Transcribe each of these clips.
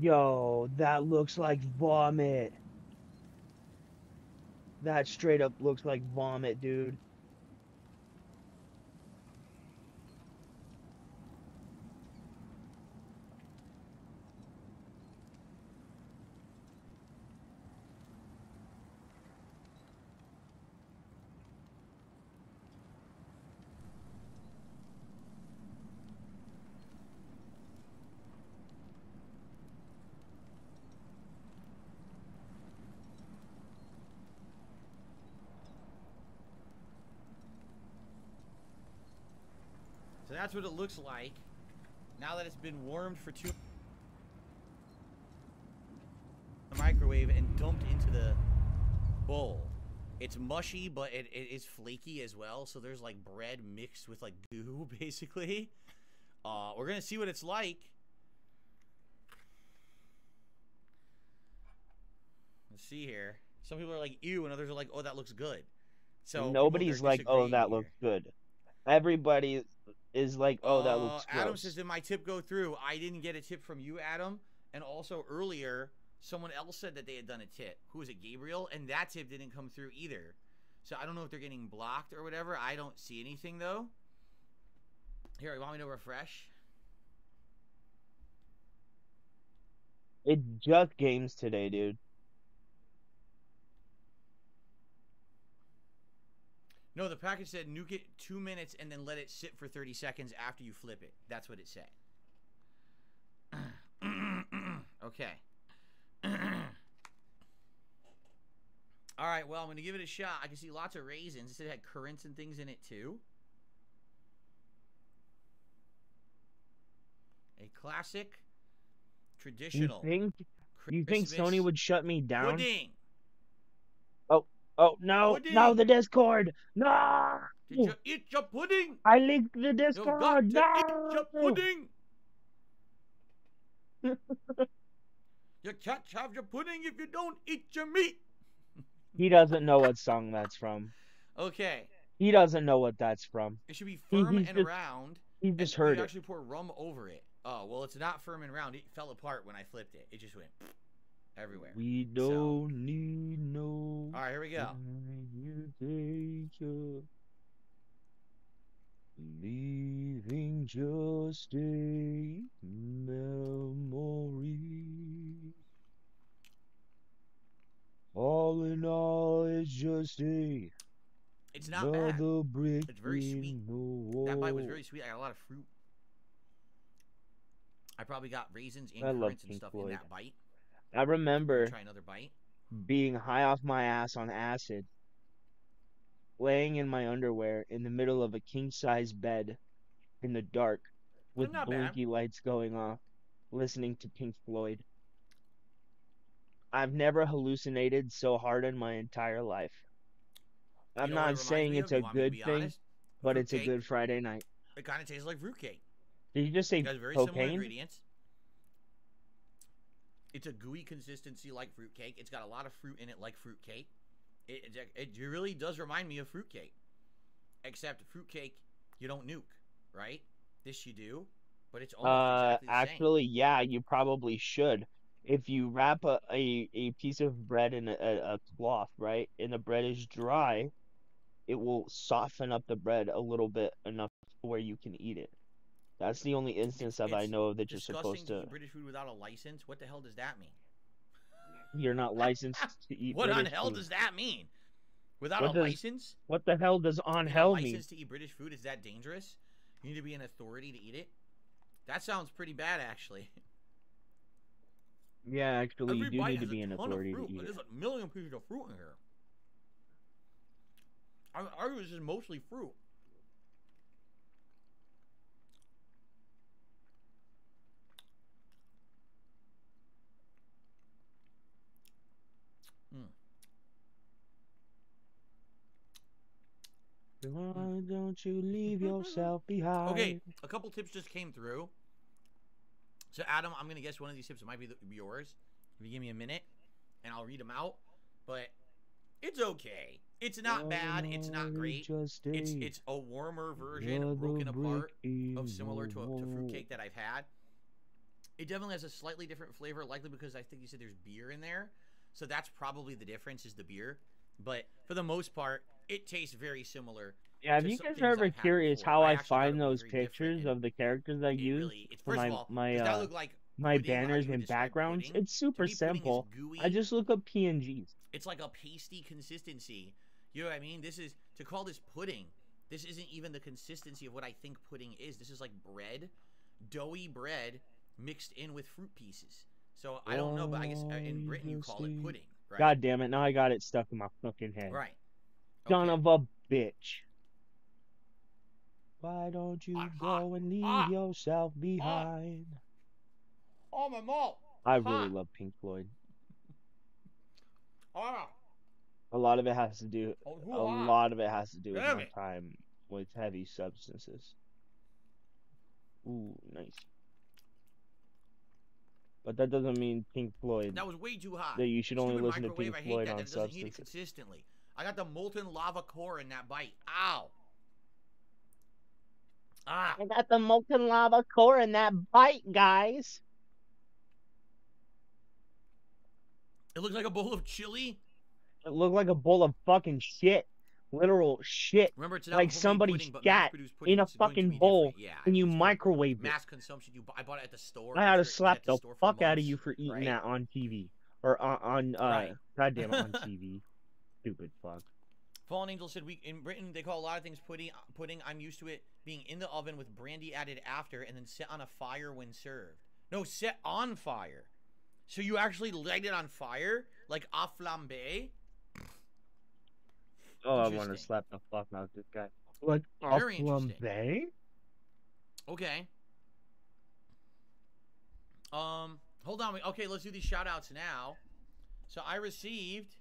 Yo, that looks like vomit. That straight up looks like vomit, dude. So that's what it looks like now that it's been warmed for the microwave and dumped into the bowl. It's mushy, but it is flaky as well. So there's like bread mixed with like goo, basically. We're gonna see what it's like. Let's see here. Some people are like, ew, and others are like, oh, that looks good. So people, they're Nobody's like, oh, disagreeing that here. looks good. Everybody is like, oh, that looks Adam says, gross. did my tip go through? I didn't get a tip from you, Adam. And also earlier, someone else said that they had done a tip. Who was it, Gabriel? And that tip didn't come through either. So I don't know if they're getting blocked or whatever. I don't see anything, though. Here, you want me to refresh? It just games today, dude. No, the package said nuke it 2 minutes and then let it sit for 30 seconds after you flip it. That's what it said. Okay. All right, well, I'm going to give it a shot. I can see lots of raisins. It said it had currants and things in it, too. A classic, traditional You think Christmas Sony would shut me down? pudding. Oh, oh no, no, Pudding. the Discord. No. Did you eat your pudding? I leaked the You've got Discord. to eat your No. pudding. You can't have your pudding if you don't eat your meat. He doesn't know what song that's from. Okay. He doesn't know what that's from. It should be firm He's and just, round. he And just we heard it. actually pour rum over it. Oh, well, it's not firm and round. It fell apart when I flipped it. It just went everywhere. We don't need no. All right, here we go. Leaving just a memory. All in all, it's just a. It's not bad. Brick It's very sweet. That bite was very sweet. I got a lot of fruit. I probably got raisins and currants and stuff in that bite. I remember try another bite. Being high off my ass on acid, laying in my underwear in the middle of a king-size bed in the dark with blinky lights going off, listening to Pink Floyd. I've never hallucinated so hard in my entire life. I'm not saying it's a good thing, but it's a good Friday night. It kind of tastes like fruitcake. Did you just say it has very cocaine? Similar ingredients. It's a gooey consistency like fruitcake. It's got a lot of fruit in it like fruitcake. It really does remind me of fruitcake. Except fruitcake, you don't nuke, right? This you do, but it's almost exactly the actually, same. Yeah, you probably should. If you wrap a piece of bread in a cloth, right, and the bread is dry, it will soften up the bread a little bit enough where you can eat it. That's the only instance I know of that you're supposed to. Eat British food without a license. What the hell does that mean? You're not licensed to eat. What British on hell food. does that mean? Without a license? What the hell does on hell mean? License to eat British food, is that dangerous? You need to be an authority to eat it. That sounds pretty bad, actually. Yeah, actually, you do need to be an authority to eat it. There's a million pieces of fruit in here. I would argue this is mostly fruit. Why don't you leave yourself behind? Okay, a couple tips just came through. So, Adam, I'm going to guess one of these tips might be yours. If you give me a minute, and I'll read them out. But it's okay. It's not bad. It's not great. It's a warmer version, broken apart, of similar to fruitcake that I've had. It definitely has a slightly different flavor, likely because I think you said there's beer in there. So that's probably the difference is the beer. But for the most part, it tastes very similar Yeah, if to you some guys are things ever I've had curious before. how I I actually thought find it would be those very different, pictures and of the characters I it use really, it's for first of all, my does that look like my pudding? How banners you would and describe backgrounds, pudding? it's To super me, pudding is simple. I gooey. just look up PNGs. It's like a pasty consistency. You know what I mean? This is to call this pudding. This isn't even the consistency of what I think pudding is. This is like bread, doughy bread mixed in with fruit pieces. So I don't know, but I guess in Britain you call it pudding, right? God damn it! Now I got it stuck in my fucking head. Right. Son Okay. of a bitch. Why don't you Hot, hot, go and leave hot, yourself hot. behind? Oh, my mouth. I really Hot. love Pink Floyd. Hot. A lot of it has to do Oh, a too hot. lot of it has to do with Damn my it. time with heavy substances. Ooh, nice. But that doesn't mean Pink Floyd That was way too hot. that you should only Stupid listen to microwave. Pink I hate Floyd that. on That it doesn't heat it substances. consistently. I got the molten lava core in that bite. Ow. Ah. I got the molten lava core in that bite, guys. It looks like a bowl of chili. It looked like a bowl of fucking shit. Literal shit. Remember, it's not Like homemade somebody pudding, but shat mass-produced pudding in a is going to fucking be bowl different. Yeah, and you it's for microwaved it. mass consumption. I bought it at the store. I had to It was slap at the the store for fuck out of months, you for eating right? that on TV. Or on Right. goddamn it, on TV. Stupid fuck. Fallen Angel said, "We in Britain they call a lot of things pudding. Pudding. I'm used to it being in the oven with brandy added after, and then set on a fire when served. No, set on fire. So you actually light it on fire, like a flambe. Oh, I want to slap the fuck out of this guy. Like a Very interesting. flambe? Okay. Hold on. Okay, let's do these shout outs now. So I received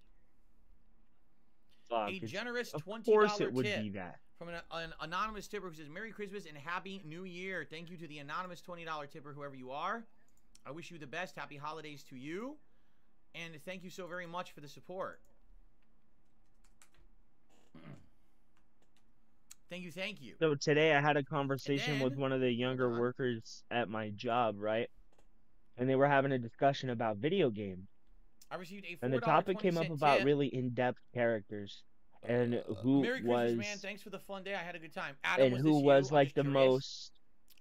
Fuck, a generous of $20 course it would tip be that. from an anonymous tipper who says, Merry Christmas and Happy New Year. Thank you to the anonymous $20 tipper, whoever you are. I wish you the best. Happy holidays to you. And thank you so very much for the support. Thank you, thank you. So today I had a conversation with then, one of the younger workers at my job, right? And they were having a discussion about video games. I received a $4.20 And the topic came up about tip. really in-depth characters and who Merry was Christmas, man. Thanks for the fun day. I had a good time. Adam, and was who this was you? like the most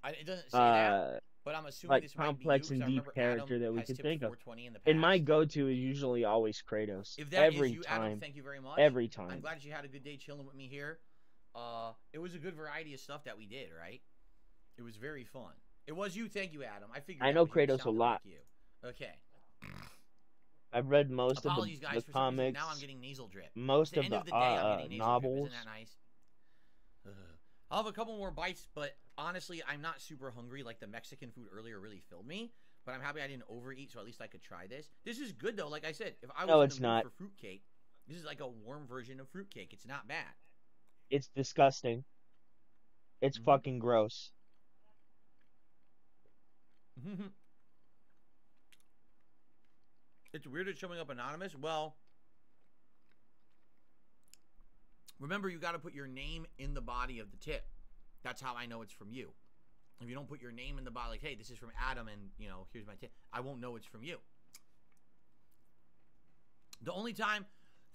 it doesn't say that, but I'm assuming like this might complex be you, and deep character Adam that we has could tipped think of. 420 in the past. And my go-to is usually always Kratos. If that every is you, time. Adam, thank you very much. Every time. I'm glad you had a good day chilling with me here. It was a good variety of stuff that we did, right? It was very fun. It was you, thank you, Adam. I figured I that know was you. It Kratos a sounded lot. like you. Okay. I've read most Apologies, of guys, the for some reason, comics. now I'm getting nasal drip. Most At of the end the, of the day, I'm getting nasal novels. drip. Isn't that nice? I'll have a couple more bites, but honestly, I'm not super hungry. Like the Mexican food earlier really filled me, but I'm happy I didn't overeat, so at least I could try this. This is good though. Like I said, if I was in the mood for fruitcake, this is like a warm version of fruitcake. It's not bad. It's disgusting. It's fucking gross. It's weird it's showing up anonymous. Well, remember, you got to put your name in the body of the tip. That's how I know it's from you. If you don't put your name in the body, like, hey, this is from Adam, and, you know, here's my tip, I won't know it's from you. The only time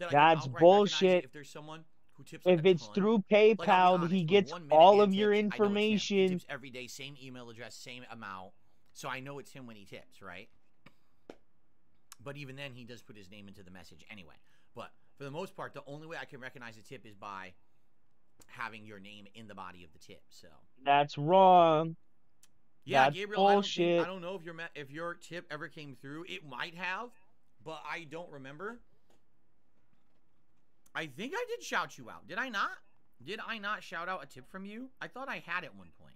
that That's I can bullshit. if there's someone who tips like if it's ton, through like, PayPal, he gets all of your tips, information. He tips every day, same email address, same amount. So I know it's him when he tips, right? But even then, he does put his name into the message anyway. But for the most part, the only way I can recognize a tip is by having your name in the body of the tip. So that's wrong. Yeah, that's Gabriel, bullshit. I don't know if your tip ever came through. It might have, but I don't remember. I think I did shout you out. Did I not? Did I not shout out a tip from you? I thought I had at one point.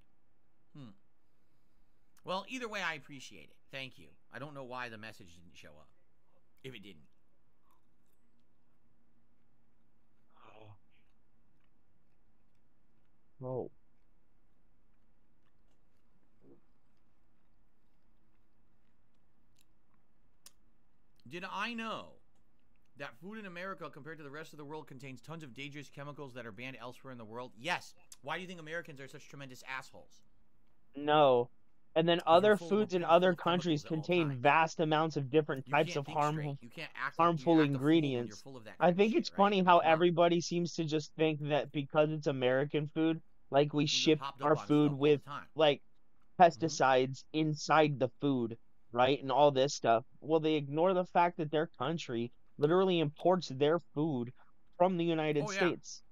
Well, either way, I appreciate it. Thank you. I don't know why the message didn't show up. If it didn't. Oh. Did I know that food in America compared to the rest of the world contains tons of dangerous chemicals that are banned elsewhere in the world? Yes. Why do you think Americans are such tremendous assholes? No. And then You're other foods in full other of chemicals countries at all contain times. vast amounts of different You types can't of think straight. You can't act like you harmful act a fool when you're ingredients. full of that I kind of think shit, it's right? funny I mean, how come on. everybody seems to just think that because it's American food, like we We get ship hopped up our on food stuff all the with time. like Hmm. pesticides inside the food, right? And all this stuff. Well, they ignore the fact that their country literally imports their food from the United Oh yeah. States.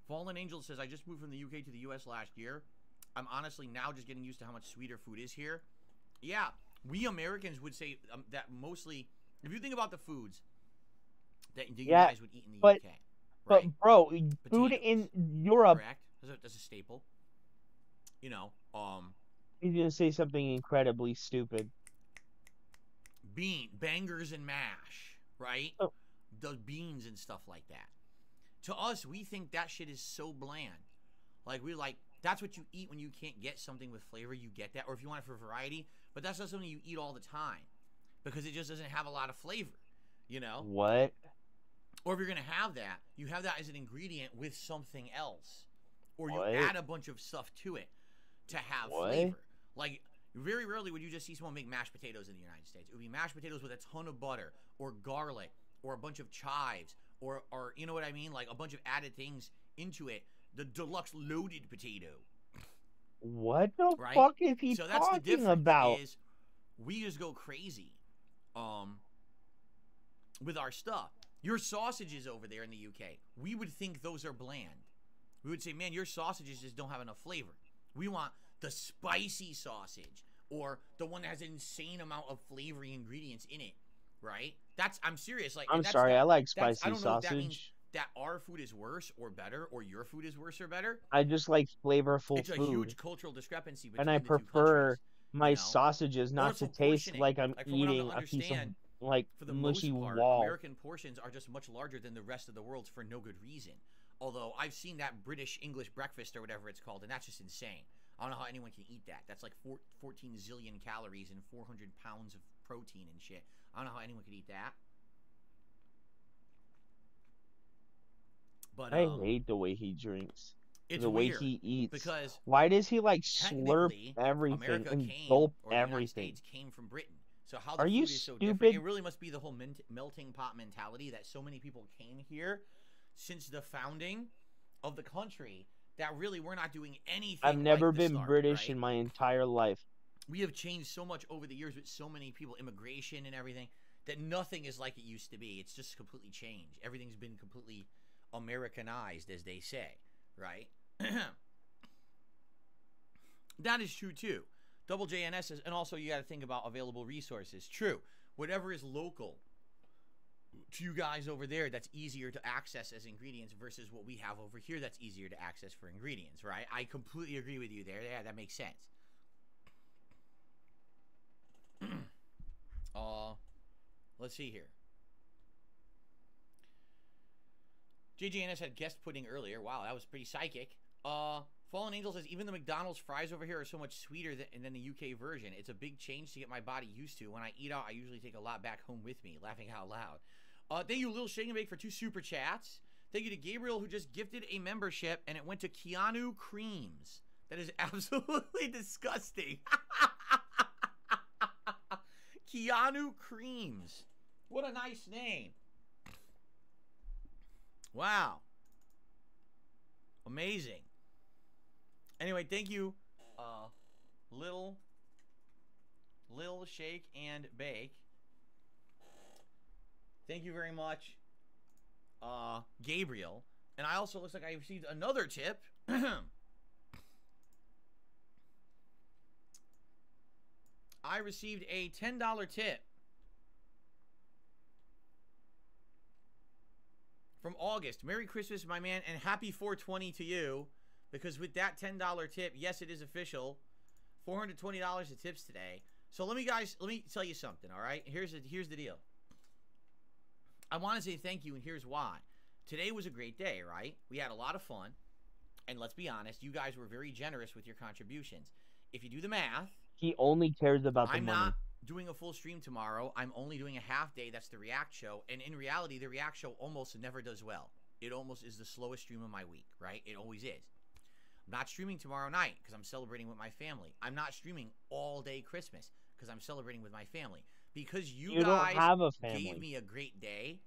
Fallen Angel says I just moved from the UK to the US last year. I'm honestly now just getting used to how much sweeter food is here. Yeah, we Americans would say that mostly. If you think about the foods that you Yeah, guys would eat in the but UK, but right? bro, food Potatoes, in Europe, correct? That's a staple. You know, he's gonna say something incredibly stupid. bangers and mash, right? Oh, The beans and stuff like that. To us, we think that shit is so bland. Like we like that's what you eat when you can't get something with flavor. You get that, or if you want it for variety. But that's not something you eat all the time because it just doesn't have a lot of flavor, you know. what? Or if you're gonna have that, you have that as an ingredient with something else, or you What? add a bunch of stuff to it to have What? flavor. Like very rarely would you just see someone make mashed potatoes in the United States. It would be mashed potatoes with a ton of butter or garlic or a bunch of chives or you know what I mean, like a bunch of added things into it. The deluxe loaded potato, What the right? fuck is he So that's the talking difference about? is we just go crazy um with our stuff. Your sausages over there in the UK, we would think those are bland. We would say, man, your sausages just don't have enough flavor. We want the spicy sausage or the one that has an insane amount of flavoring ingredients in it, right? That's I'm serious. Like, I'm and that's sorry, I not like that's I spicy don't know if that means sausage. that our food is worse or better or your food is worse or better. I just like flavorful It's a huge food, cultural discrepancy and I between the two prefer countries, you my know? sausages not to Also taste portioning. like I'm Like from what I eating a piece of understand, like for the mushy most part, wall. American portions are just much larger than the rest of the world's for no good reason. Although I've seen that British English breakfast or whatever it's called, and that's just insane. I don't know how anyone can eat that. That's like 14 zillion calories and 400 pounds of protein and shit. I don't know how anyone could eat that. But I hate the way he drinks, it's the way weird he eats. because Why does he like slurp technically everything America and came, gulp or the United everything? States came from Britain. So how the Are you food is so different, it stupid? really must be the whole melting pot mentality that so many people came here since the founding of the country that really we're not doing I've anything like never the been start, British right? in my entire life. We have changed so much over the years with so many people, immigration and everything, that nothing is like it used to be. It's just completely changed. Everything's been completely Americanized, as they say, right? That is true too. Double JNS says, and also you got to think about available resources. True. Whatever is local to you guys over there, that's easier to access as ingredients versus what we have over here that's easier to access for ingredients, right? I completely agree with you there. Yeah, that makes sense. Let's see here. JJNS had guest pudding earlier. Wow, that was pretty psychic. Fallen Angel says, even the McDonald's fries over here are so much sweeter than the UK version. It's a big change to get my body used to. When I eat out, I usually take a lot back home with me. Laughing out loud. Thank you, Lil Shake and Bake, for 2 super chats. Thank you to Gabriel, who just gifted a membership, and it went to Keanu Creams. That is absolutely disgusting. Keanu Creams. What a nice name. Wow. Amazing. Anyway, thank you, Lil Shake and Bake. Thank you very much, Gabriel. And I also, looks like I received another tip. I received a $10 tip from August. Merry Christmas, my man, and happy 420 to you. Because with that $10 tip, yes, it is official. $420 of tips today. So let me tell you something, all right? Here's the deal. I want to say thank you, and here's why. Today was a great day, right? We had a lot of fun. And let's be honest, you guys were very generous with your contributions. If you do the math, He only cares about the I'm money. not doing a full stream tomorrow. I'm only doing a half day. That's the React show. And in reality, the React show almost never does well. It almost is the slowest stream of my week, right? It always is. I'm not streaming tomorrow night because I'm celebrating with my family. I'm not streaming all day Christmas because I'm celebrating with my family. Because you don't guys have a gave family. me a great day,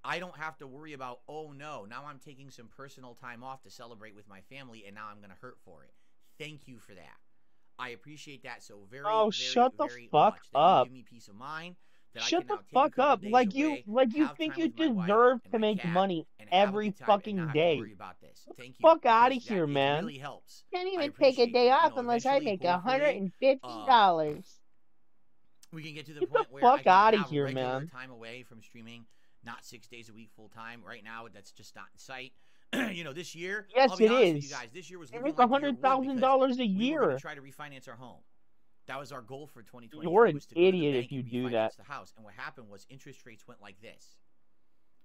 I don't have to worry about, oh no, now I'm taking some personal time off to celebrate with my family and now I'm going to hurt for it. Thank you for that. I appreciate that so very, Oh, very, shut the very fuck much. That you up. give me peace of mind that I Shut can the now take a fuck couple up. days away, Like you have think time you with my wife deserve and to my make cat, money and have a every good time and fucking not have to day. worry about this. Thank you, Fuck out because of that here, it man. really helps. Can't I even take a appreciate day that. off unless I Eventually, make hopefully, $150. we can get to the Get the point where I fuck can out of have here, regular man. time away from streaming, not 6 days a week full time. Right now, that's just not in sight. This year, Yes, I'll be it honest with you is. guys, this year was It looking is like the year it would because $100,000 a we were going to year. try to refinance our home. That was our goal for 2023 You're an was to go to the idiot bank if you and do refinance that. the house. And what happened was interest rates went like this.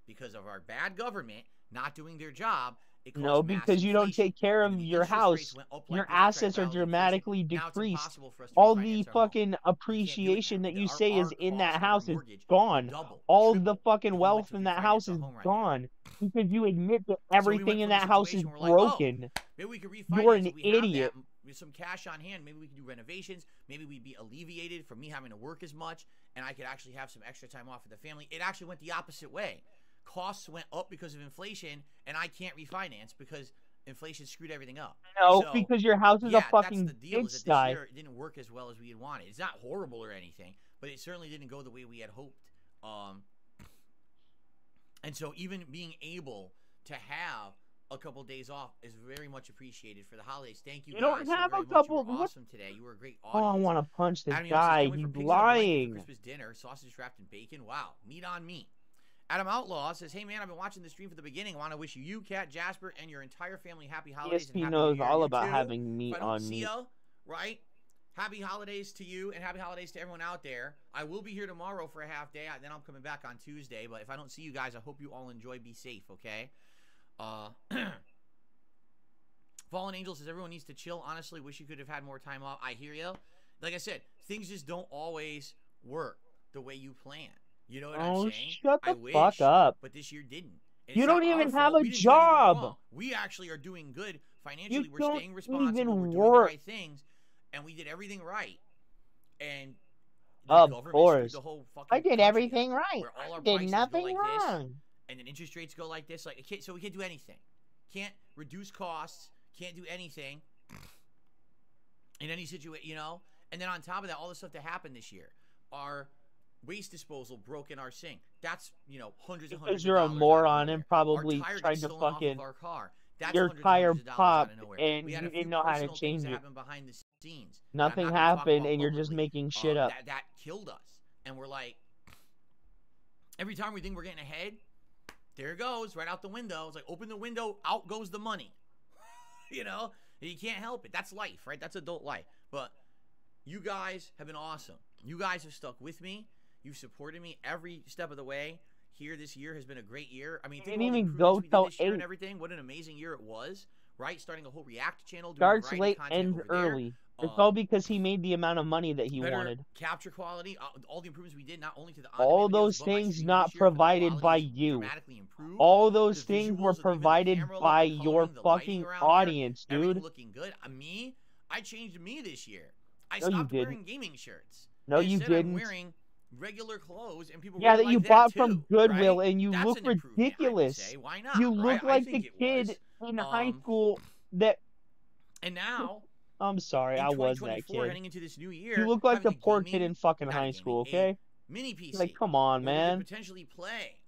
Because of our bad government not doing their job, it caused No, mass because you don't inflation. take care And of then the your interest rates house. went up Your like this to try to assets are battle the inflation. dramatically Now it's decreased. impossible for us to All the refinance our home. fucking We can't do it appreciation now. that you say is Our in that cost of our house is mortgage will gone. double, All the triple fucking if we went wealth to in that refinance house our is home right now. gone. Because you admit that So we everything went in from a that house is situation where we're like, oh, broken. maybe we could You're refinance an if we have idiot. that with some cash on hand. Maybe we could do renovations. Maybe we'd be alleviated from me having to work as much, and I could actually have some extra time off with the family. It actually went the opposite way. Costs went up because of inflation, and I can't refinance because inflation screwed everything up. No, So, because your house is a yeah, that's fucking the deal. Is that this pigsty. year it didn't work as well as we had wanted. It's not horrible or anything, but it certainly didn't go the way we had hoped. And so even being able to have a couple days off is very much appreciated for the holidays. Thank you, You guys don't have so a very much. couple. You were What? awesome today. You were a great Oh, I audience. want to punch this Adam Young says, guy. can't wait for He's pigs in a blanket for lying. Christmas dinner, sausage wrapped in bacon. Wow, meat on meat. Adam Outlaw says, hey man, I've been watching the stream from the beginning. I want to wish you, Kat, Jasper, and your entire family happy holidays and ESP happy knows New Year. all You about too. having meat If I don't on see meat. ya, right? Happy holidays to you and happy holidays to everyone out there. I will be here tomorrow for a half day. Then I'm coming back on Tuesday. But if I don't see you guys, I hope you all enjoy. Be safe, okay? Fallen Angel says everyone needs to chill. Honestly, wish you could have had more time off. I hear you. Like I said, things just don't always work the way you plan. You know what I'm saying? Shut the I wish, fuck up. but this year didn't. And You it's don't not our even have fault. a We didn't do anything job. wrong. We actually are doing good financially. You We're don't staying responsible. even We're doing the work. right things, and we did everything right. And the Of government course. screwed the whole fucking I did country everything up, right. where all our I did prices go nothing like this, wrong. and then interest rates go like this. Like, so we can't do anything. Can't reduce costs. Can't do anything in any situation, you know? And then on top of that, all the stuff that happened this year. Our waste disposal broke in our sink. That's, hundreds and hundreds Because of you're a dollars out of moron nowhere. and probably Our tire tried gets to stolen off fucking. of our car. That's Your hundreds and tire hundreds of dollars out popped of nowhere. and We had you a few didn't know how to personal things change that it. happened behind the scenes. Nothing that I'm not gonna talk happened, about and you're just publicly, making shit up. That killed us. And we're like, every time we think we're getting ahead, there it goes, right out the window. It's like, open the window, out goes the money. You can't help it. That's life, right? That's adult life. But you guys have been awesome. You guys have stuck with me. You've supported me every step of the way. Here, this year has been a great year. I mean, think of all the improvements we did this year and everything. What an amazing year it was, right? Starting a whole React channel, doing Starts variety late, content ends over there. early. It's all because he made the amount of money that he Better wanted. capture quality, all the improvements we did, not only to the All on-demand those videos, but my things streaming not this year for the provided quality by is you. dramatically improved. All those The things were visuals of even the provided camera look, by the your coloring, the lighting fucking around here, audience, everything dude. looking good. I changed me this year. I No, you stopped didn't. wearing gaming shirts. No, and you instead I'm didn't. wearing regular clothes, and people Yeah, really that you like bought too, from Goodwill, right? and you That's look an improvement, I would ridiculous. say. Why not? You right? look I like think the it kid was. in high school that. And now, I'm sorry, in I was that 2024, kid. heading into this new year, You look like having the a poor gaming, kid in fucking not a high gaming, school, a okay? mini PC. Like, come on, where man. we could potentially play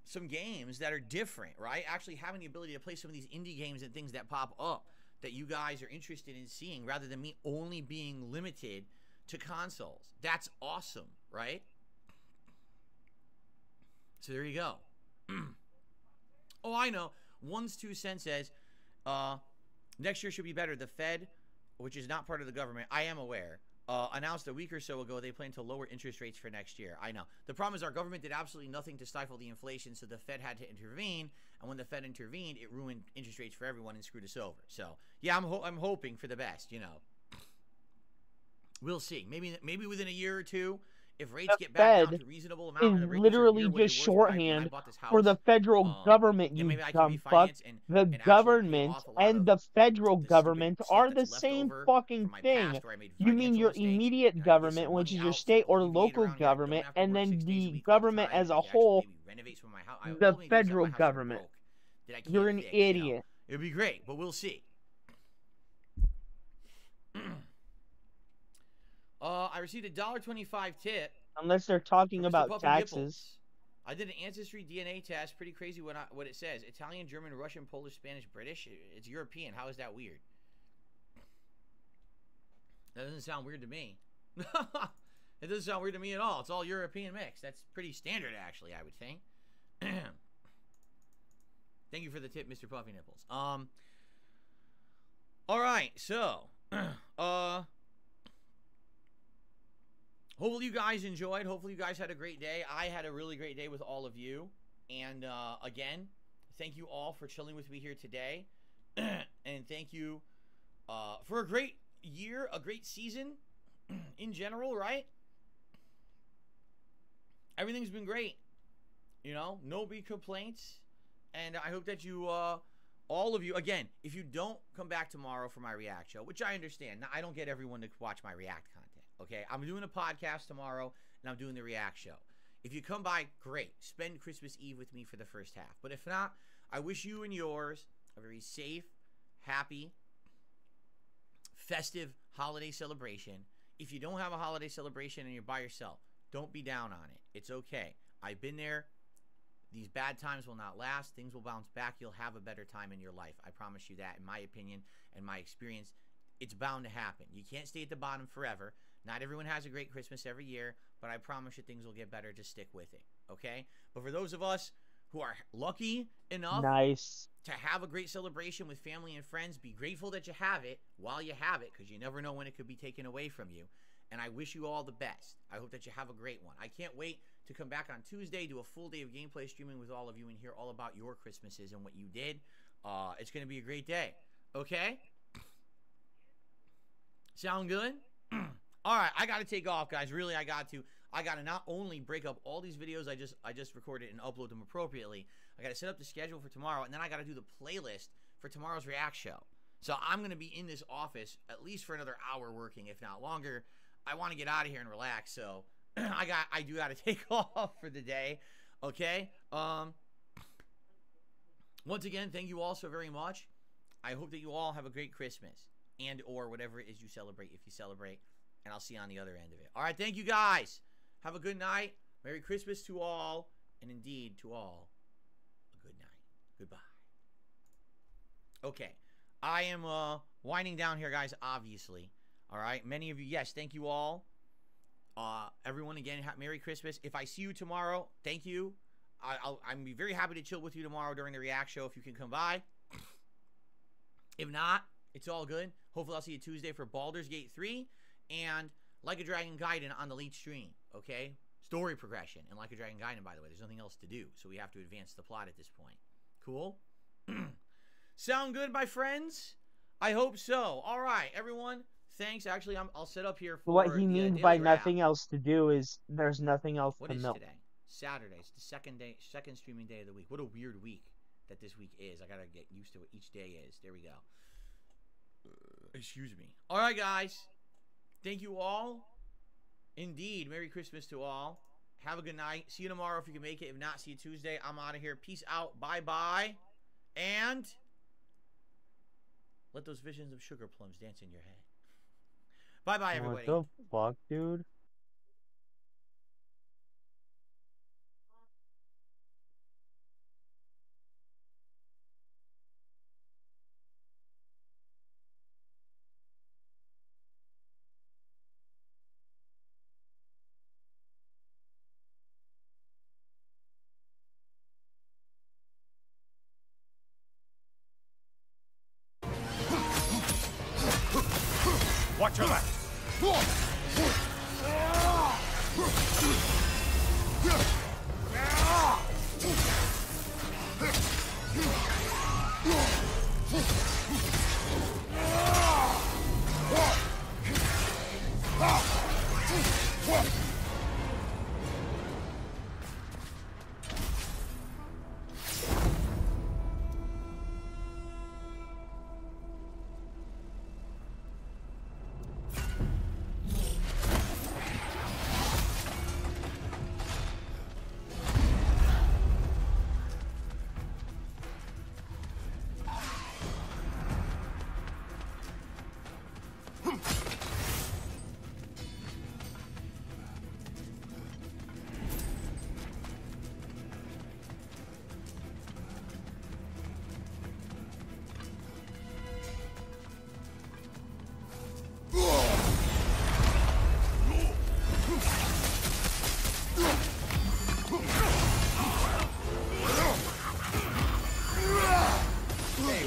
some games that are different, right? Actually having the ability to play some of these indie games and things that pop up that you guys are interested in seeing, rather than me only being limited to consoles. That's awesome, right? So there you go. Oh, I know. One's 2 cents says, next year should be better. The Fed, which is not part of the government, I am aware, announced a week or so ago they plan to lower interest rates for next year. I know. The problem is our government did absolutely nothing to stifle the inflation, so the Fed had to intervene. And when the Fed intervened, it ruined interest rates for everyone and screwed us over. So, yeah, I'm hoping for the best, We'll see. Maybe within a year or two, if rates The get back down Fed to a reasonable amount is and the rates are literally near what they just were when I shorthand bought this for house, the federal government, then you maybe I can dumb fuck. refinance The and actually pay government off a lot and of the federal the stupid government stuff are that's the left same over fucking from my thing. past where I made You mean financial your mistakes, immediate and I can get government, some which money is your out to state or alleviate local around here. I don't government, have to and work then 6 days a the week all the government time, as and I a can actually whole, maybe renovate some of my house. I the ultimately things at federal my house that are government. broke that I You're can't an fix, idiot. It would be great, but we'll see. I received a $1.25 tip Unless they're from talking Mr. about Puffy taxes. Nipples. I did an ancestry DNA test. Pretty crazy what it says. Italian, German, Russian, Polish, Spanish, British. It's European. How is that weird? That doesn't sound weird to me. It doesn't sound weird to me at all. It's all European mix. That's pretty standard, actually, I would think. Thank you for the tip, Mr. Puffy Nipples. All right, so, hopefully you guys enjoyed. Hopefully you guys had a great day. I had a really great day with all of you. And, again, thank you all for chilling with me here today. And thank you for a great year, a great season in general, right? Everything's been great. You know, no big complaints. And I hope that you, all of you, again, if you don't come back tomorrow for my React show, which I understand. Now, I don't get everyone to watch my React content, okay? I'm doing a podcast tomorrow, and I'm doing the React show. If you come by, great. Spend Christmas Eve with me for the first half. But if not, I wish you and yours a very safe, happy, festive holiday celebration. If you don't have a holiday celebration and you're by yourself, don't be down on it. It's okay. I've been there. These bad times will not last. Things will bounce back. You'll have a better time in your life. I promise you that. In my opinion and my experience, it's bound to happen. You can't stay at the bottom forever. Not everyone has a great Christmas every year, but I promise you things will get better. Just stick with it, okay? But for those of us who are lucky enough to have a great celebration with family and friends, be grateful that you have it while you have it, because you never know when it could be taken away from you. And I wish you all the best. I hope that you have a great one. I can't wait to come back on Tuesday, do a full day of gameplay streaming with all of you and hear all about your Christmases and what you did. It's going to be a great day. Okay? Sound good? All right, I got to take off, guys. Really, I got to not only break up all these videos I just recorded and upload them appropriately, I got to set up the schedule for tomorrow, and then I got to do the playlist for tomorrow's React show. So I'm going to be in this office at least for another hour working, if not longer. I want to get out of here and relax, so I do got to take off for the day. Okay? Once again, thank you all so very much. I hope that you all have a great Christmas and or whatever it is you celebrate, if you celebrate, and I'll see you on the other end of it. All right, thank you guys. Have a good night. Merry Christmas to all, and indeed to all, a good night. Goodbye. Okay, I am winding down here, guys, obviously. All right, many of you, yes, thank you all. Everyone, again, Merry Christmas. If I see you tomorrow, thank you. I'm be very happy to chill with you tomorrow during the React show if you can come by. If not, it's all good. Hopefully, I'll see you Tuesday for Baldur's Gate 3 and Like a Dragon Gaiden on the late stream, okay? Story progression. And Like a Dragon Gaiden, by the way, there's nothing else to do, so we have to advance the plot at this point. Cool? Sound good, my friends? I hope so. All right, everyone. Thanks. Actually, I'll set up here for what he means by nothing else to do is there's nothing else to milk. What is today? Saturday. It's the second streaming day of the week. What a weird week that this week is. I gotta get used to what each day is. There we go. Excuse me. All right, guys. Thank you all. Indeed. Merry Christmas to all. Have a good night. See you tomorrow if you can make it. If not, see you Tuesday. I'm out of here. Peace out. Bye-bye. And let those visions of sugar plums dance in your head. Bye-bye, everybody. What the fuck, dude? Watch your left.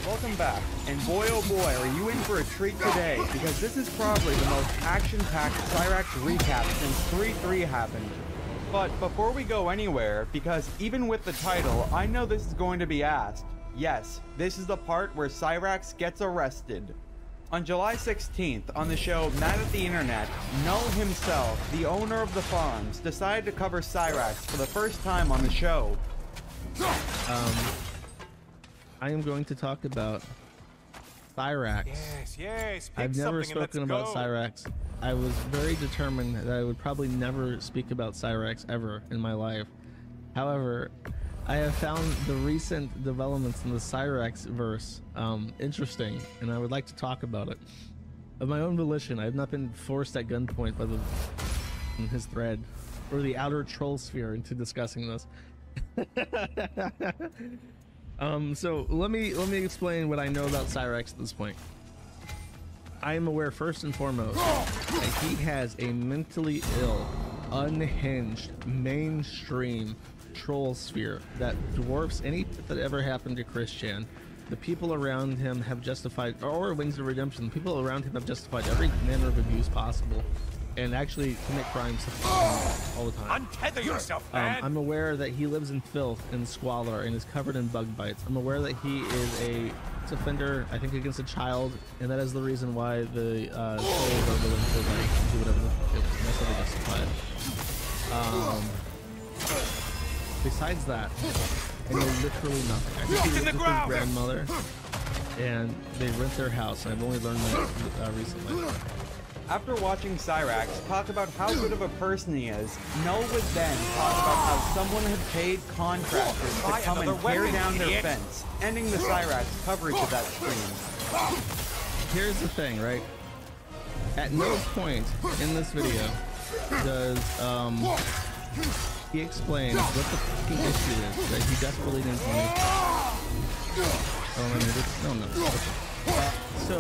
welcome back. And boy oh boy, are you in for a treat today, because this is probably the most action-packed Cyrax recap since 3-3 happened. But before we go anywhere, because even with the title, I know this is going to be asked. Yes, this is the part where Cyrax gets arrested. On July 16th, on the show Mad at the Internet, Null himself, the owner of the farms, decided to cover Cyrax for the first time on the show. I am going to talk about Cyrax. Yes, pick I've never something and let's spoken about go. Cyrax. I was very determined that I would probably never speak about Cyrax ever in my life. However, I have found the recent developments in the Cyrax verse interesting, and I would like to talk about it. Of my own volition, I have not been forced at gunpoint by his thread or the outer troll sphere into discussing this. So let me explain what I know about Cyrax at this point. I am aware first and foremost that he has a mentally ill, unhinged, mainstream troll sphere that dwarfs any that ever happened to Christian. The people around him have justified, or Wings of Redemption, the people around him have justified every manner of abuse possible, and actually commit crimes all the time. Untether yourself, man. I'm aware that he lives in filth and squalor and is covered in bug bites. I'm aware that he is a sex offender, I think, against a child, and that is the reason why the trolls are willing to like do whatever that's what they justify. Besides that, I know literally nothing. I think he lives with his grandmother, and they rent their house, and I've only learned that recently. After watching Cyrax talk about how good of a person he is, Null would then talk about how someone had paid contractors to come and tear down their fence, ending the Cyrax coverage of that stream. Here's the thing, right? At no point in this video does he explain what the fucking issue is that he desperately needs money. So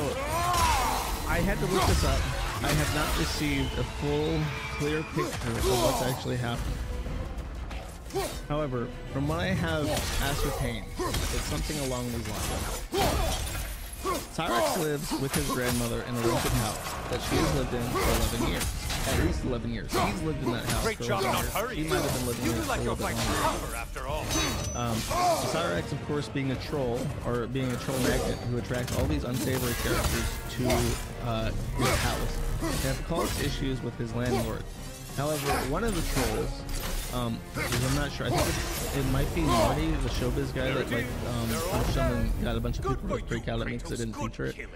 I had to look this up. I have not received a full, clear picture of what's actually happened. However, from what I have ascertained, it's something along these lines. Cyrax lives with his grandmother in a rented house that she has lived in for 11 years. At least 11 years. He's lived in that house Great for job 11 not years. hurrying. He might have been living in it for a little bit longer. After all. Cyrax, of course, being a troll, or being a troll magnet who attracts all these unsavory characters to his house, have caused issues with his landlord. However, one of the trolls, because I'm not sure, I think it might be Marty, the showbiz guy that like punched him and got a bunch of people to freak out at me because I didn't feature it.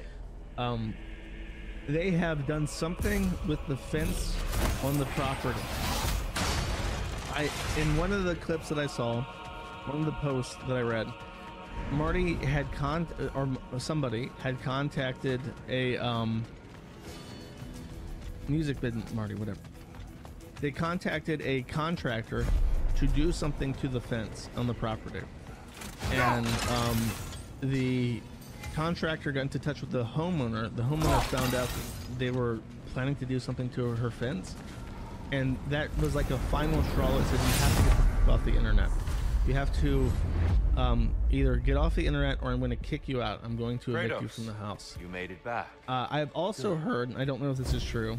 They have done something with the fence on the property. In one of the clips that I saw, one of the posts that I read, Marty had somebody had contacted a music bid, Marty, whatever. They contacted a contractor to do something to the fence on the property, and the contractor got into touch with the homeowner. The homeowner found out that they were planning to do something to her fence, and that was like a final straw that said you have to get off the internet. You have to either get off the internet or I'm going to kick you out. I'm going to evict you from the house. You made it back. I've also heard, I don't know if this is true,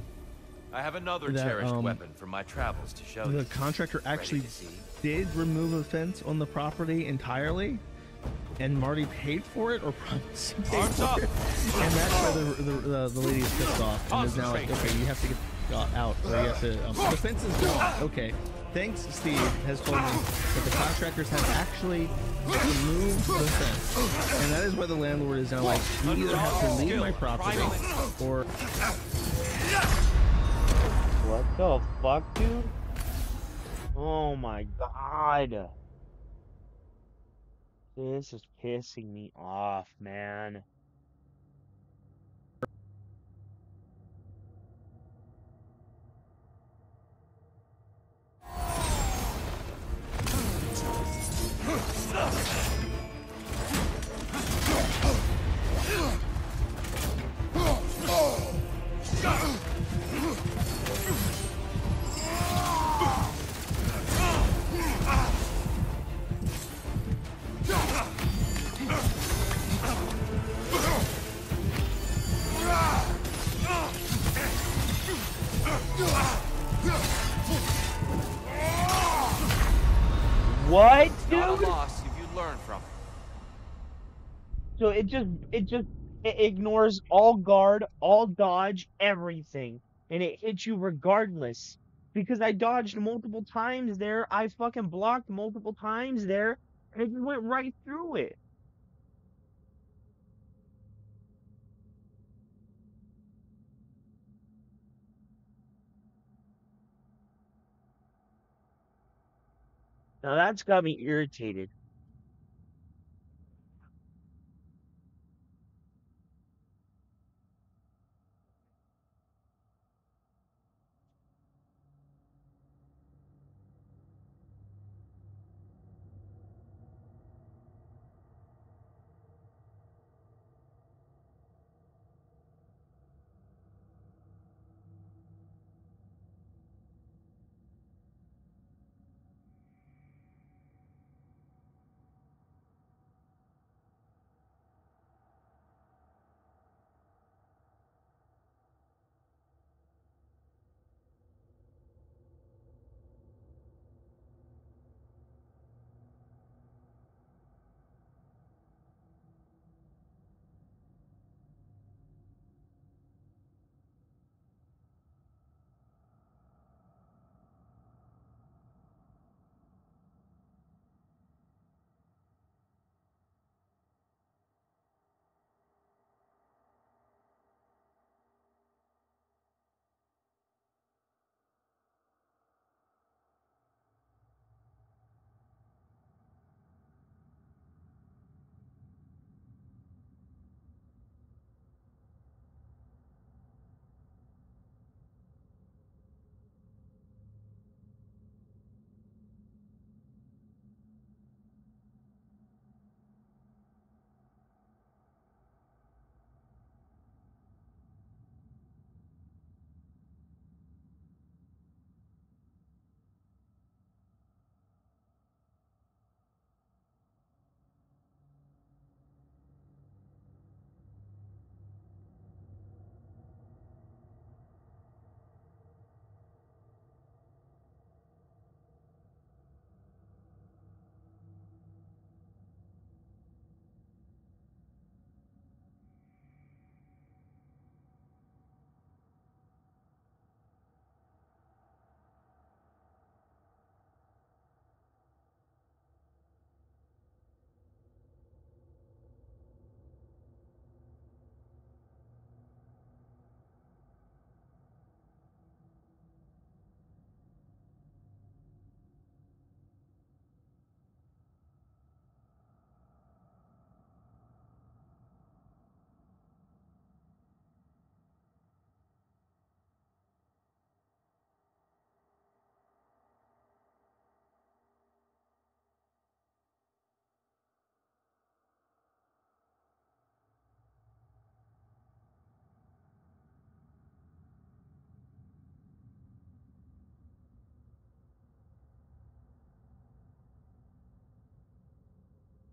I have another that, cherished weapon from my travels to show you. the contractor actually did remove a fence on the property entirely, and Marty paid for it or promised to pay for it, and that's why the lady is pissed off and is now like, okay, you have to get out, or you have to. The fence is gone. Okay, thanks. Steve has told me that the contractors have actually removed the fence, and that is why the landlord is now like, you either have to leave my property or. What the fuck, dude? Oh my god. This is pissing me off, man. What, It's not a dude? loss if you learn from it. So it ignores all guard, all dodge, everything, and it hits you regardless. Because I dodged multiple times there, I fucking blocked multiple times there, and it just went right through it. Now that's got me irritated.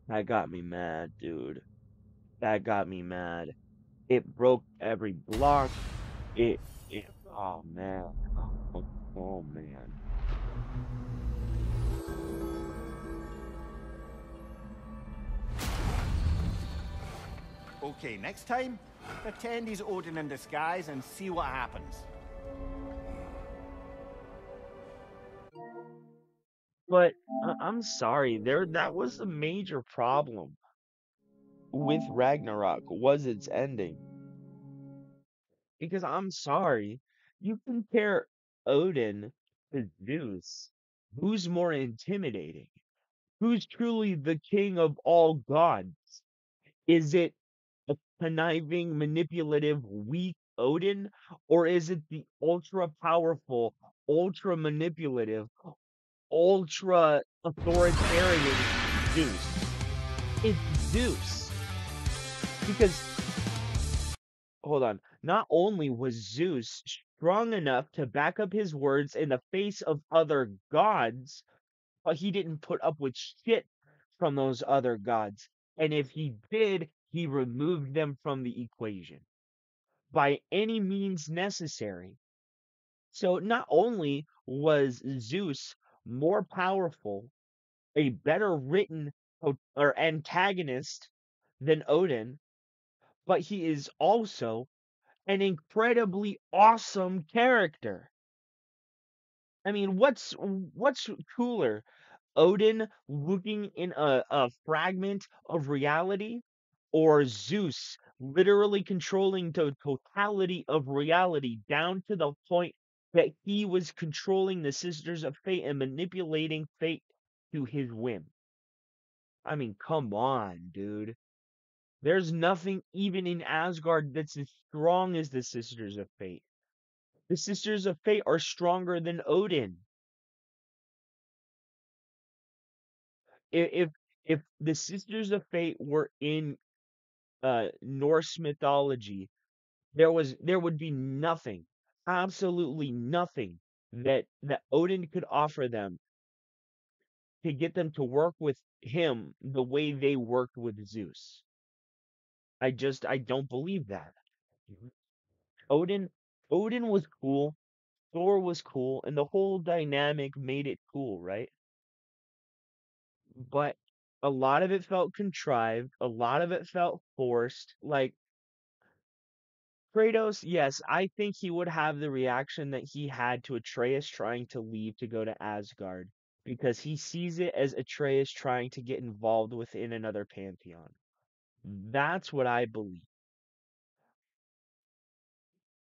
That got me mad, dude. That got me mad. It broke every block. Oh man. Oh man. Okay, next time, pretend he's Odin in disguise and see what happens. But I'm sorry, that was the major problem with Ragnarok was its ending. Because I'm sorry, you compare Odin to Zeus, who's more intimidating? Who's truly the king of all gods? Is it a conniving, manipulative, weak Odin, or is it the ultra powerful, ultra manipulative, ultra authoritarian Zeus? It's Zeus. Because, hold on, not only was Zeus strong enough to back up his words in the face of other gods, but he didn't put up with shit from those other gods. And if he did, he removed them from the equation by any means necessary. So not only was Zeus more powerful a better written or antagonist than Odin, but he is also an incredibly awesome character. I mean, what's cooler? Odin looking in a fragment of reality, or Zeus literally controlling the totality of reality down to the point that he was controlling the Sisters of Fate and manipulating fate to his whim. I mean, come on, dude. There's nothing even in Asgard that's as strong as the Sisters of Fate. The Sisters of Fate are stronger than Odin. If if the Sisters of Fate were in Norse mythology, there would be nothing, absolutely nothing that Odin could offer them to get them to work with him the way they worked with Zeus. I don't believe that. Mhm. Odin Odin was cool, Thor was cool, and the whole dynamic made it cool, right? But a lot of it felt contrived, a lot of it felt forced. Like Kratos, yes, I think he would have the reaction that he had to Atreus trying to leave to go to Asgard, because he sees it as Atreus trying to get involved within another pantheon. That's what I believe.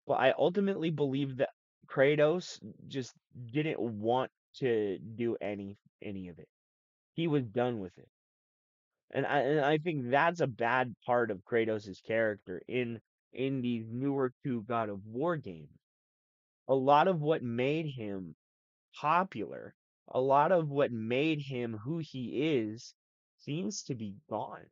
But I ultimately believe that Kratos just didn't want to do any of it. He was done with it. And I think that's a bad part of Kratos' character in these newer two God of War games. A lot of what made him popular, a lot of what made him who he is, seems to be gone.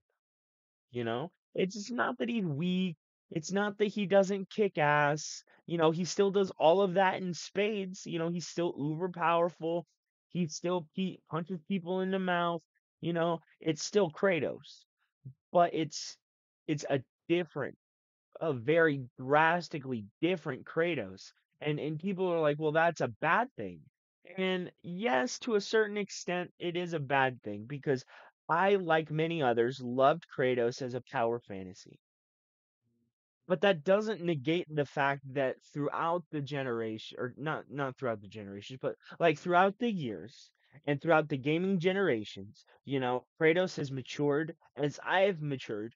You know, it's just not that he's weak. It's not that he doesn't kick ass. He still does all of that in spades. He's still uber powerful. He punches people in the mouth. It's still Kratos, but it's different a very drastically different Kratos. And people are like, well, that's a bad thing. And yes, to a certain extent, it is a bad thing because I, like many others, loved Kratos as a power fantasy. But that doesn't negate the fact that throughout the generation, or not throughout the generations, but like throughout the years and throughout the gaming generations, Kratos has matured as I've matured.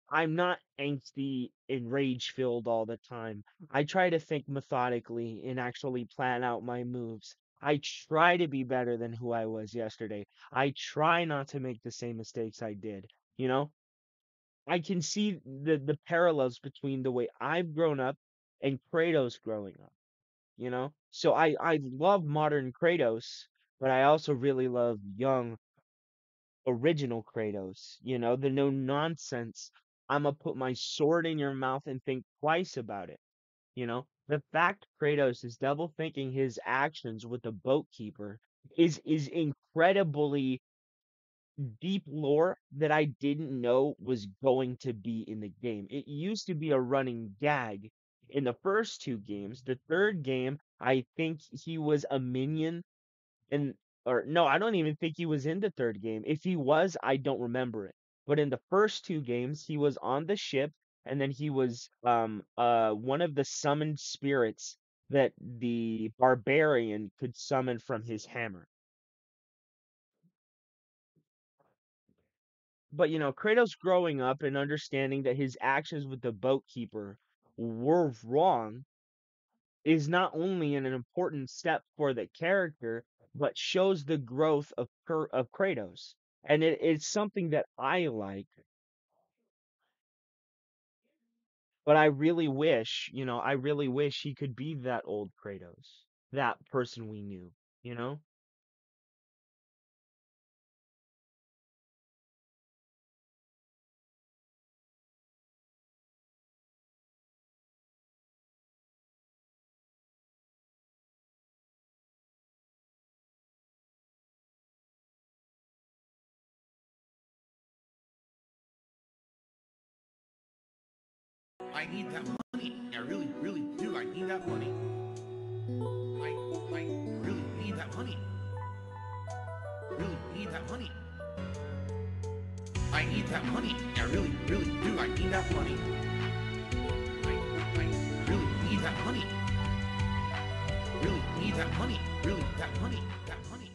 I'm not angsty and rage filled all the time. I try to think methodically and actually plan out my moves. I try to be better than who I was yesterday. I try not to make the same mistakes I did. You know, I can see the parallels between the way I've grown up and Kratos growing up, So I love modern Kratos, but I also really love young original Kratos, the no nonsense. I'm gonna put my sword in your mouth and think twice about it, The fact Kratos is double thinking his actions with the boat keeper is incredibly deep lore that I didn't know was going to be in the game. It used to be a running gag in the first two games. The third game, I think he was a minion and or no, I don't even think he was in the third game. If he was, I don't remember it. But in the first two games, he was on the ship and then he was one of the summoned spirits that the barbarian could summon from his hammer. But Kratos growing up and understanding that his actions with the boat keeper were wrong is not only an important step for the character, but shows the growth of Kratos. And it's something that I like, but I really wish he could be that old Kratos, that person we knew, you know? I need that money. I really, really do. I need that money. I really need that money. really need that money. I need that money. I really, really do. I need that money. I really need that money. Really need that money. Really, that money. That money.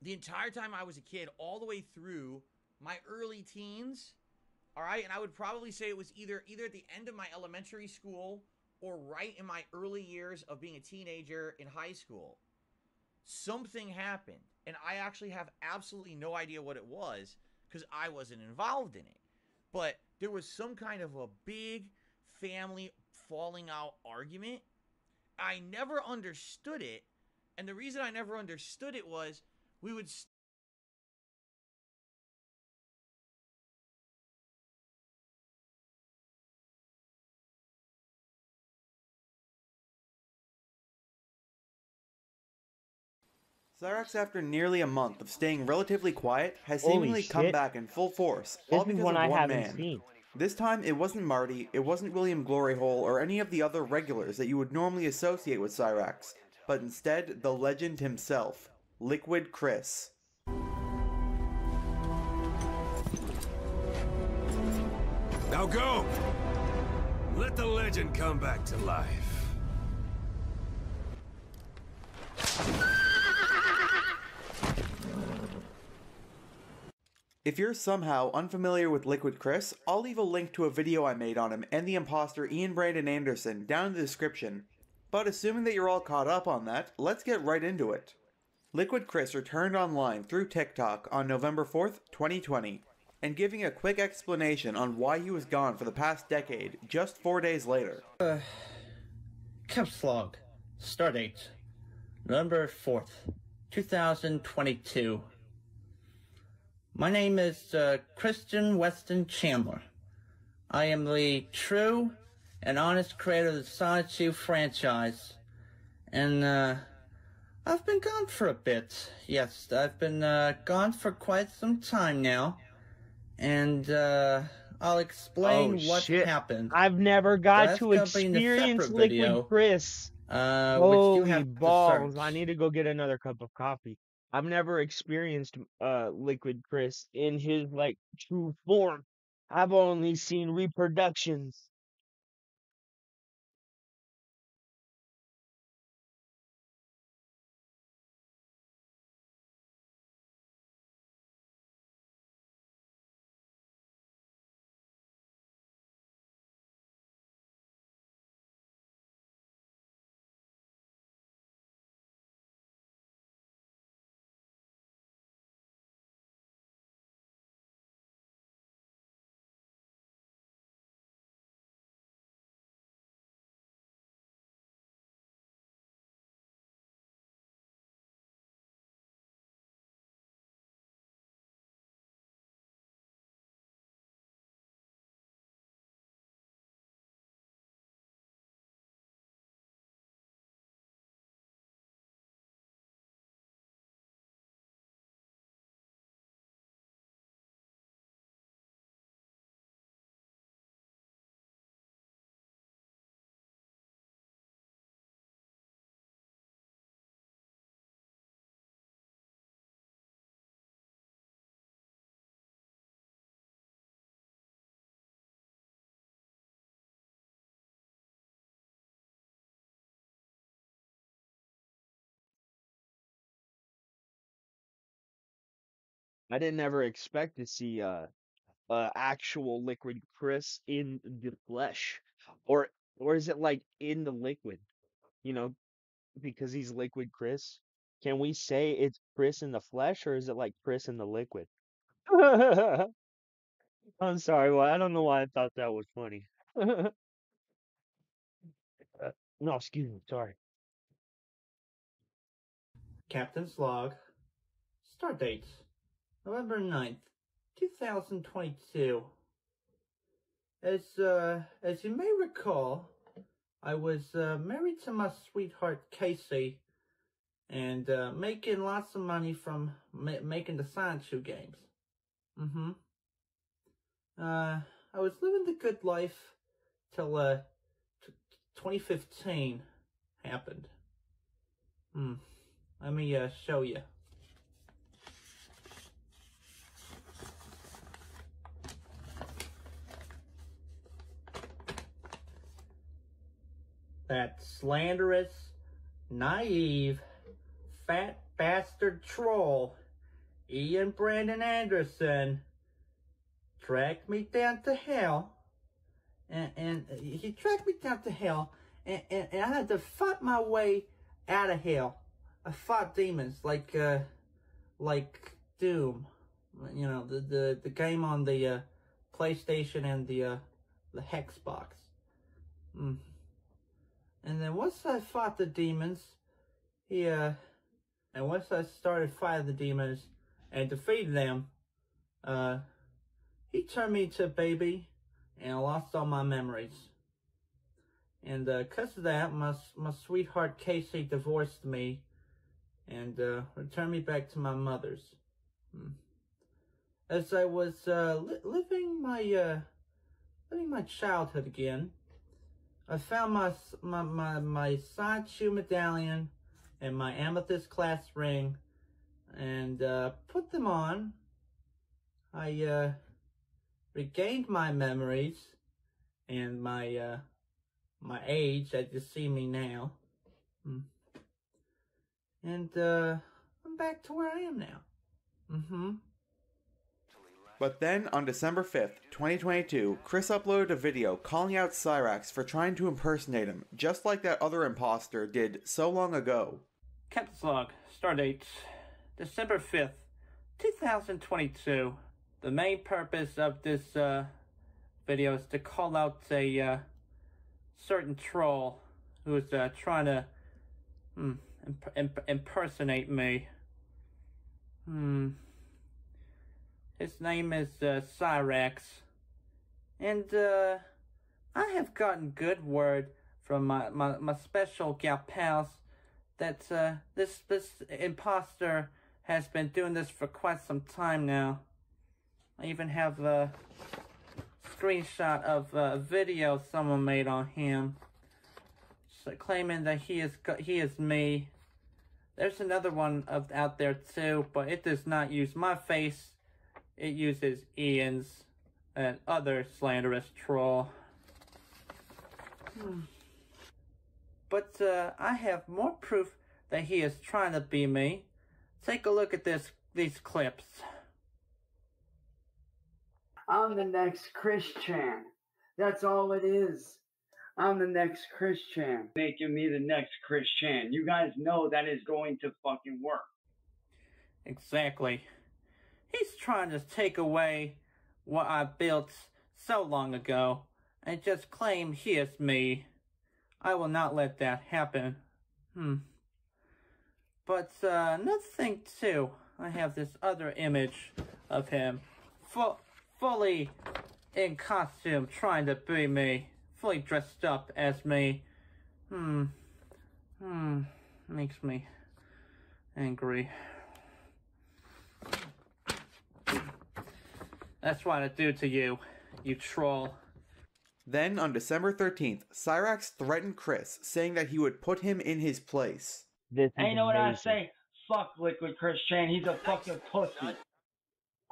The entire time I was a kid, all the way through my early teens, all right, and I would probably say it was either at the end of my elementary school or right in my early years of being a teenager in high school. Something happened, and I actually have absolutely no idea what it was because I wasn't involved in it. But there was some kind of a big family falling out argument. I never understood it, and the reason I never understood it was we would Cyrax, after nearly a month of staying relatively quiet, has Holy seemingly come shit. back in full force, This all is because one of I one haven't man. seen. This time, it wasn't Marty, it wasn't William Gloryhole, or any of the other regulars that you would normally associate with Cyrax, but instead, the legend himself, Liquid Chris. Now go! Let the legend come back to life. If you're somehow unfamiliar with Liquid Chris, I'll leave a link to a video I made on him and the imposter Ian Brandon Anderson down in the description. But assuming that you're all caught up on that, let's get right into it. Liquid Chris returned online through TikTok on November 4th, 2020, and giving a quick explanation on why he was gone for the past decade just 4 days later. Caps log. Stardate. November 4th, 2022. My name is Christian Weston Chandler. I am the true and honest creator of the Sonic 2 franchise. And I've been gone for a bit. Yes, I've been gone for quite some time now. And I'll explain what happened. I've never got That's to gonna be in a experience separate Liquid video, Chris. which you Holy have to balls. search. I need to go get another cup of coffee. I've never experienced Liquid Chris in his like true form. I've only seen reproductions. I didn't ever expect to see actual Liquid Chris in the flesh. Or is it like in the liquid? You know, because he's Liquid Chris. Can we say it's Chris in the flesh or is it like Chris in the liquid? I'm sorry, well, I don't know why I thought that was funny. No, excuse me, sorry. Captain's log. Stardate. November 9th, 2022. As you may recall, I was married to my sweetheart Casey, and making lots of money from making the Sonic 2 games. I was living the good life till 2015 happened. Let me show you. That slanderous, naive, fat bastard troll, Ian Brandon Anderson, dragged me down to hell, and he dragged me down to hell, and I had to fight my way out of hell. I fought demons like Doom, you know, the game on the PlayStation and the Xbox. And then once I fought the demons, and once I started fighting the demons and defeated them, he turned me into a baby, and I lost all my memories. And because of that, my sweetheart Casey divorced me and returned me back to my mother's. As I was living my childhood again, I found my side shoe medallion and my amethyst class ring, and put them on. I regained my memories and my age as you see me now, and I'm back to where I am now. But then, on December 5th, 2022, Chris uploaded a video calling out Cyrax for trying to impersonate him, just like that other imposter did so long ago. Captain's log, stardate, December 5th, 2022. The main purpose of this video is to call out a certain troll who is trying to impersonate me. His name is Cyrax, and I have gotten good word from my special gal pals that this imposter has been doing this for quite some time now. I even have a screenshot of a video someone made on him, claiming that he is me. There's another one out there too, but it does not use my face. It uses Ian's and other slanderous troll. But I have more proof that he is trying to be me. Take a look at these clips. I'm the next Christian. That's all it is. I'm the next Christian. Making me the next Christian. You guys know that is going to fucking work. Exactly. He's trying to take away what I built so long ago and just claim he is me. I will not let that happen. But another thing too, I have this other image of him fully in costume trying to be me, fully dressed up as me. Makes me angry. That's what I do to you, you troll. Then, on December 13th, Cyrax threatened Chris, saying that he would put him in his place. This Hey, is you know what I amazing. say? Fuck Liquid Christian. He's a fucking pussy.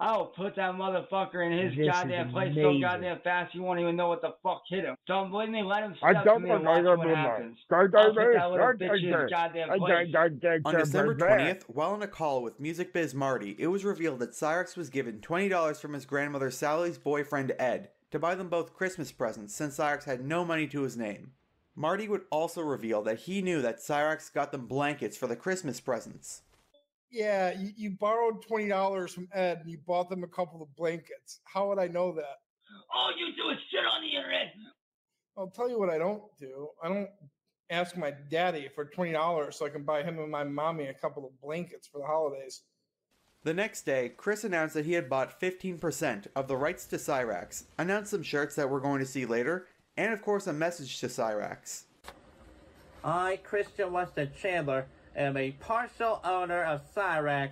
I'll put that motherfucker in his This is goddamn place so amazing. goddamn fast you won't even know what the fuck hit him. Don't believe me? Let him step to me and watch what happens. I'll put that little bitch in his goddamn place. On December 20th, while on a call with Music Biz Marty, it was revealed that Cyrax was given $20 from his grandmother Sally's boyfriend Ed to buy them both Christmas presents since Cyrax had no money to his name. Marty would also reveal that he knew that Cyrax got them blankets for the Christmas presents. Yeah, you borrowed $20 from Ed and you bought them a couple of blankets. How would I know that? All you do is shit on the internet. I'll tell you what I don't do. I don't ask my daddy for $20 so I can buy him and my mommy a couple of blankets for the holidays. The next day, Chris announced that he had bought 15% of the rights to Cyrax, announced some shirts that we're going to see later, and of course a message to Cyrax. I, Christian Weston Chandler, am a partial owner of Cyrax,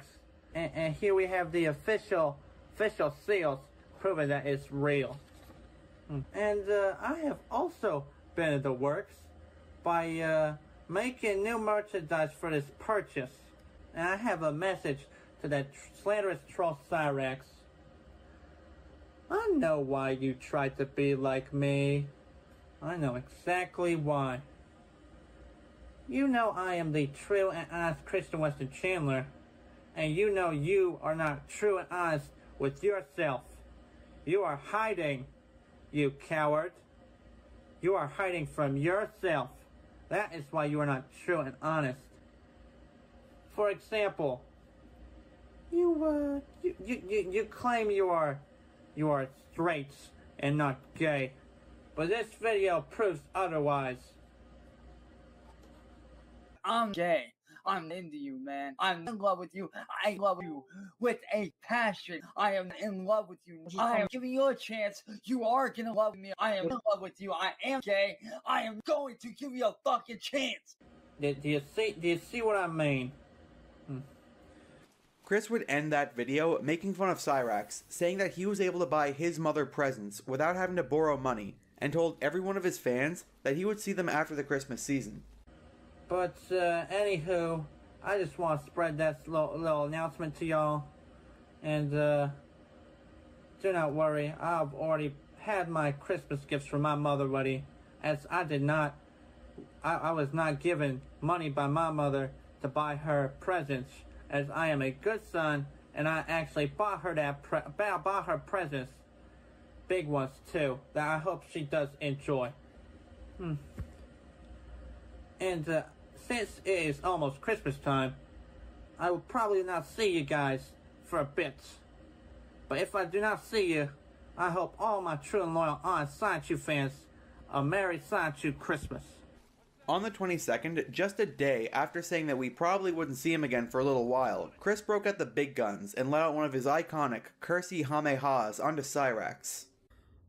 and here we have the official seals proving that it's real. And I have also been in the works by making new merchandise for this purchase. And I have a message to that slanderous troll Cyrax. I know why you tried to be like me. I know exactly why. You know I am the true and honest Christian Weston Chandler, and you know you are not true and honest with yourself. You are hiding, you coward. You are hiding from yourself. That is why you are not true and honest. For example, you claim you are straight and not gay, but this video proves otherwise. I'm gay. I'm into you, man. I'm in love with you. I love you with a passion. I am in love with you. I am giving you a chance. You are gonna love me. I am in love with you. I am gay. I am going to give you a fucking chance. Do you see what I mean? Chris would end that video making fun of Cyrax, saying that he was able to buy his mother presents without having to borrow money, and told every one of his fans that he would see them after the Christmas season. But, anywho, I just want to spread that little announcement to y'all. And, do not worry, I've already had my Christmas gifts from my mother ready, as I was not given money by my mother to buy her presents, as I am a good son, and I actually bought her presents, big ones too, that I hope she does enjoy. And, since it is almost Christmas time, I will probably not see you guys for a bit. But if I do not see you, I hope all my true and loyal honest Science U fans a Merry Science U Christmas. On the 22nd, just a day after saying that we probably wouldn't see him again for a little while, Chris broke out the big guns and let out one of his iconic Cursey Hamehas onto Cyrax.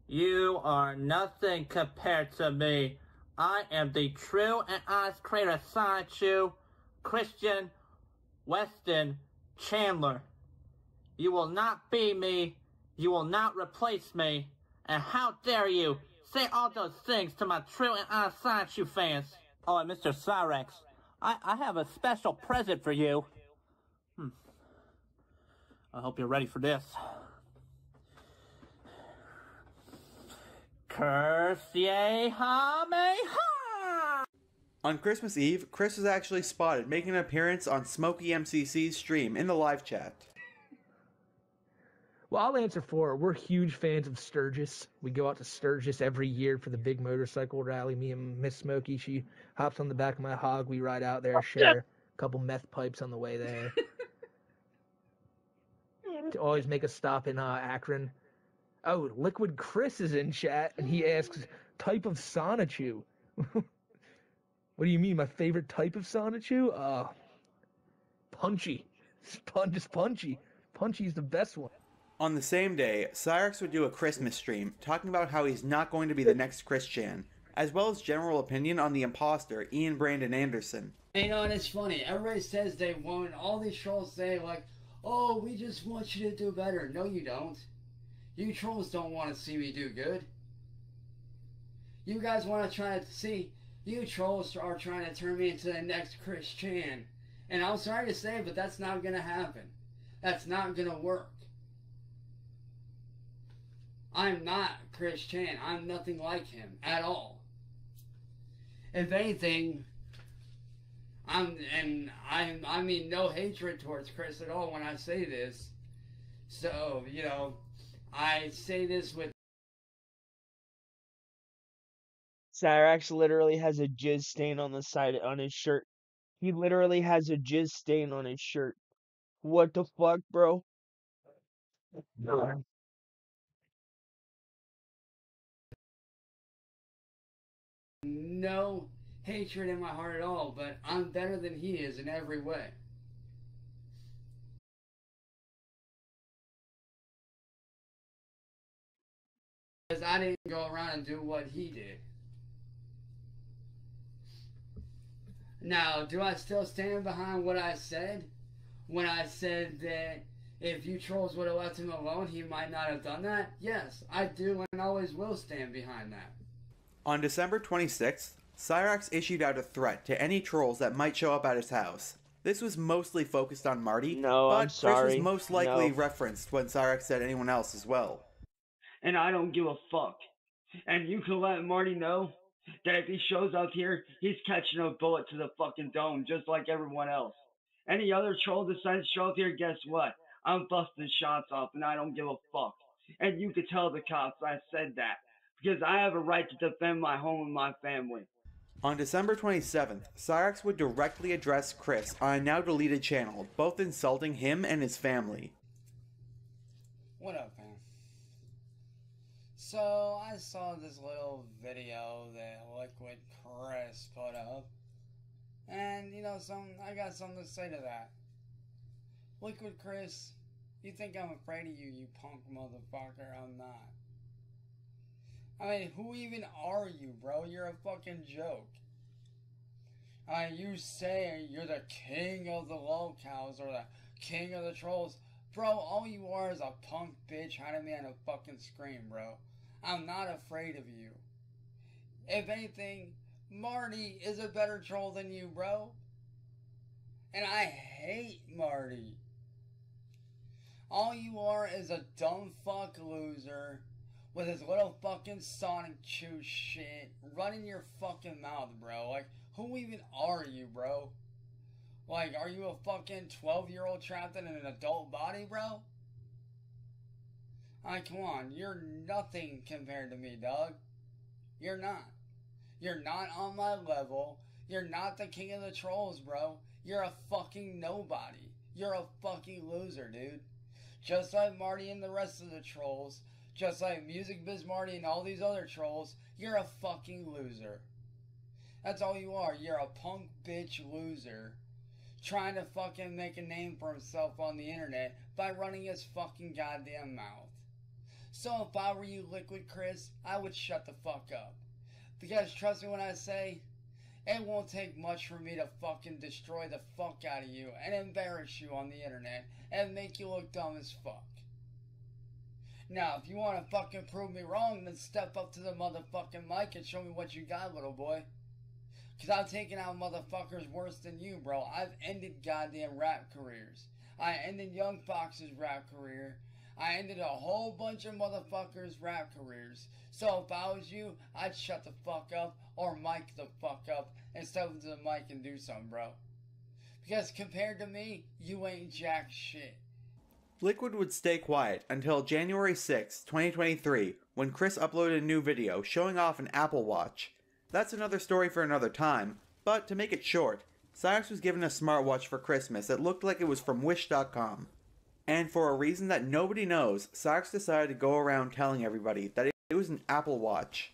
You are nothing compared to me. I am the true and honest creator of Science U, Christian Weston Chandler. You will not be me. You will not replace me. And how dare you say all those things to my true and honest Science U fans. Oh, and Mr. Cyrax, I have a special present for you. I hope you're ready for this. Cursey Hameha! On Christmas Eve, Chris was actually spotted making an appearance on Smokey MCC's stream in the live chat. Well, I'll answer for it. We're huge fans of Sturgis. We go out to Sturgis every year for the big motorcycle rally. Me and Miss Smokey, she hops on the back of my hog. We ride out there, share a couple meth pipes on the way there. To always make a stop in Akron. Oh, Liquid Chris is in chat, and he asks, type of Sonichu. What do you mean, my favorite type of Sonichu? Punchy. Just punchy. Punchy's the best one. On the same day, Cyrax would do a Christmas stream, talking about how he's not going to be the next Chris Chan, as well as general opinion on the imposter, Ian Brandon Anderson. You know, and it's funny, everybody says they won't, all these trolls say like, oh, we just want you to do better. No, you don't. You trolls don't want to see me do good. You guys want to try to see, you trolls are trying to turn me into the next Chris Chan. And I'm sorry to say, but that's not going to happen. That's not going to work. I'm not Chris Chan. I'm nothing like him at all. If anything, I mean no hatred towards Chris at all when I say this. So, you know, I say this with Cyrax literally has a jizz stain on the side on his shirt. He literally has a jizz stain on his shirt. What the fuck, bro? no hatred in my heart at all, but I'm better than he is in every way. Because I didn't go around and do what he did. Now, do I still stand behind what I said? When I said that if you trolls would have left him alone, he might not have done that? Yes, I do and always will stand behind that. On December 26th, Cyrax issued out a threat to any trolls that might show up at his house. This was mostly focused on Marty, No, but I'm sorry. Chris was most likely No. referenced when Cyrax said anyone else as well. And I don't give a fuck. And you can let Marty know that if he shows up here, he's catching a bullet to the fucking dome, just like everyone else. Any other troll decides to show up here, guess what? I'm busting shots off, and I don't give a fuck. And you could tell the cops I said that, because I have a right to defend my home and my family. On December 27th, Cyrax would directly address Chris on a now deleted channel, both insulting him and his family. What up, man? So, I saw this little video that Liquid Chris put up. And, you know, I got something to say to that. Liquid Chris, you think I'm afraid of you, you punk motherfucker? I'm not. I mean, who even are you, bro? You're a fucking joke. You say you're the king of the lolcows or the king of the trolls. Bro, all you are is a punk bitch hiding behind a fucking screen, bro. I'm not afraid of you. If anything, Marty is a better troll than you, bro. And I hate Marty. All you are is a dumb fuck loser with his little fucking Sonic Chew shit running your fucking mouth, bro. Like, who even are you, bro? Like, are you a fucking 12-year-old trapped in an adult body, bro? Like, come on, you're nothing compared to me, dog. You're not. You're not on my level. You're not the king of the trolls, bro. You're a fucking nobody. You're a fucking loser, dude. Just like Marty and the rest of the trolls, just like Music Biz Marty and all these other trolls, you're a fucking loser. That's all you are. You're a punk bitch loser. Trying to fucking make a name for himself on the internet by running his fucking goddamn mouth. So if I were you, Liquid Chris, I would shut the fuck up. Because trust me when I say, it won't take much for me to fucking destroy the fuck out of you and embarrass you on the internet and make you look dumb as fuck. Now, if you want to fucking prove me wrong, then step up to the motherfucking mic and show me what you got, little boy. Because I've taken out motherfuckers worse than you, bro. I've ended goddamn rap careers. I ended Young Fox's rap career. I ended a whole bunch of motherfuckers' rap careers. So if I was you, I'd shut the fuck up or mic the fuck up and step up to the mic and do something, bro. Because compared to me, you ain't jack shit. Liquid would stay quiet until January 6, 2023, when Chris uploaded a new video showing off an Apple Watch. That's another story for another time, but to make it short, Cyrax was given a smartwatch for Christmas that looked like it was from Wish.com. And for a reason that nobody knows, Cyrax decided to go around telling everybody that it was an Apple Watch.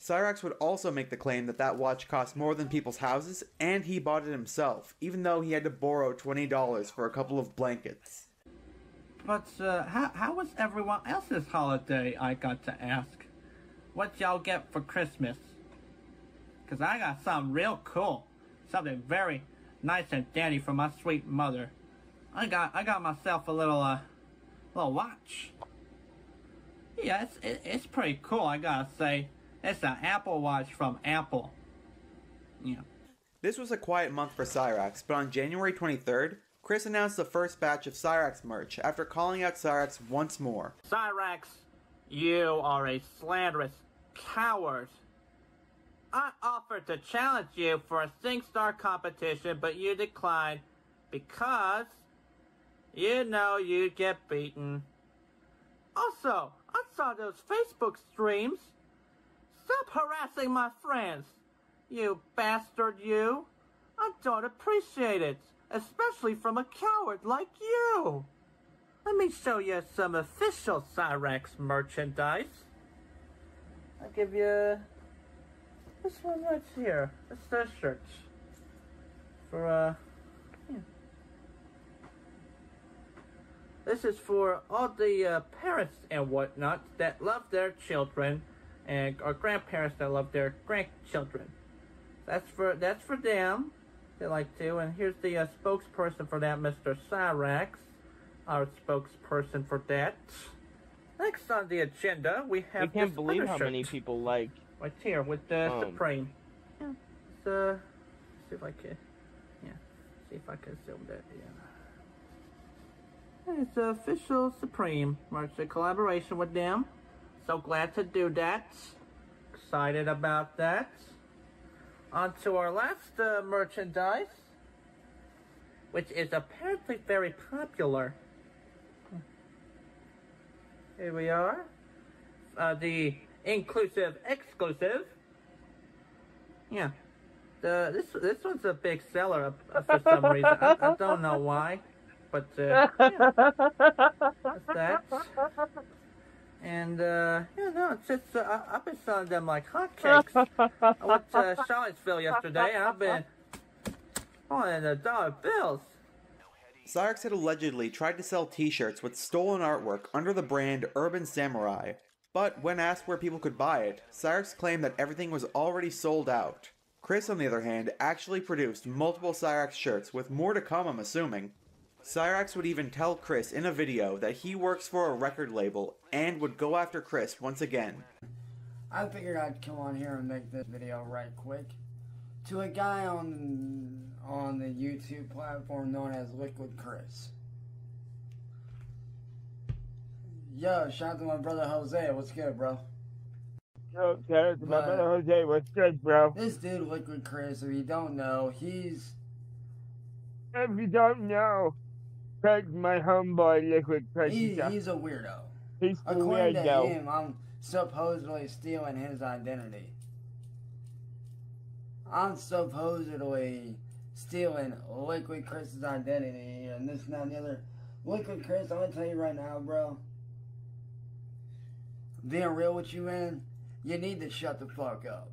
Cyrax would also make the claim that that watch cost more than people's houses, and he bought it himself, even though he had to borrow $20 for a couple of blankets. But, how was everyone else's holiday, I got to ask? What y'all get for Christmas? Cause I got something real cool. Something very nice and dandy from my sweet mother. I got myself a little watch. Yeah, it's pretty cool, I gotta say. It's an Apple Watch from Apple. Yeah. This was a quiet month for Cyrax, but on January 23rd, Chris announced the first batch of Cyrax merch after calling out Cyrax once more. Cyrax, you are a slanderous coward. I offered to challenge you for a SingStar competition, but you declined because you know you'd get beaten. Also, I saw those Facebook streams. Stop harassing my friends, you bastard, you. I don't appreciate it, especially from a coward like you. Let me show you some official Cyrax merchandise. I'll give you this one right here. It's their shirt. For, yeah. This is for all the parents and whatnot that love their children, and or grandparents that love their grandchildren. That's for them. They like to. And here's the spokesperson for that, Mr. Cyrax, our spokesperson for that. Next on the agenda, we have I can't this believe other how shirt. many people like. Right here with the Supreme. Yeah. see if I can, yeah, see if I can zoom that in. It's Official Supreme merchant collaboration with them. So glad to do that. Excited about that. On to our last merchandise, which is apparently very popular. Here we are. The inclusive exclusive. Yeah. This one's a big seller for some reason. I don't know why, but yeah. That's that. And yeah, no, it's I've been selling them like hotcakes. I went to Charlottesville yesterday, and I've been buying the dollar bills. Cyrex had allegedly tried to sell t-shirts with stolen artwork under the brand Urban Samurai, but when asked where people could buy it, Cyrex claimed that everything was already sold out. Chris, on the other hand, actually produced multiple Cyrex shirts, with more to come, I'm assuming. Cyrex would even tell Chris in a video that he works for a record label and would go after Chris once again. I figured I'd come on here and make this video right quick. To a guy on the YouTube platform known as Liquid Chris. Yo, shout out to my brother Jose. What's good, bro? Yo, shout out to my brother Jose. What's good, bro? This dude, Liquid Chris, if you don't know, he's... If you don't know, that's my homeboy, Liquid Chris. He's a weirdo. He's the According weirdo. to him, I'm supposedly stealing his identity. I'm supposedly stealing Liquid Chris's identity and this and that and the other. Liquid Chris, I'm gonna tell you right now, bro. Being real with you, man, you need to shut the fuck up.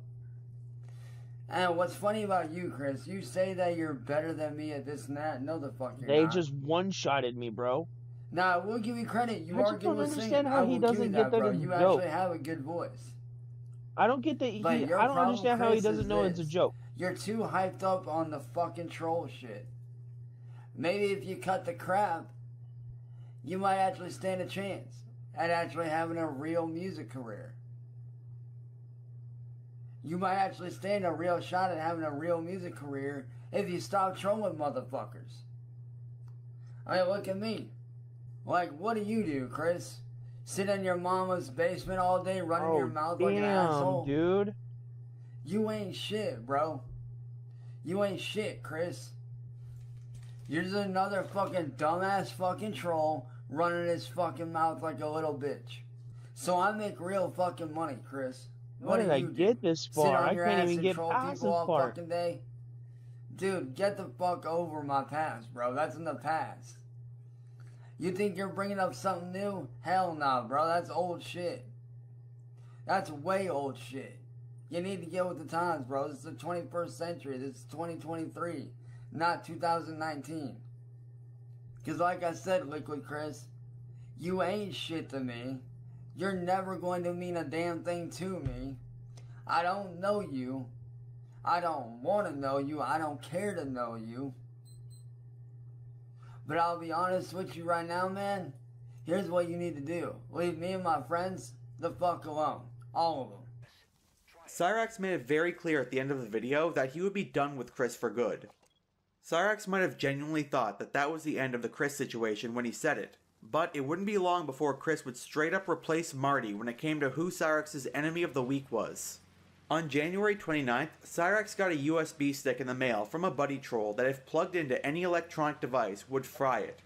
And what's funny about you, Chris, you say that you're better than me at this and that. No, the fuck you're They not. just one-shotted me, bro. Nah, we'll give you credit. You I are just good don't with understand singing. how I he will give doesn't you get that, that bro. it's a You joke. actually have a good voice. I don't get that. But your I don't problem, understand how he Chris, doesn't is know it's a this. joke. You're too hyped up on the fucking troll shit. Maybe if you cut the crap, you might actually stand a chance at actually having a real music career. You might actually stand a real shot at having a real music career if you stop trolling motherfuckers. I mean, look at me. Like, what do you do, Chris? Sit in your mama's basement all day running your mouth like an asshole? Dude. You ain't shit, bro. You ain't shit, Chris. You're just another fucking dumbass fucking troll running his fucking mouth like a little bitch. So I make real fucking money, Chris. What did I get this Sit far? on I your can't ass even and get troll past this people all part. fucking day? Dude, get the fuck over my past, bro. That's in the past. You think you're bringing up something new? Hell no, bro. That's old shit. That's way old shit. You need to get with the times, bro. This is the 21st century. This is 2023, not 2019. Because like I said, Liquid Chris, you ain't shit to me. You're never going to mean a damn thing to me. I don't know you. I don't want to know you. I don't care to know you. But I'll be honest with you right now, man. Here's what you need to do. Leave me and my friends the fuck alone. All of them. Cyrex made it very clear at the end of the video that he would be done with Chris for good. Cyrex might have genuinely thought that that was the end of the Chris situation when he said it, but it wouldn't be long before Chris would straight up replace Marty when it came to who Cyrex's enemy of the week was. On January 29th, Cyrex got a USB stick in the mail from a buddy troll that if plugged into any electronic device would fry it.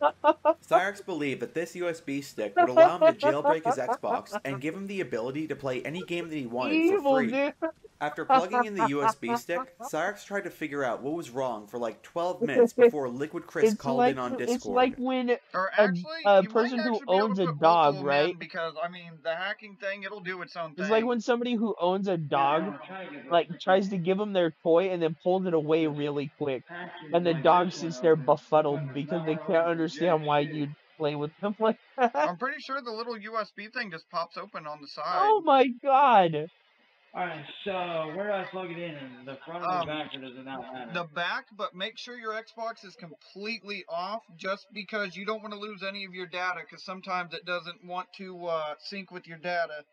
Cyrex believed that this USB stick would allow him to jailbreak his Xbox and give him the ability to play any game that he wanted for free. After plugging in the USB stick, Cyrex tried to figure out what was wrong for like 12 minutes before Liquid Chris called in on Discord. It's like when a person who owns a dog, right? Because, I mean, the hacking thing, it'll do its own thing. It's like when somebody who owns a dog, like, tries to give them their toy and then pulls it away really quick. And the dog sits there befuddled because they can't understand why you'd play with them like that. I'm pretty sure the little USB thing just pops open on the side. Oh my god! Alright, so where do I plug it in? The front or the back, or does it not matter? The back, but make sure your Xbox is completely off just because you don't want to lose any of your data, because sometimes it doesn't want to sync with your data,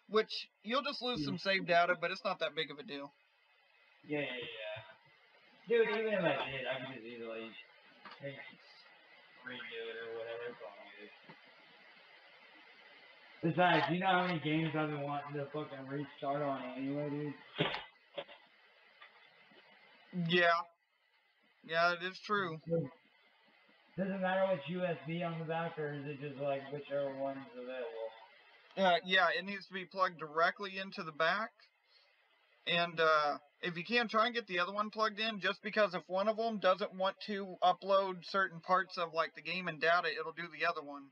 which you'll just lose some saved data, but it's not that big of a deal. Yeah. Dude, even if I did, I could just easily redo it or whatever. It's all good. Besides, you know how many games I've been wanting to fucking restart on anyway, dude? Yeah. Yeah, it is true. Doesn't matter which USB on the back, or is it just like whichever one is available? Yeah, it needs to be plugged directly into the back. And if you can, try and get the other one plugged in, just because if one of them doesn't want to upload certain parts of like the game and data, it'll do the other one.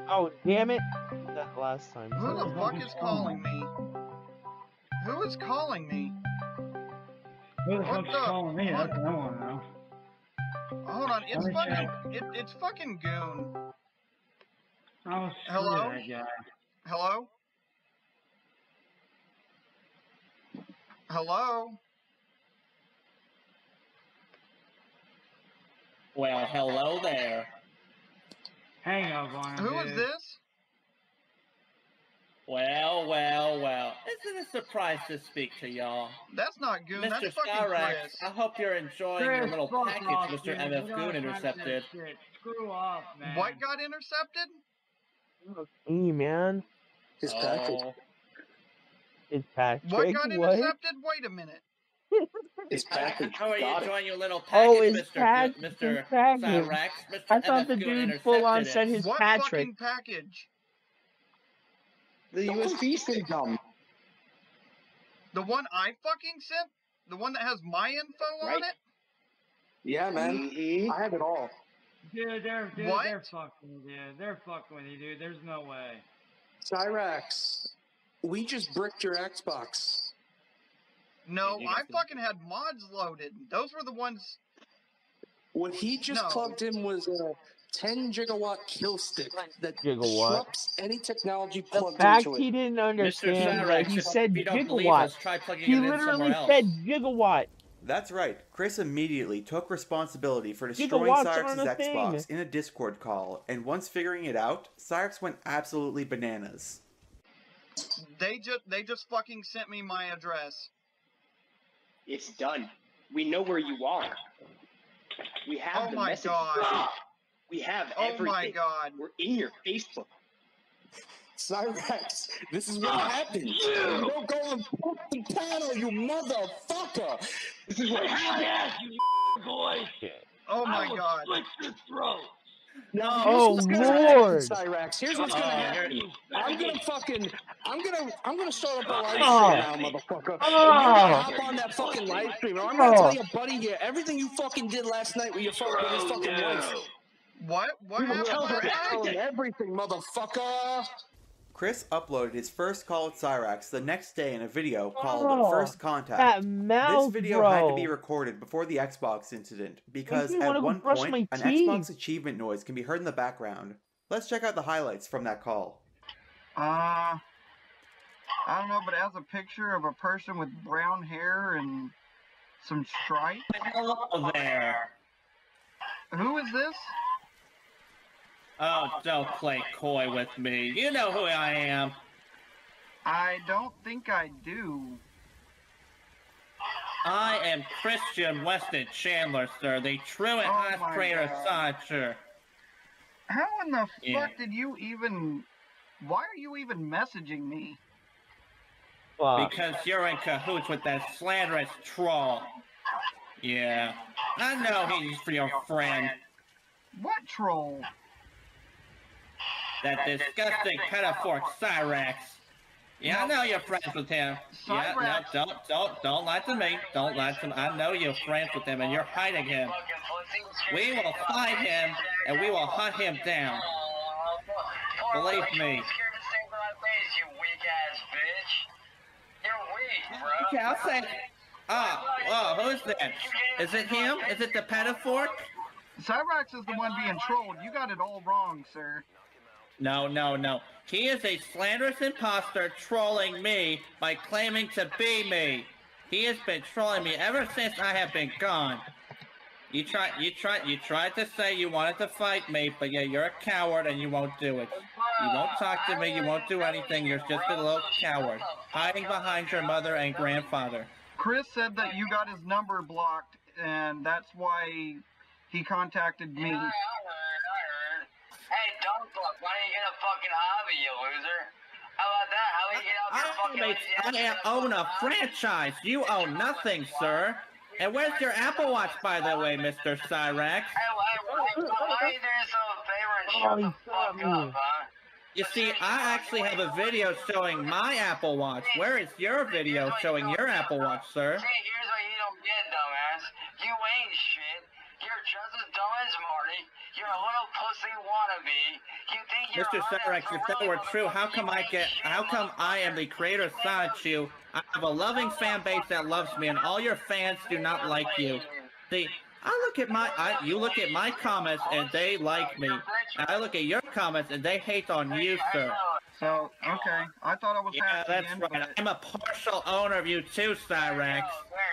Oh, damn it. That last time. Who the fuck is calling me? Who is calling me? Who the fuck's calling me? That's what I want to know. Hold on, it's fucking, it's fucking Goon. Oh, hello? That guy. Hello? Hello? Well, hello there. Hang up on him, Who is this? Well, well, well. Isn't it a surprise to speak to y'all? That's not Goon, Mr. that's fucking Skyrax, Chris. I hope you're enjoying your little package Mr. MF Goon intercepted. Screw off, man. What got intercepted? Hey, man. His package. His package. What got intercepted? Wait a minute. His package. How are you enjoying your little Oh, package, his Mr. package. Cyrax? Mr. I thought MF the Goon dude full on intercepted said it. his What Patrick. fucking package? The USB stick dumb. The one I fucking sent? The one that has my info on it? Yeah, man. I have it all. Dude, they're What? fucking, dude. They're fucking with you, dude. There's no way. Cyrax, we just bricked your Xbox. No, I fucking had mods loaded. Those were the ones. What he just plugged in was a 10 gigawatt kill stick that Gigawatt. disrupts any technology The plugged fact into he it. didn't understand Mr. that Cyrax, he if said you don't believe gigawatt. us, try plugging He it in literally somewhere else. said gigawatt. That's right. Chris immediately took responsibility for destroying Gigawatts Cyrex's aren't a Xbox thing. in a Discord call, and once figuring it out, Cyrex went absolutely bananas. They just fucking sent me my address. It's done. We know where you are. We have the message. God. We have Oh everything. my God. We're in your Facebook. Cyrax, this is what happens. You don't go on fucking panel, you motherfucker. This is what happens. You boy. Oh my God. Slit your throat. Now, Oh, here's what's gonna Lord. happen, Cyrax. Here's what's gonna happen. I'm gonna start up a live stream Oh. now, motherfucker. Oh. You're gonna hop on that fucking live stream. And I'm gonna tell your buddy here everything you fucking did last night with your fucking his fucking wife. What? What We will happened tell last night? her everything, motherfucker. Chris uploaded his first call at Cyrax the next day in a video called First Contact. That mouth, This video bro. had to be recorded before the Xbox incident because Makes me wanna at go one brush point my an teeth. Xbox achievement noise can be heard in the background. Let's check out the highlights from that call. I don't know, but it has a picture of a person with brown hair and some stripes. Hello there. Who is this? Oh, don't play coy with me. You know who I am. I don't think I do. I am Christian Weston Chandler, sir, the true and honest my creator of God. Sonic. How in the Yeah. fuck did you even... Why are you even messaging me? Because you're in cahoots with that slanderous troll. Yeah. I know he's for your friend. What troll? That disgusting pedophore Cyrax. Yeah, I know you're friends with him. Yeah, no, don't lie to me. Don't lie to me. I know you're friends with him and you're hiding him. We will find him and we will hunt him down. Believe me. Okay, I'll say. Oh, who's that? Is it him? Is it the pedophore? Cyrax is the one being trolled. You got it all wrong, sir. No. He is a slanderous imposter trolling me by claiming to be me. He has been trolling me ever since I have been gone. You tried to say you wanted to fight me, but yeah, you're a coward and you won't do it. You won't talk to me, you won't do anything, you're just a little coward. Hiding behind your mother and grandfather. Chris said that you got his number blocked and that's why he contacted me. Yeah, I heard. Hey, Dunkluck, why don't you get a fucking hobby, you loser? How about that? How about you get out your fucking lazy ass? I own a franchise. You own nothing, sir. And where's your Apple Watch, by the way, Mr. Cyrax? Hey, why are you doing so a favor and shut the fuck up, huh? You see, I actually have a video showing my Apple Watch. Where is your video showing your Apple Watch, sir? See, here's what you don't get, dumbass. You ain't shit. You're just as dumb as Marty. You're a little pussy wannabe. You think you're Mr. Cyrax, if that were true, how come I am the creator of Sonichu? I have a loving fan base that loves me, and all your fans do not like you. See, you look at my comments and they like me. And I look at your comments and they hate on you, sir. So, okay, I thought I was Yeah, that's right. I'm a partial owner of you too, Cyrax.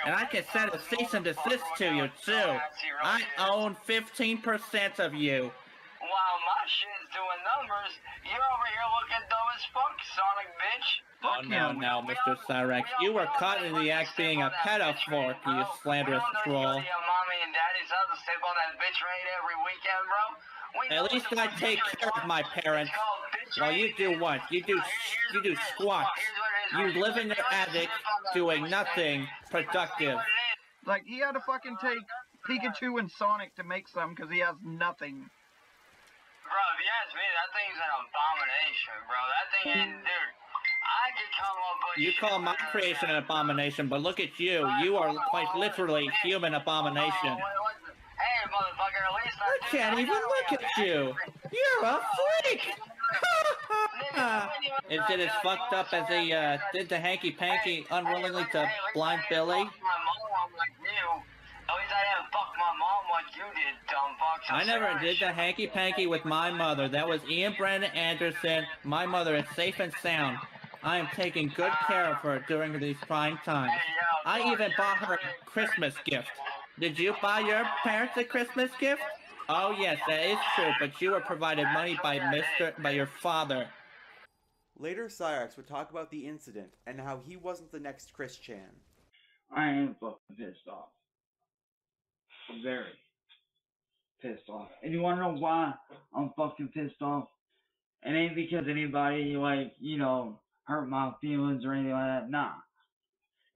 And I can send a cease and desist to you too. I own 15% of you. While my shit's doing numbers, you're over here looking dumb as fuck, Sonic bitch. Oh, no, Mr. Cyrax. You were caught in the act being a pedophile, you slanderous troll. Your mommy and daddy's house to sleep on that bitch raid every weekend, bro. At least I take care of my parents. Well, you do what? You do squats. You live in your attic doing nothing productive. Like, he had to fucking take Pikachu and Sonic to make some because he has nothing. Bro, if you ask me, that thing's an abomination, bro. That thing ain't, dude. I could come up with You call my creation an abomination, but look at you. You are quite literally human abomination. Hey, motherfucker, at least I can't even look at you. You're a freak. Is it as fucked up as he did the hanky-panky unwillingly to blind Billy? I never did the hanky-panky with my mother. That was Ian Brandon Anderson. My mother is safe and sound. I am taking good care of her during these trying times. I even bought her a Christmas gift. Did you buy your parents a Christmas gift? Oh yes, that is true, but you were provided money by your father. Later, Cyrax would talk about the incident and how he wasn't the next Chris Chan. I am fucking pissed off. Very pissed off. And you wanna know why I'm fucking pissed off? It ain't because anybody, like, you know, hurt my feelings or anything like that. Nah.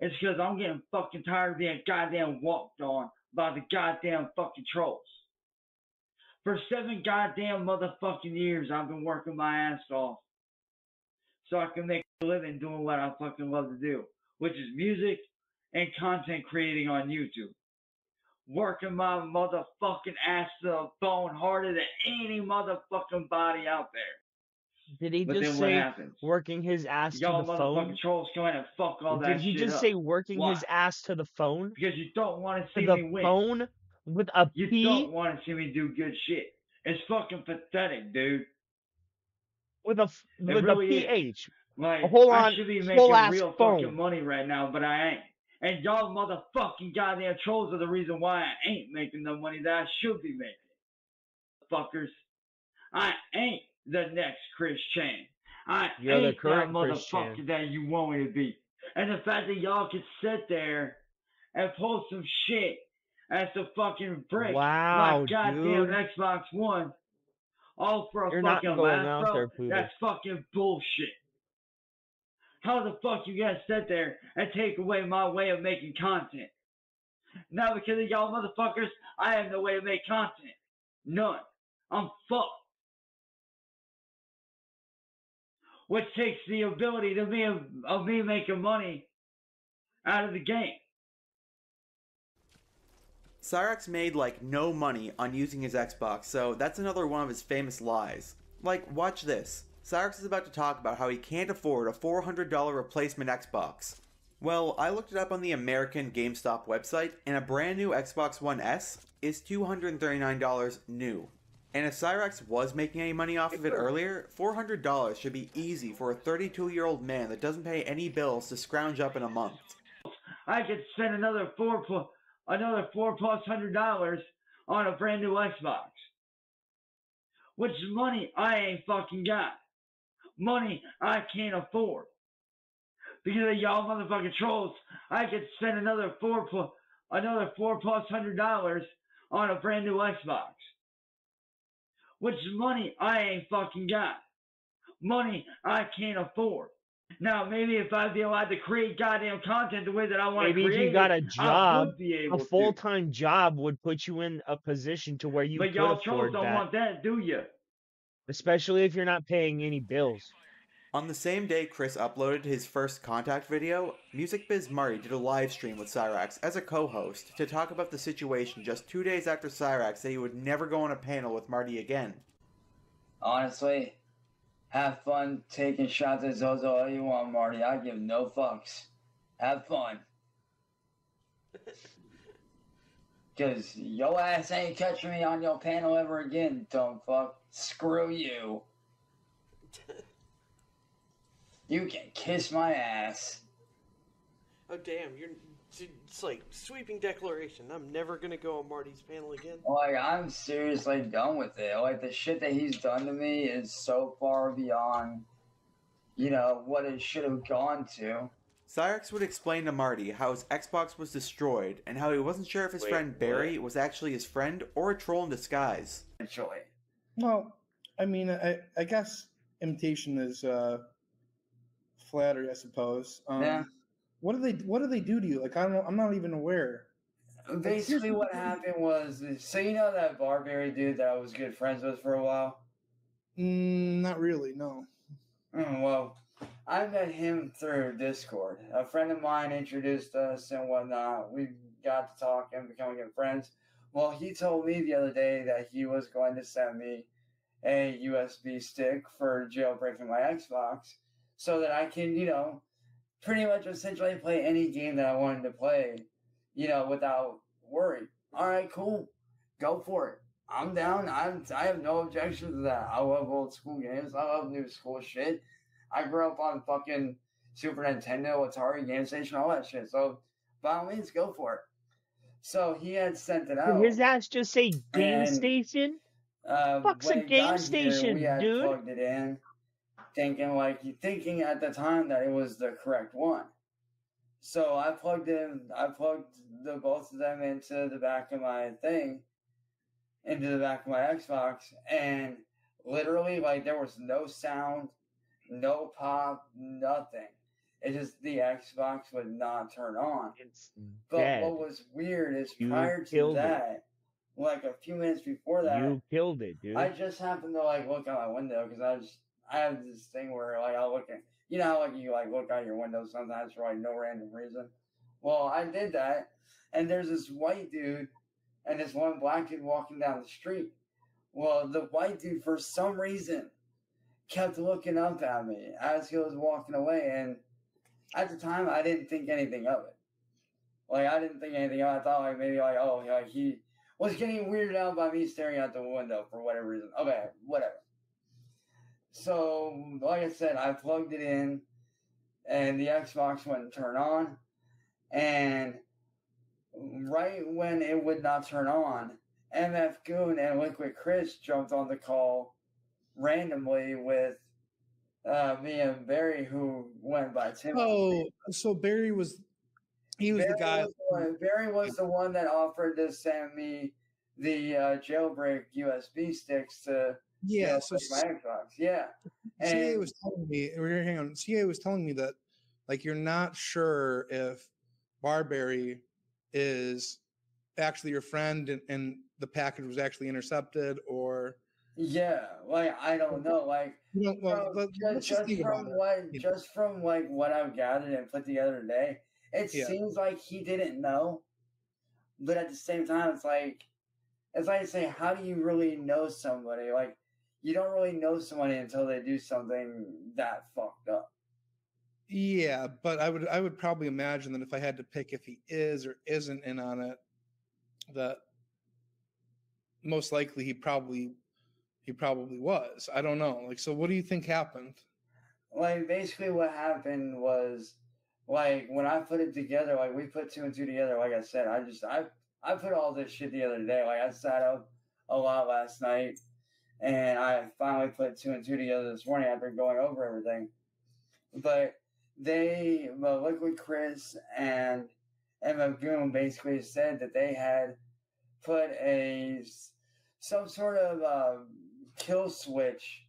It's because I'm getting fucking tired of being goddamn walked on by the goddamn fucking trolls. For 7 goddamn motherfucking years, I've been working my ass off so I can make a living doing what I fucking love to do, which is music and content creating on YouTube. Working my motherfucking ass to the bone harder than any motherfucking body out there. Did he But just then what say happens? working his ass to Y'all the motherfucking phone? trolls come in and fuck all that shit Did he just up. say working Why? his ass to the phone? Because you don't want to To see the me win. phone with a You P? don't want to see me do good shit. It's fucking pathetic, dude. With a really PH. Like, Hold I on, should be full making ass real phone. fucking money right now, but I ain't. And y'all motherfucking goddamn trolls are the reason why I ain't making the money that I should be making. Fuckers. I ain't the next Chris Chan. You're the ain't that current Chris motherfucker Chan. that you want me to be. And the fact that y'all can sit there and post some shit as to fucking brick Wow, my goddamn dude. Xbox One, all for a You're not fucking going laugh, out bro, there, Poodle. that's fucking bullshit. How the fuck you guys sit there and take away my way of making content? Now because of y'all motherfuckers, I have no way to make content. None. I'm fucked. Which takes the ability to me of me making money out of the game. Cyrax made like no money on using his Xbox, so that's another one of his famous lies. Like, watch this. Cyrax is about to talk about how he can't afford a $400 replacement Xbox. Well, I looked it up on the American GameStop website, and a brand new Xbox One S is $239 new. And if Cyrax was making any money off of it earlier, $400 should be easy for a 32-year-old man that doesn't pay any bills to scrounge up in a month. I could spend another $4+ $100 on a brand new Xbox. Which is money I ain't fucking got. Money I can't afford. Because of y'all motherfucking trolls, I could spend another $4+ another $400+ on a brand new Xbox. Which is money I ain't fucking got. Money I can't afford. Now, maybe if I'd be allowed to create goddamn content the way that I want to Maybe if you create got it, a I job, would be a able to. full-time job would put you in a position to where you But could y'all trolls afford don't that, want that, do you? especially if you're not paying any bills. On the same day Chris uploaded his first contact video, Music Biz Marty did a live stream with Cyrax as a co-host to talk about the situation just 2 days after Cyrax said he would never go on a panel with Marty again. Honestly, have fun taking shots at Zozo all you want, Marty. I give no fucks. Have fun. Cause your ass ain't catching me on your panel ever again, dumb fuck. Screw you. You can kiss my ass. Oh damn, it's like sweeping declaration. I'm never gonna go on Marty's panel again. Like, I'm seriously done with it. Like, the shit that he's done to me is so far beyond, you know, what it should have gone to. Cyrax would explain to Marty how his Xbox was destroyed and how he wasn't sure if his friend Barry was actually his friend or a troll in disguise. Actually. Well, I mean, I guess imitation is flattery, I suppose. Yeah. What do they do to you? Like, I don't know. I'm not even aware. Basically, what happened was, so you know that Barbary dude that I was good friends with for a while? Not really, no. Well, I met him through Discord. A friend of mine introduced us and whatnot. We got to talk and become good friends. Well, he told me the other day that he was going to send me a USB stick for jailbreaking my Xbox so that I can, you know, pretty much essentially play any game that I wanted to play, you know, without worry. All right, cool. Go for it. I'm down. I have no objection to that. I love old school games. I love new school shit. I grew up on fucking Super Nintendo, Atari, Game Station, all that shit. So, by all means, go for it. So, he had sent it out. Did his ass just say Game And, Station? Fuck's a when it Game got Station, here, we had dude? plugged it in, thinking at the time that it was the correct one. So I plugged the both of them into the back of my thing, into the back of my Xbox, and literally, like, there was no sound, no pop, nothing. It just, the Xbox would not turn on. But dead. what was weird is You prior to killed it. that, like a few minutes before that, You killed it, dude. I just happened to like look out my window because I have this thing where like I'll look at, you know how like you like look out your window sometimes for like no random reason. Well, I did that, and there's this white dude and this one black dude walking down the street. Well, the white dude for some reason kept looking up at me as he was walking away, and at the time I didn't think anything of it. Like, I didn't think anything of it. I thought like maybe like, oh, like he was getting weirded out by me staring out the window for whatever reason. Okay, whatever. So, like I said, I plugged it in, and the Xbox wouldn't turn on. And right when it would not turn on, MF Goon and Liquid Chris jumped on the call randomly with me and Barry, who went by Tim. Oh, so Barry was the guy. Barry was the one that offered to send me the jailbreak USB sticks to So my Xbox. Yeah. CA was telling me. Hang on. CA was telling me that, like, you're not sure if Barberry is actually your friend and the package was actually intercepted, or yeah, like I don't know, like just from like what I've gathered and put together today, it seems like he didn't know, but at the same time, it's like saying, how do you really know somebody? Like, you don't really know somebody until they do something that fucked up. Yeah, but I would probably imagine that if I had to pick if he is or isn't in on it, that most likely he probably was. I don't know. Like, so what do you think happened? Like, basically what happened was, like, when I put it together, like, we put 2 and 2 together, like I said, I put all this shit the other day. Like, I sat up a lot last night, and I finally put 2 and 2 together this morning after going over everything. But Liquid Chris and MF Goon basically said that they had put some sort of kill switch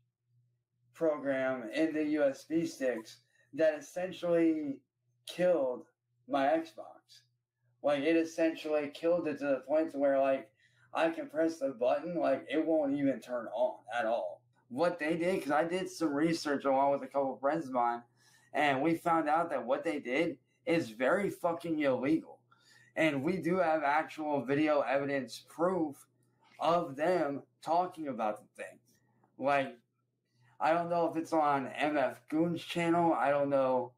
program in the USB sticks that essentially killed my Xbox. Like, it essentially killed it to the point to where, like, I can press the button, like, it won't even turn on at all. What they did, because I did some research along with a couple of friends of mine, and we found out that what they did is very fucking illegal. And we do have actual video evidence proof of them talking about the thing. Like, I don't know if it's on MF Goon's channel. I don't know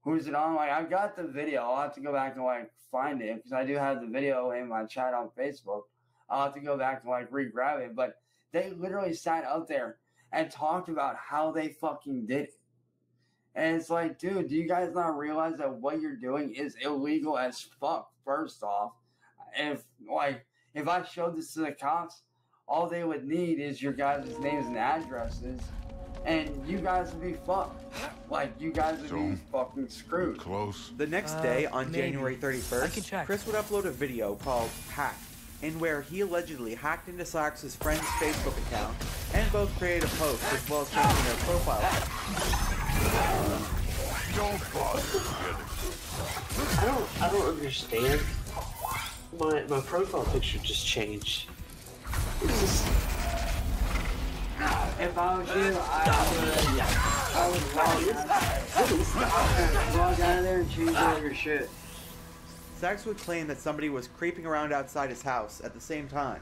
who's it on. Like, I've got the video. I'll have to go back and, like, find it, because I do have the video in my chat on Facebook. I'll have to go back and, like, re-grab it. But they literally sat up there and talked about how they fucking did it. And it's like, dude, do you guys not realize that what you're doing is illegal as fuck, first off? If I showed this to the cops, all they would need is your guys' names and addresses, and you guys would be fucked. Like, you guys would be fucking screwed. Close. The next day, on January 31st, Chris would upload a video called Hacked, in where he allegedly hacked into Cyrex's friend's Facebook account, and both created a post as well as changing their profile. I don't understand. My profile picture just changed. It's just... If I was you, I would log out of there and change all your shit. Cyrex would claim that somebody was creeping around outside his house at the same time.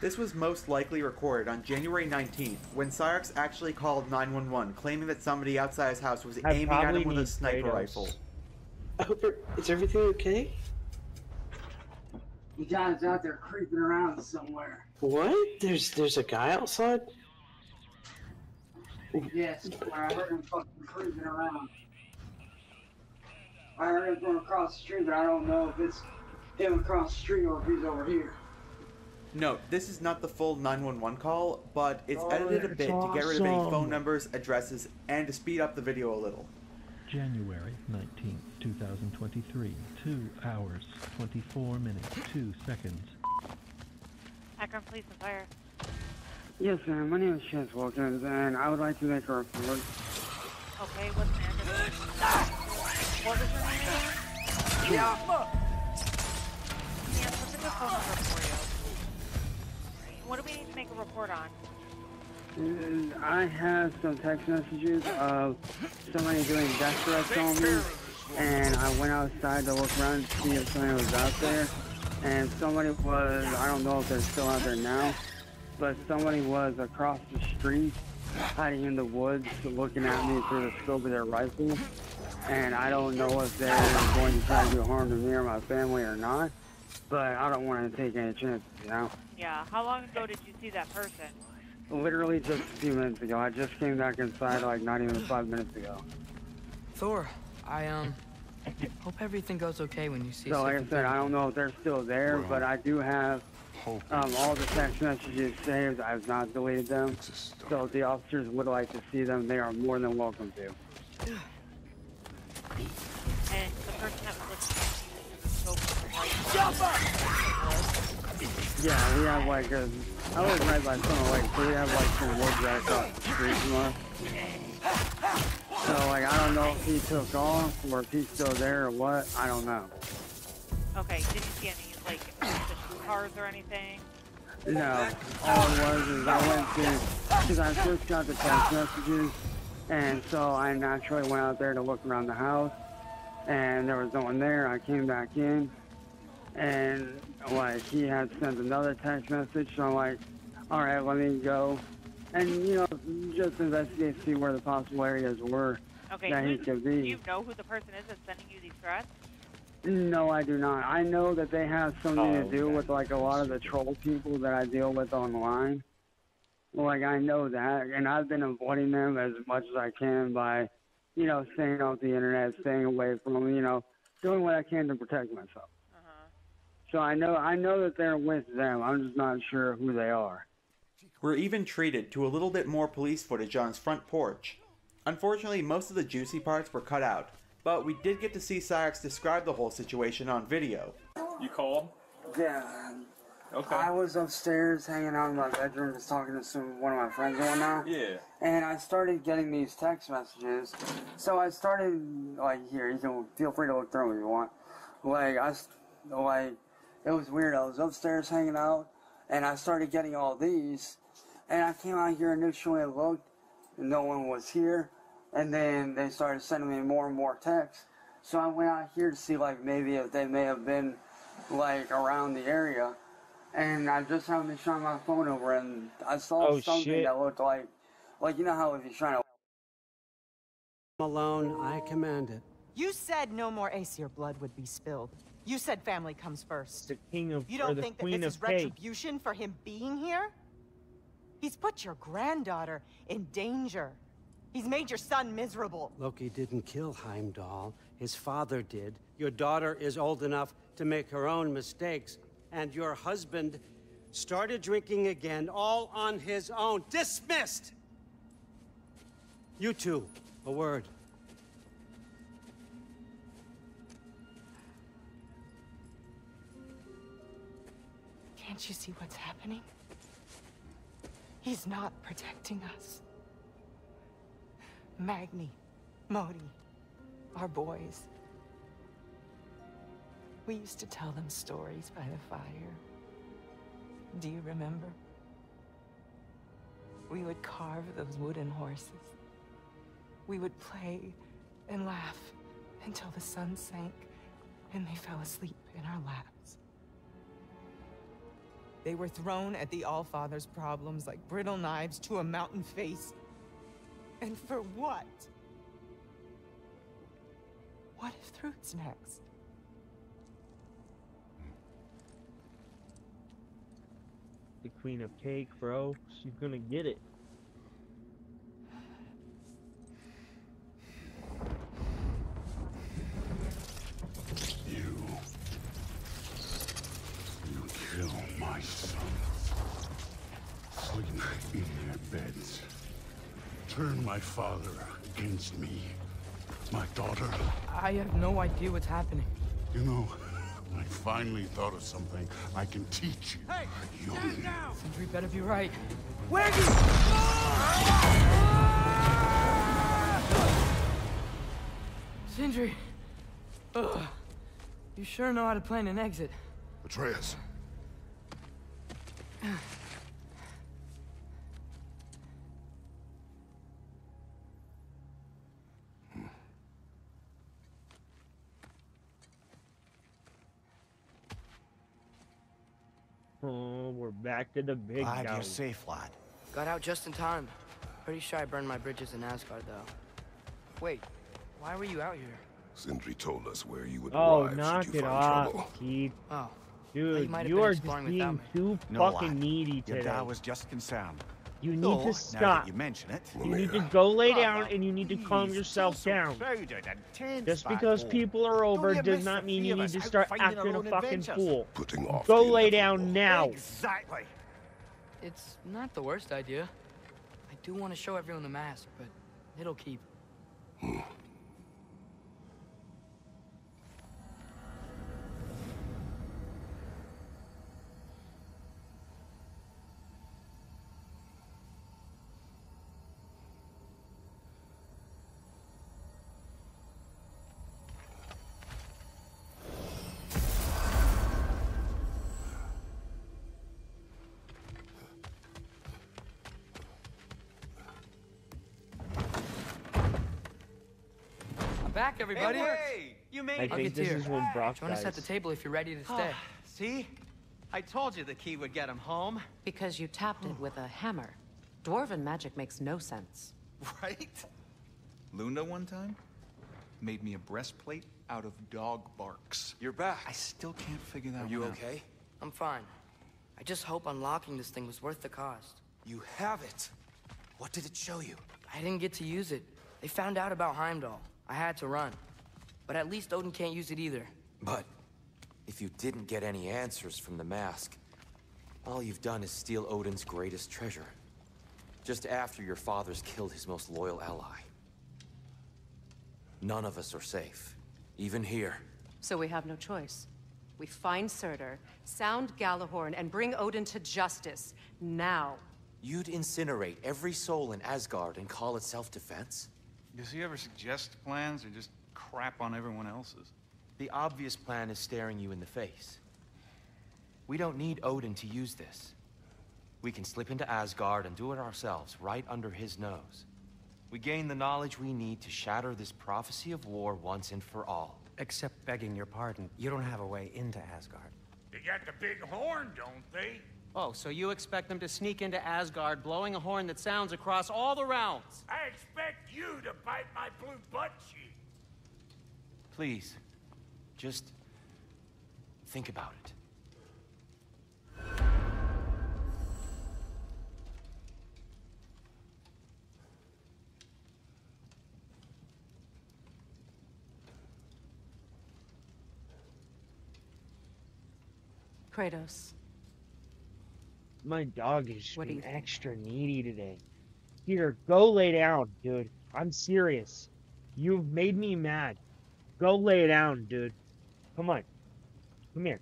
This was most likely recorded on January 19th, when Cyrex actually called 911, claiming that somebody outside his house was aiming at him with a sniper rifle. I hope is everything okay? You guys out there creeping around somewhere. What? There's a guy outside? Yes, I heard him fucking creeping around. I heard him from across the street, but I don't know if it's him across the street or if he's over here. Note, this is not the full 911 call, but it's edited a bit to get rid of any phone numbers, addresses, and to speed up the video a little. January 19th, 2023, 2 hours, 24 minutes, 2 seconds. Akron Police and Fire. Yes, ma'am. My name is Chance Wilkins, and I would like to make a report. Okay, what's the address? What was your name again? Yeah. Yeah, what's a good phone number for you? What do we need to make a report on? I have some text messages of somebody doing death threats on me, and I went outside to look around to see if somebody was out there, and somebody was, I don't know if they're still out there now, but somebody was across the street, hiding in the woods, looking at me through the scope of their rifle, and I don't know if they're going to try to do harm to me or my family or not, but I don't want to take any chances, you know? Yeah, how long ago did you see that person? Literally just a few minutes ago. I just came back inside like not even 5 minutes ago. Thor, I hope everything goes okay when you see. So like I said, I don't know if they're still there, but I do have all the text messages saved. I've not deleted them. So if the officers would like to see them, they are more than welcome to. And the person that was looking at you in the scope of the rifle. Jump up! Yeah, we have like I live right by Summer Lake, so we have like some woods right across the street from us. So like I don't know if he took off or if he's still there or what. I don't know. Okay, did you see any like suspicious cars or anything? No, all it was is I went to, because I first got the text messages, and so I naturally went out there to look around the house, and there was no one there. I came back in, and like he had sent another text message, so I'm like, all right, let me go, and you know, just investigate, see where the possible areas were that he could be. Do you know who the person is that's sending you these threats? No, I do not. I know that they have something to do with like a lot of the troll people that I deal with online. Like I know that, and I've been avoiding them as much as I can by, you know, staying off the internet, staying away from them, you know, doing what I can to protect myself. So I know that they're with them. I'm just not sure who they are. We're even treated to a little bit more police footage on his front porch. Unfortunately, most of the juicy parts were cut out, but we did get to see Cyrax describe the whole situation on video. You called? Yeah. Okay. I was upstairs hanging out in my bedroom just talking to one of my friends and whatnot. Yeah. And I started getting these text messages. So I started, like, here, you can feel free to look through them if you want. It was weird. I was upstairs hanging out, and I started getting all these. And I came out here initially and looked, and no one was here. And then they started sending me more and more texts. So I went out here to see, like, maybe if they may have been, like, around the area. And I just happened to shine my phone over, and I saw something that looked like, you know how if you're trying to... Alone, I command it. You said no more Aesir blood would be spilled. You said family comes first. The king of, you don't the think that queen this of is cake. retribution for him being here? He's put your granddaughter in danger. He's made your son miserable. Loki didn't kill Heimdall. His father did. Your daughter is old enough to make her own mistakes. And your husband started drinking again, all on his own. Dismissed! You two, a word. Can't you see what's happening? He's not protecting us. Magni, Modi, our boys. We used to tell them stories by the fire. Do you remember? We would carve those wooden horses. We would play and laugh until the sun sank and they fell asleep in our laps. They were thrown at the Allfather's problems like brittle knives to a mountain face. And for what? What if Thrud's next? The queen of cake, bro. She's gonna get it. You kill my sons. Sleep in their beds. Turn my father against me. My daughter. I have no idea what's happening. You know, I finally thought of something I can teach you. Hey, young. Sindri better be right. Where you? Sindri. Ugh. You sure know how to plan an exit. Atreus. Oh, we're back to the big Glad guy. you're safe, lad. Got out just in time. Pretty sure I burned my bridges in Asgard, though. Wait, why were you out here? Sindri told us where you would Oh, arrive knock should you it find off, trouble. Keith. Oh. Dude, might have you been are just exploring being without me. too No, fucking lad. needy Your today. dad was just concerned. You need Though, to now stop. that you mention it, You need to go lay down Father, and you need to calm please, yourself it's all so down. crowded and tense Just back because home. people are over Don't you does miss not the mean three you of need us to out start finding acting our a own fucking adventures? fool. Putting off Go the lay inevitable. down now. Exactly. It's not the worst idea. I do want to show everyone the mask, but it'll keep. I'm back, everybody. Hey, you made I it. think this is when Brock Do you want to set the dies. table if you're ready to stay? See? I told you the key would get him home. Because you tapped it with a hammer. Dwarven magic makes no sense. Right? Luna one time made me a breastplate out of dog barks. You're back. I still can't figure that Are you one out. okay? I'm fine. I just hope unlocking this thing was worth the cost. You have it. What did it show you? I didn't get to use it. They found out about Heimdall. I had to run. But at least Odin can't use it either. But if you didn't get any answers from the mask, all you've done is steal Odin's greatest treasure. Just after your father's killed his most loyal ally. None of us are safe. Even here. So we have no choice. We find Surtur, sound Galahorn, and bring Odin to justice. Now. You'd incinerate every soul in Asgard and call it self-defense? Does he ever suggest plans or just crap on everyone else's? The obvious plan is staring you in the face. We don't need Odin to use this. We can slip into Asgard and do it ourselves, right under his nose. We gain the knowledge we need to shatter this prophecy of war once and for all. Except begging your pardon, you don't have a way into Asgard. They got the big horn, don't they? Oh, so you expect them to sneak into Asgard blowing a horn that sounds across all the realms? I expect you to bite my blue butt cheek. Please, just think about it. Kratos. My dog is being extra needy today. Here, go lay down, dude. I'm serious. You've made me mad. Go lay down, dude. Come on. Come here.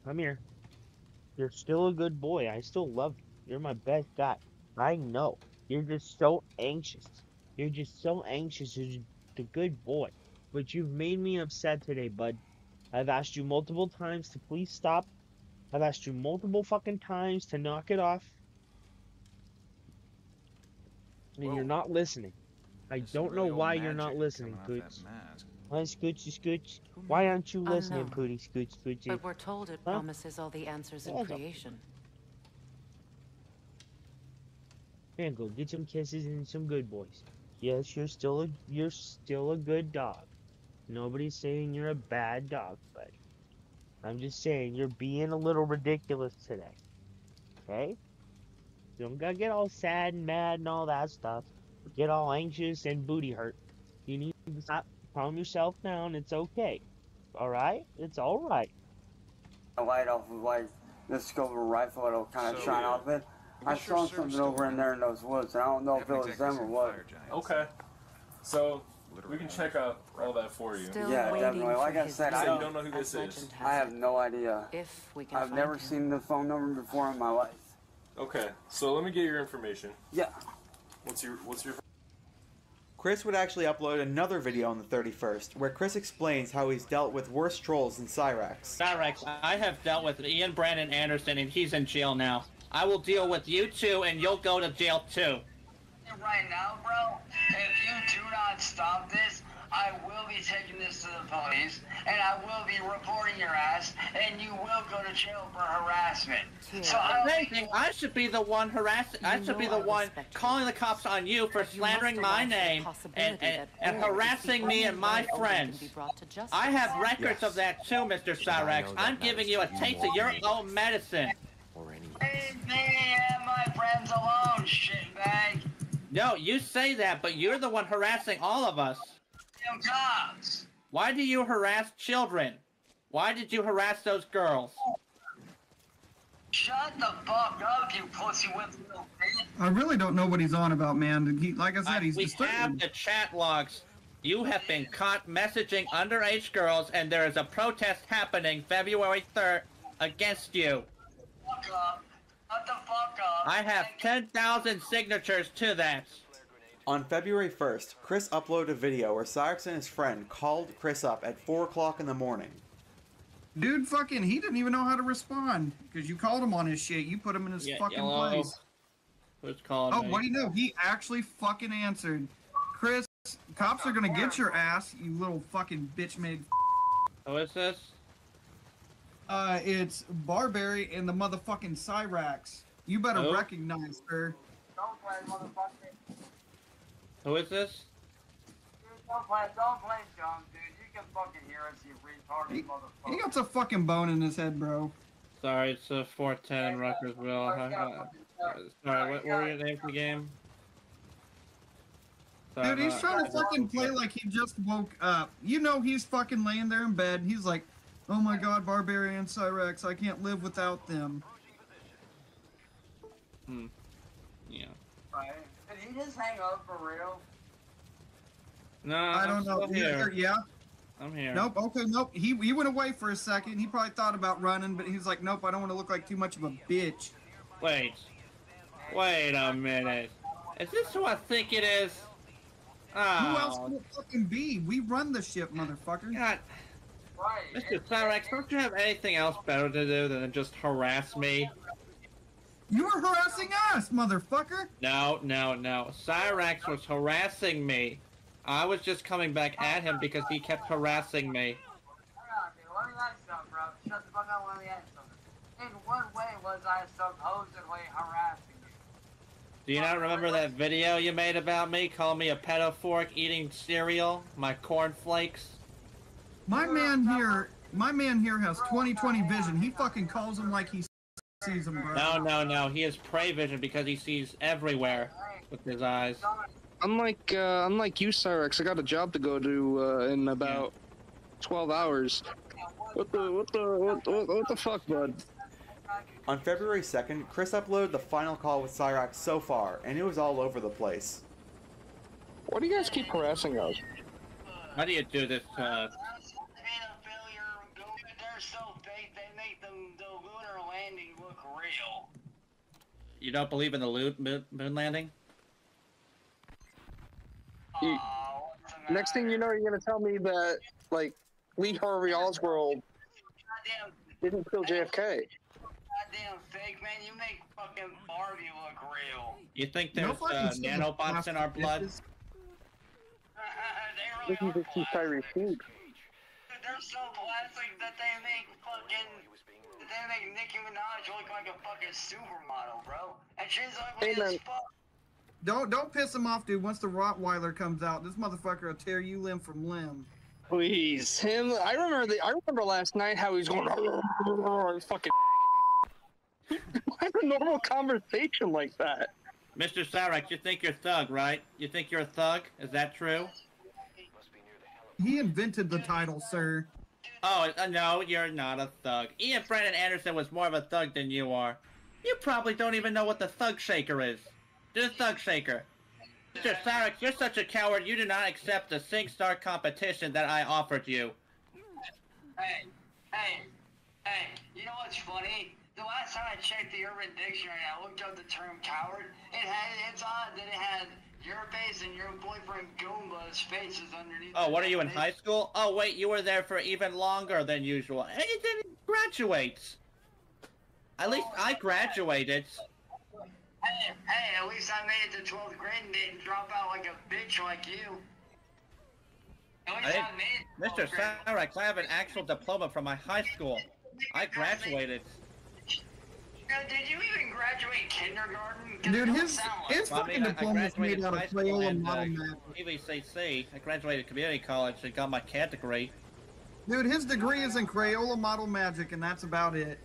Come here. You're still a good boy. I still love you. You're my best guy. I know. You're just so anxious. You're just so anxious. You're just a good boy. But you've made me upset today, bud. I've asked you multiple times to please stop. I've asked you multiple fucking times to knock it off. And you're not listening. I don't know why you're not listening, Poots. Hi, Scoochie Scooch. Why aren't you listening, Pooty Scooch Scoochie? But we're told it promises all the answers in creation. Man, go get some kisses and some good boys. Yes, you're still a good dog. Nobody's saying you're a bad dog, buddy. I'm just saying you're being a little ridiculous today. Okay? You don't gotta get all sad and mad and all that stuff. Get all anxious and booty hurt. You need to stop. Calm yourself down. It's okay. Alright? It's alright. A light off of like the scope of a rifle, it'll kind of shine off it. I saw something over in there in those woods, and I don't know if it was them or what. Okay. So we can check out all that for you. Yeah, definitely. Like I said, you don't know who this is. I have no idea. I've never seen the phone number before in my life. Okay, so let me get your information. Yeah. What's your Chris would actually upload another video on the 31st, where Chris explains how he's dealt with worse trolls than Cyrax. Cyrax, I have dealt with Ian Brandon Anderson, and he's in jail now. I will deal with you two, and you'll go to jail too. Right now, bro, if you do not stop this, I will be taking this to the police, and I will be reporting your ass, and you will go to jail for harassment. So I should be the one harassing. I should be the one calling the cops on you for slandering my name and harassing me and my friends. I have records of that too, Mr. Cyrax. I'm giving you a taste of your own medicine. leave me and my friends alone, shitbag. No, you say that, but you're the one harassing all of us. Damn cops. Why do you harass children? Why did you harass those girls? Shut the fuck up, you pussy whipped little bitch. I really don't know what he's on about, man. He, like I said, he's We disturbing. have the chat logs. You have been caught messaging underage girls, and there is a protest happening February 3rd against you. Fuck up. Shut the fuck up. I have 10,000 signatures to that. On February 1st, Chris uploaded a video where Cyrax and his friend called Chris up at 4 o'clock in the morning. Dude, fucking, he didn't even know how to respond because you called him on his shit. You put him in his fucking place. Who's calling Oh, me? what do you know? He actually fucking answered. Chris, cops are gonna get your ass, you little fucking bitch-made. Who is this? It's Barberry and the motherfucking Cyrax. You better Who? recognize her. Don't play, motherfucker. Who is this? Don't play dumb, dude. You can fucking hear us, you retarded motherfucker. He got a fucking bone in his head, bro. Sorry, it's 410 in Ruckersville. Sorry, what were your name for the game? Sorry, Dude, he's trying to fucking play like he just woke up. You know he's fucking laying there in bed. He's like, oh my god, Barbarian Cyrax, I can't live without them. Yeah. Right. Did he just hang up for real? No, I don't know. Still here. Yeah. I'm here. Nope. Okay. Nope. He went away for a second. He probably thought about running, but he's like, nope. I don't want to look like too much of a bitch. Wait a minute. Is this who I think it is? Oh. Who else could it fucking be? We run the ship, motherfucker. God. Mr. Cyrax, don't you have anything else better to do than just harass me? You were harassing us, motherfucker. No. Cyrax was harassing me. I was just coming back at him because he kept harassing me. Let me ask you something, bro. Shut the fuck up, let me ask you something. In what way was I supposedly harassing you? Do you not remember that video you made about me? Calling me a pedophoric eating cereal? My cornflakes? My man here has 20/20 vision. He fucking calls him like he sees him, bro. No. He has prey vision because he sees everywhere with his eyes. Unlike you, Cyrax, I got a job to go to in about 12 hours. What the fuck, bud? On February 2nd, Chris uploaded the final call with Cyrax so far, and it was all over the place. Why do you guys keep harassing us? How do you do this? They're so fake, they make the lunar landing look real. You don't believe in the moon landing? Next thing you know, you're gonna tell me that, like, Lee Harvey Oswald didn't kill JFK. Goddamn fake, man. You make fucking Barbie look real. You think there's nanobots in our blood? This is just some Tyrese Heat. They're so plastic that they make Nicki Minaj look like a fucking supermodel, bro. And she's ugly as fuck. Don't piss him off, dude. Once the Rottweiler comes out, this motherfucker will tear you limb from limb. Please, him. I remember last night how he was going fucking. Have a normal conversation like that. Mr. Cyrax, you think you're thug, right? You think you're a thug? Is that true? He invented the title, sir. Oh, no, you're not a thug. Ian Brandon Anderson was more of a thug than you are. You probably don't even know what the thug shaker is. Do the thug shaker. Mr. Cyrax, you're such a coward, you do not accept the SingStar competition that I offered you. Hey, you know what's funny? The last time I checked the Urban Dictionary, I looked up the term coward. It's odd that it had your face and your boyfriend Goomba's faces underneath. Oh, what are you in high school? Oh, wait, you were there for even longer than usual. And you didn't graduate. At least I graduated. Hey, at least I made it to 12th grade and didn't drop out like a bitch like you. At least I made it. Mr. Cyrax, I have an actual diploma from my high school. I graduated. Did you even graduate kindergarten? Dude, his fucking diploma's made out of Crayola model magic. EVCC. I graduated community college and got my CAD degree. Dude, his degree is in Crayola model magic, and that's about it.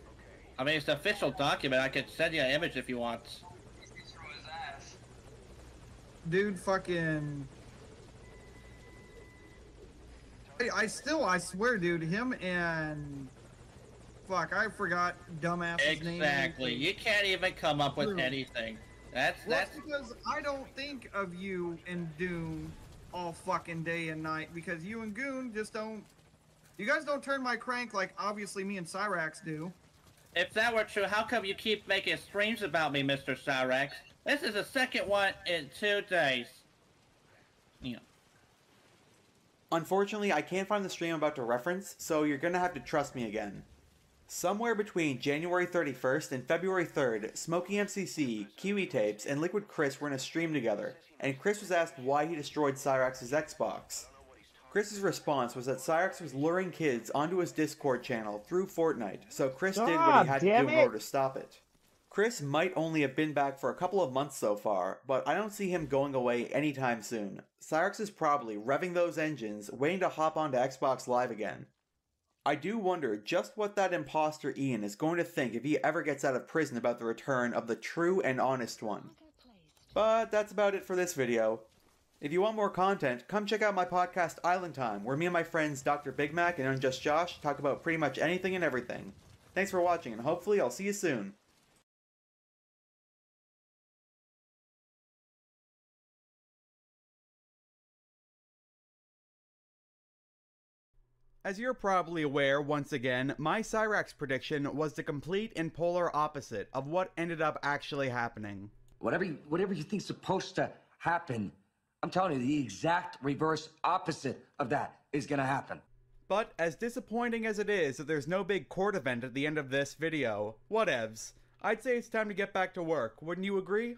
I mean, it's an official document. I could send you an image if you want. Dude, fucking... I swear, dude, him and... Fuck, I forgot dumbass's name. Exactly. You can't even come up with anything. That's because I don't think of you and Dune all fucking day and night, because you and Goon just don't... You guys don't turn my crank like obviously me and Cyrax do. If that were true, how come you keep making streams about me, Mr. Cyrax? This is the second one in 2 days. Yeah. Unfortunately, I can't find the stream I'm about to reference, so you're gonna have to trust me again. Somewhere between January 31st and February 3rd, Smokey MCC, Kiwi Tapes, and Liquid Chris were in a stream together, and Chris was asked why he destroyed Cyrax's Xbox. Chris's response was that Cyrax was luring kids onto his Discord channel through Fortnite, so Chris did what he had to do in order to stop it. Chris might only have been back for a couple of months so far, but I don't see him going away anytime soon. Cyrax is probably revving those engines, waiting to hop onto Xbox Live again. I do wonder just what that imposter Ian is going to think if he ever gets out of prison about the return of the true and honest one. But that's about it for this video. If you want more content, come check out my podcast Island Time, where me and my friends Dr. Big Mac and Unjust Josh talk about pretty much anything and everything. Thanks for watching, and hopefully I'll see you soon. As you're probably aware, once again, my Cyrax prediction was the complete and polar opposite of what ended up actually happening. Whatever you think's supposed to happen, I'm telling you, the exact reverse opposite of that is gonna happen. But as disappointing as it is that there's no big court event at the end of this video, whatevs, I'd say it's time to get back to work, wouldn't you agree?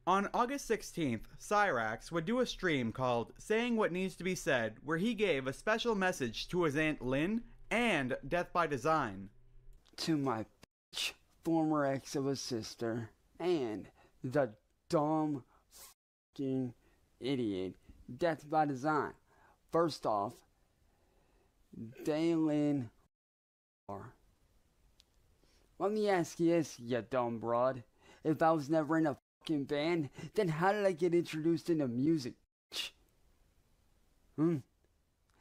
On August 16th, Cyrax would do a stream called Saying What Needs to Be Said, where he gave a special message to his Aunt Lynn and Death by Design. To my bitch, former ex of a sister, and the dumb f***ing idiot, Death by Design. First off, Daylin. Let me ask you this, you dumb broad. If I was never in a fucking band, then how did I get introduced into music?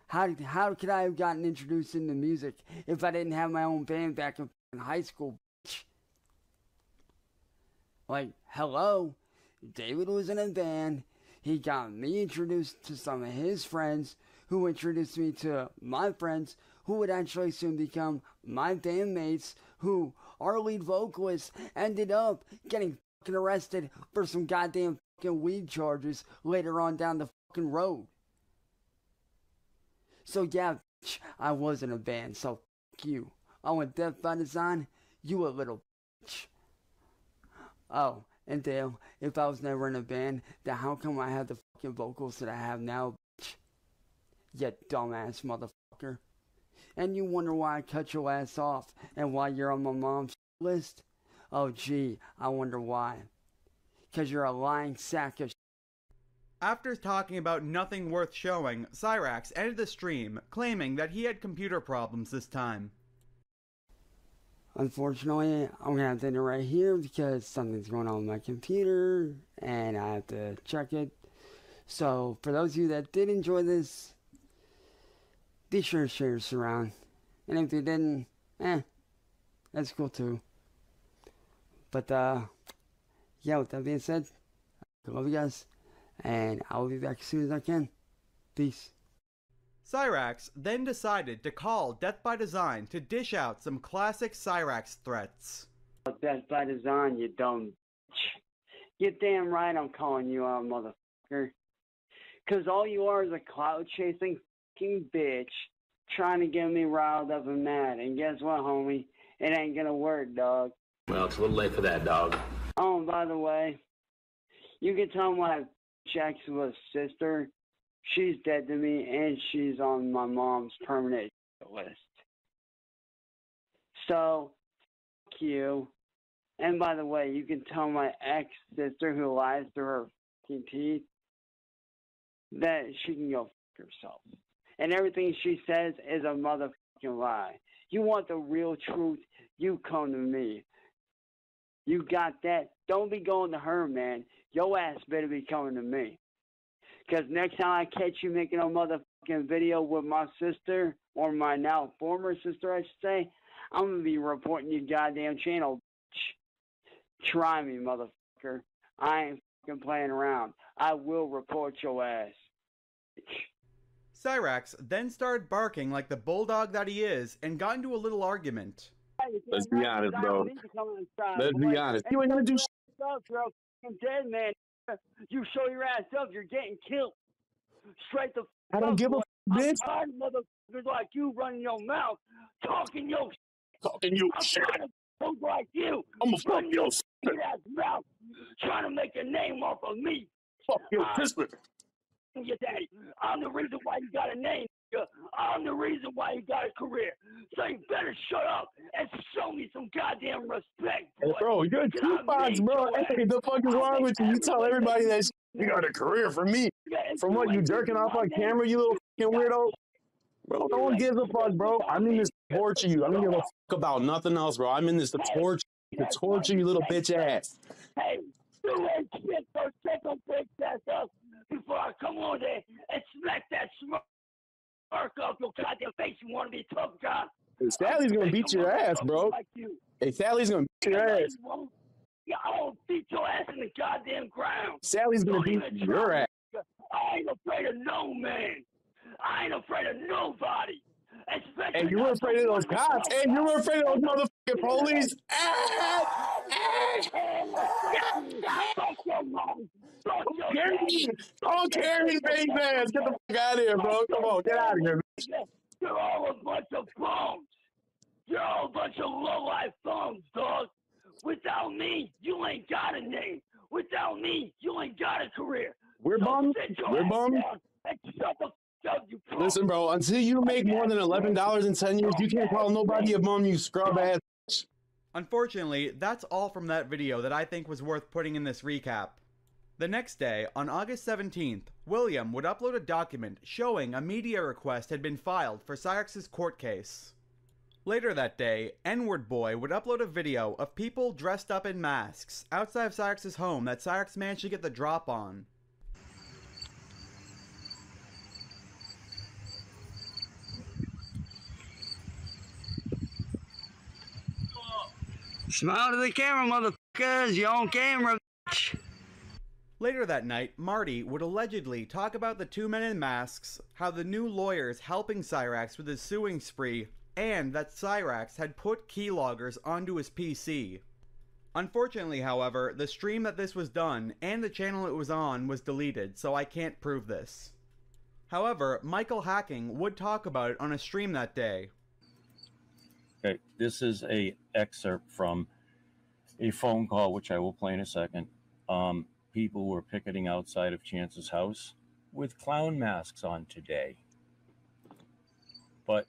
How could I have gotten introduced into music if I didn't have my own band back in high school? Like, hello, David was in a band. He got me introduced to some of his friends, who introduced me to my friends, who would actually soon become my bandmates, who, our lead vocalist, ended up getting fucking arrested for some goddamn fucking weed charges later on down the fucking road. So yeah, bitch, I was in a band, so fuck you. Oh, and Death by Design, you a little bitch. Oh, and Dale, if I was never in a band, then how come I have the fucking vocals that I have now, bitch? You dumbass motherfucker. And you wonder why I cut your ass off, and why you're on my mom's list? Oh gee, I wonder why. 'Cause you're a lying sack of shit. After talking about nothing worth showing, Cyrax ended the stream, claiming that he had computer problems this time. Unfortunately, I'm gonna have to end it right here because something's going on with my computer and I have to check it. So, for those of you that did enjoy this, be sure to share this around. And if you didn't, that's cool too. But, yeah, with that being said, I love you guys, and I'll be back as soon as I can. Peace. Cyrax then decided to call Death by Design to dish out some classic Cyrax threats. Death by Design, you dumb bitch. You're damn right I'm calling you out, motherfucker. 'Cause all you are is a cloud-chasing fucking bitch trying to get me riled up and mad. And guess what, homie? It ain't gonna work, dog. Well, it's a little late for that, dog. Oh, and by the way, you can tell my ex was sister. She's dead to me, and she's on my mom's permanent list. So, fuck you. And by the way, you can tell my ex-sister who lies through her fucking teeth that she can go fuck herself. And everything she says is a motherfucking lie. You want the real truth, you come to me. You got that? Don't be going to her, man. Your ass better be coming to me. 'Cause next time I catch you making a motherfucking video with my sister, or my now former sister, I should say, I'm going to be reporting your goddamn channel, bitch. Try me, motherfucker. I ain't fucking playing around. I will report your ass, bitch. Cyrax then started barking like the bulldog that he is and got into a little argument. Let's be honest, bro. Let's be honest. You ain't gonna do shit. You're fucking dead, man. You show your ass up, you're getting killed. Straight the I don't give a bitch. I'm tired of motherfuckers like you running your mouth, talking your shit. Talking your I'm shit. tired of folks like you. I'm gonna fuck your shit ass mouth, trying to make a name off of me. Fuck your sister. Your daddy. I'm the reason why you got a name. I'm the reason why you got a career. So you better shut up and show me some goddamn respect, boy. Hey, bro, you're a two-box, bro. Hey, the fuck is wrong with you? You tell everybody that you got a career from me. From what, you jerking off on camera, you little fucking weirdo? Bro, no one gives a fuck, bro. I'm in this to torture you. I don't give a fuck about nothing else, bro. I'm in this to torture you, little bitch ass. Hey, you ain't shit, so take a big ass up before I come on there and smack that smirk off your goddamn face. You want to be tough, John? Hey, Sally's gonna beat your ass, bro. Hey, Sally's gonna beat your ass. Yeah, I'll beat your ass in the goddamn ground. Sally's gonna beat your ass. I ain't afraid of no man. I ain't afraid of nobody. And you were afraid of those cops. And you were afraid of those motherfucking police. Oh, Karen, baby ass. Get the fuck out of here, bro. Come on, get out of here. You're all a bunch of bums. You're all a bunch of low-life bums, dog. Without me, you ain't got a name. Without me, you ain't got a career. We're bums. We're bums. Listen, bro, until you make more than $11 in 10 years, you can't call nobody a bum, you scrub ass. Unfortunately, that's all from that video that I think was worth putting in this recap. The next day, on August 17th, William would upload a document showing a media request had been filed for Cyrex's court case. Later that day, N-Word Boy would upload a video of people dressed up in masks outside of Cyrex's home that Cyrex managed to get the drop on. Smile to the camera, motherfuckers. You're on camera, bitch. Later that night, Marty would allegedly talk about the two men in masks, how the new lawyers helping Cyrax with his suing spree, and that Cyrax had put keyloggers onto his PC. Unfortunately, however, the stream that this was done and the channel it was on was deleted, so I can't prove this. However, Michael Hacking would talk about it on a stream that day. Okay, this is a excerpt from a phone call, which I will play in a second. People were picketing outside of Chance's house with clown masks on today. But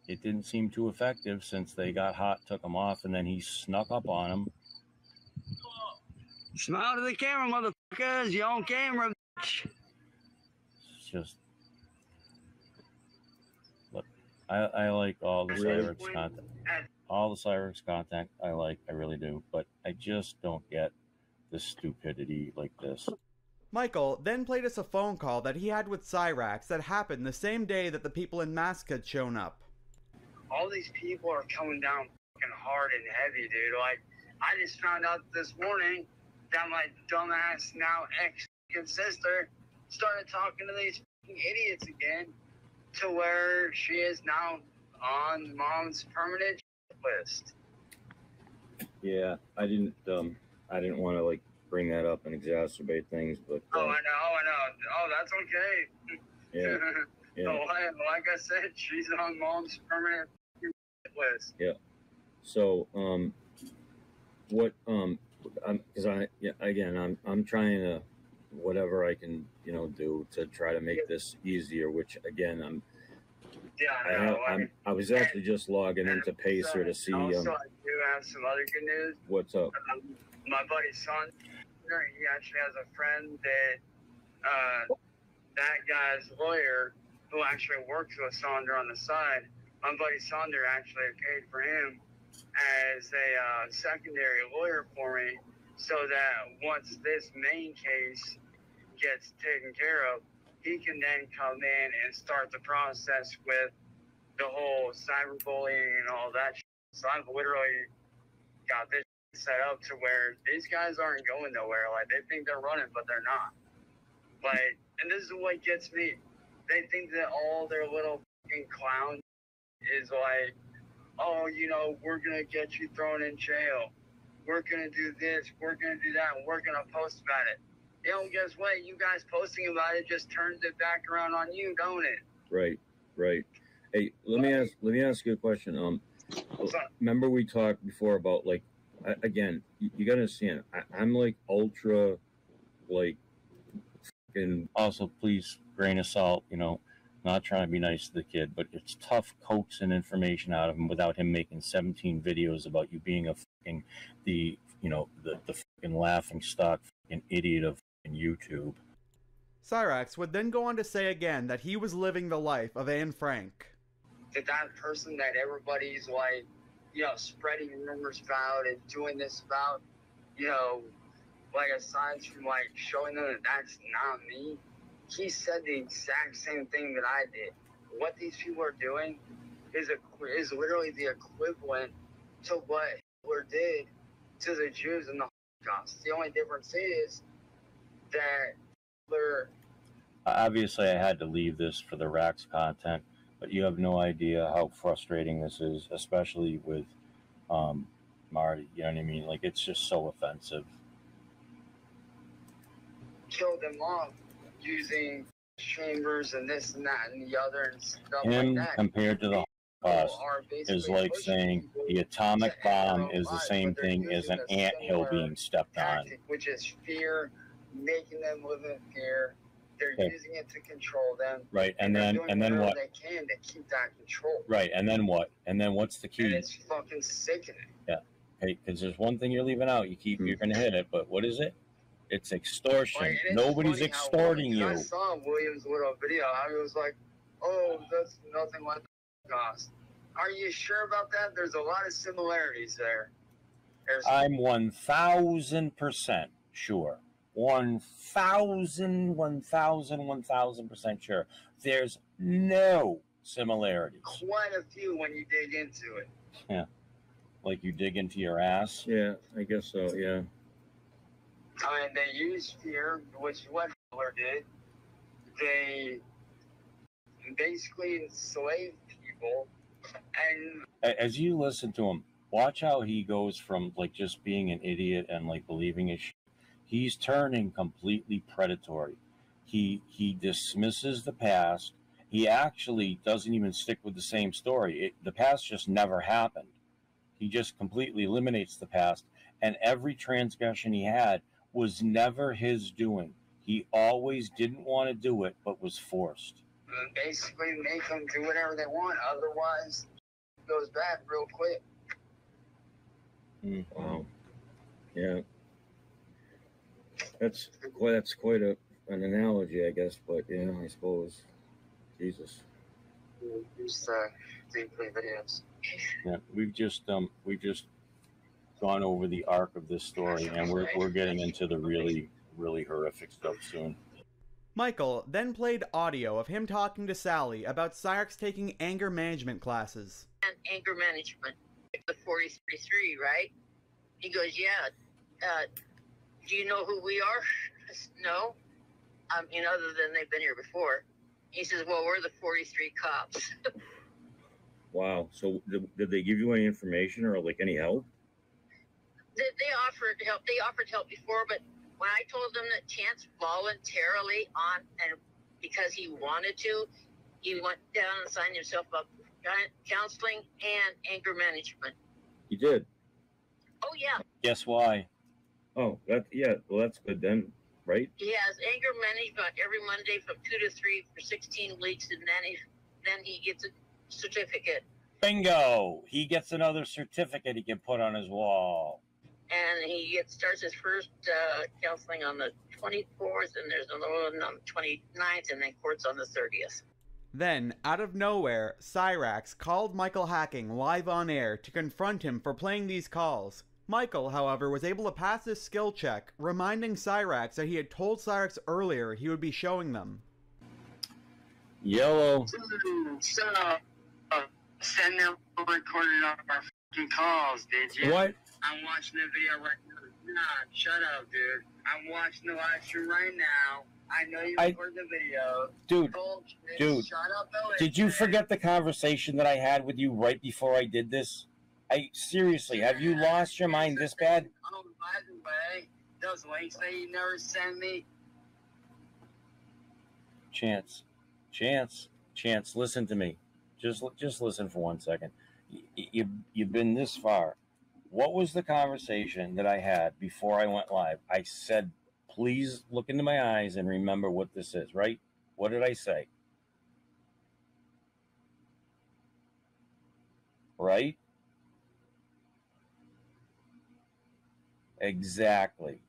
it didn't seem too effective since they got hot, took them off, and then he snuck up on them. Smile to the camera, motherfuckers. You're on camera, bitch. It's just... Look, I like all the Cyrex content. All the Cyrex content I like, I really do. But I just don't get the stupidity like this. Michael then played us a phone call that he had with Cyrax that happened the same day that the people in masks had shown up. All these people are coming down fucking hard and heavy, dude. Like, I just found out this morning that my dumbass now ex-sister started talking to these fucking idiots again, to where she is now on mom's permanent list. Yeah, I didn't want to like bring that up and exacerbate things, but I know. Oh, that's okay. Yeah, yeah. So, like I said, she's on mom's permanent list. Yeah. So, what, because I'm trying to, whatever I can, do to try to make this easier, which again, I was actually just logging into Pacer to see. Also, I do have some other good news. What's up? My buddy's son, he actually has a friend that guy's lawyer who actually works with Sonder on the side. My buddy Sonder actually paid for him as a secondary lawyer for me, so that once this main case gets taken care of, he can then come in and start the process with the whole cyberbullying and all that shit. So I've literally got this set up to where these guys aren't going nowhere. Like, they think they're running, but they're not. Like, and this is what gets me. They think that all their little fucking clowns is like, oh, we're going to get you thrown in jail. We're going to do this. We're going to do that. And we're going to post about it. Guess what? You guys posting about it just turns it back around on you, don't it? Right. Hey, let me ask you a question. Remember we talked before about, like, again, you gotta understand, I'm like ultra, like, fucking, also please grain of salt, not trying to be nice to the kid, but it's tough coaxing information out of him without him making 17 videos about you being a fucking, the fucking laughing stock fucking idiot of fucking YouTube. Cyrax would then go on to say again that he was living the life of Anne Frank. That person that everybody's like, spreading rumors about and doing this about, like, aside from like showing them that that's not me, he said the exact same thing that I did. What these people are doing is literally the equivalent to what Hitler did to the Jews in the Holocaust. The only difference is that Hitler... Obviously, I had to leave this for the Rax content, but you have no idea how frustrating this is, especially with Marty. You know what I mean? Like, it's just so offensive. Killed them off using chambers and this and that and the other and stuff Him like that. compared to the Holocaust is like saying the atomic bomb is the same thing as an anthill being stepped on. Which is fear, making them live in fear. They're Okay. using it to control them. Right, and they're then doing and then whatever what? they can to keep that control. Right, and then what? And then what's the And key? it's fucking sickening. Yeah, hey, because there's one thing you're leaving out. You're going to hit it, but what is it? It's extortion. Like, and it's Nobody's funny how extorting I you. saw William's little video. I was like, oh, that's nothing like the Holocaust. Are you sure about that? There's a lot of similarities there. I'm 1,000% sure. 1,000% sure. There's no similarities. Quite a few when you dig into it. Yeah. Like you dig into your ass? Yeah, I guess so, yeah. I mean, they use fear, which is what Hitler did. They basically enslaved people. And As you listen to him, watch how he goes from like just being an idiot and like believing his shit. He's turning completely predatory. He dismisses the past. He actually doesn't even stick with the same story. The past just never happened. He just completely eliminates the past, and every transgression he had was never his doing. He always didn't want to do it, but was forced. basically make them do whatever they want. Otherwise, it goes bad real quick. Wow. Yeah. That's quite an analogy, I guess. But yeah, I suppose. Jesus. Just deeply videos. Yeah, we've just gone over the arc of this story, and we're getting into the really horrific stuff soon. Michael then played audio of him talking to Sally about Cyrex taking anger management classes. And anger management, the 43, right? He goes, yeah. Do you know who we are? I said, no. Other than they've been here before. He says, well, we're the 43 cops. Wow. So did they give you any information or like any help? They offered help. They offered help before, but when I told them that Chance voluntarily and because he wanted to, he went down and signed himself up for counseling and anger management. You did? Oh, yeah. Guess why? Oh, well, that's good then, right? He has anger management every Monday from 2 to 3 for 16 weeks, and then he gets a certificate. Bingo! He gets another certificate he can put on his wall. And he starts his first counseling on the 24th, and there's another one on the 29th, and then court's on the 30th. Then, out of nowhere, Cyrax called Michael Hacking live on air to confront him for playing these calls. Michael, however, was able to pass his skill check, reminding Cyrax that he had told Cyrax earlier he would be showing them. Yellow. So, send them recorded on our fucking calls, did you? What? I'm watching the video right now. Nah, shut up, dude. I'm watching the live stream right now. I know you recorded the video. Dude, Shut up, Billy. did you forget the conversation that I had with you right before I did this? Seriously, have you lost your mind this bad? Oh, by the way, those links that you never send me. Chance, listen to me. Just listen for 1 second. You've been this far. What was the conversation that I had before I went live? I said, please look into my eyes and remember what this is, right? What did I say? Right? Exactly.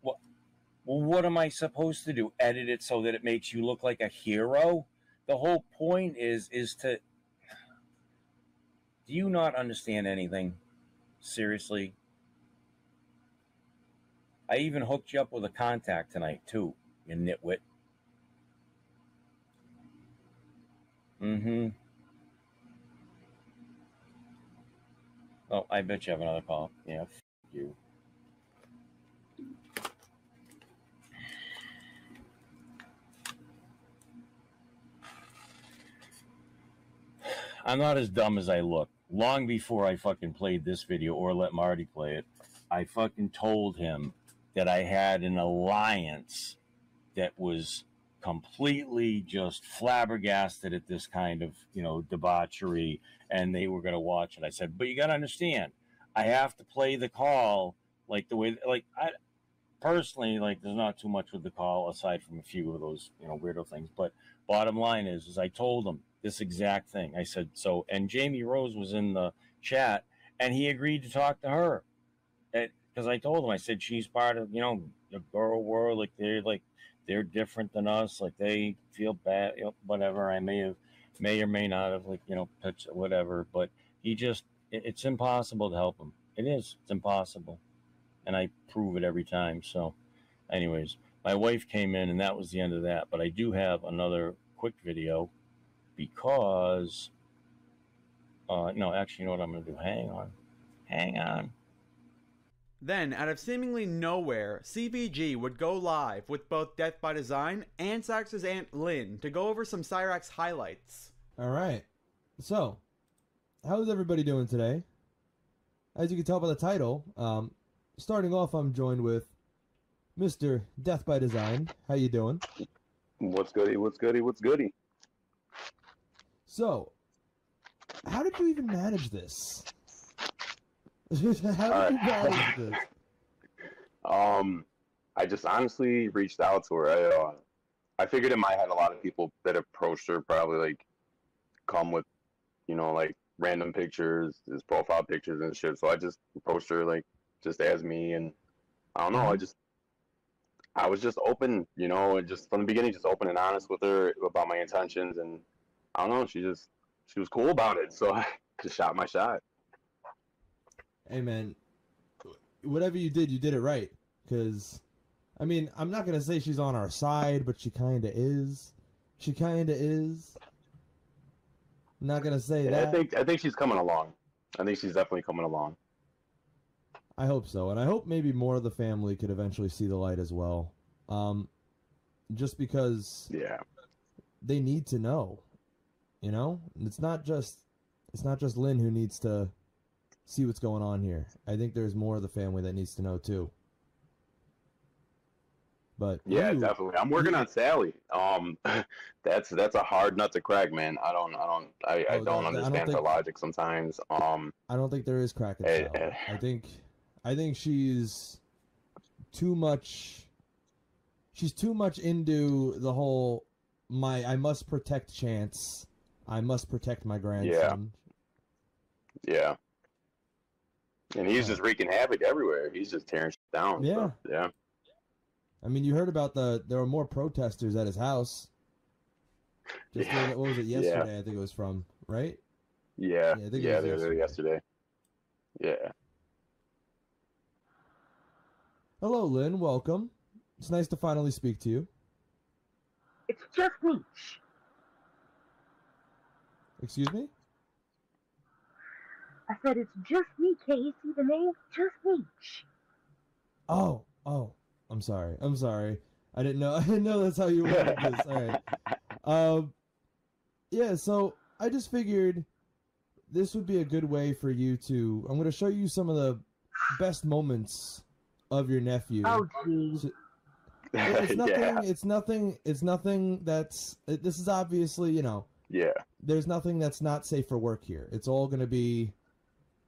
Well, what am I supposed to do? Edit it so that it makes you look like a hero? The whole point is to... Do you not understand anything? Seriously? I even hooked you up with a contact tonight, too, you nitwit. Mm-hmm. Oh, I bet you have another call. Yeah, f*** you. I'm not as dumb as I look. Long before I fucking played this video or let Marty play it, I fucking told him that I had an alliance that was completely just flabbergasted at this kind of, you know, debauchery, and they were going to watch it. I said, but you got to understand, I have to play the call like the way, like, I personally, like, there's not too much with the call aside from a few of those, you know, weirdo things. But bottom line is I told him this exact thing. I said, so, and Jamie Rose was in the chat, and he agreed to talk to her. Because I told him, I said, she's part of, you know, the girl world. Like, they're different than us. Like, they feel bad, you know, whatever. I may or may not have, like, you know, touched whatever. But he just, it's impossible to help him. It's impossible. And I prove it every time. So, anyways, my wife came in, and that was the end of that. But I do have another quick video because, no, actually, you know what I'm going to do? Hang on. Then, out of seemingly nowhere, CVG would go live with both Death by Design and Sax's Aunt Lynn to go over some Cyrax highlights. Alright, so, how's everybody doing today? As you can tell by the title, starting off, I'm joined with Mr. Death by Design. How you doing? What's goody, what's goody, what's goody? So, how did you even manage this? How did you manage this? I just honestly reached out to her. I figured in my head a lot of people that approached her probably like come with, you know, like random pictures, his profile pictures and shit. So I just approached her like just as me, and I don't know. I was just open, you know, and just from the beginning, just open and honest with her about my intentions, and I don't know. She was cool about it, so I just shot my shot. Hey man, whatever you did it right. Because, I mean, I'm not gonna say she's on our side, but she kinda is. I'm not gonna say that. I think she's coming along. I think she's definitely coming along. I hope so, and I hope maybe more of the family could eventually see the light as well. Just because they need to know, you know. It's not just Lynn who needs to see what's going on here. I think there's more of the family that needs to know too. But yeah, definitely. I'm working on Sally. That's a hard nut to crack, man. I don't understand her logic sometimes. I don't think there is crack in Sally. I think she's too much. She's too much into the whole I must protect Chance. I must protect my grandson. Yeah. And he's just wreaking havoc everywhere. He's just tearing shit down. Yeah. So, yeah. I mean, you heard about there were more protesters at his house. Just what was it, yesterday, I think it was from, right? Yeah, I think they were there yesterday. Yeah. Hello, Lynn. Welcome. It's nice to finally speak to you. It's just me. Excuse me? I said it's just me, Casey. The name, just me. Oh, I'm sorry. I didn't know that's how you wanted this. All right. Yeah, so I just figured this would be a good way for you to. I'm going to show you some of the best moments of your nephew. Oh, geez. It's nothing. It's nothing that's. This is obviously, you know. Yeah. There's nothing that's not safe for work here. It's all going to be.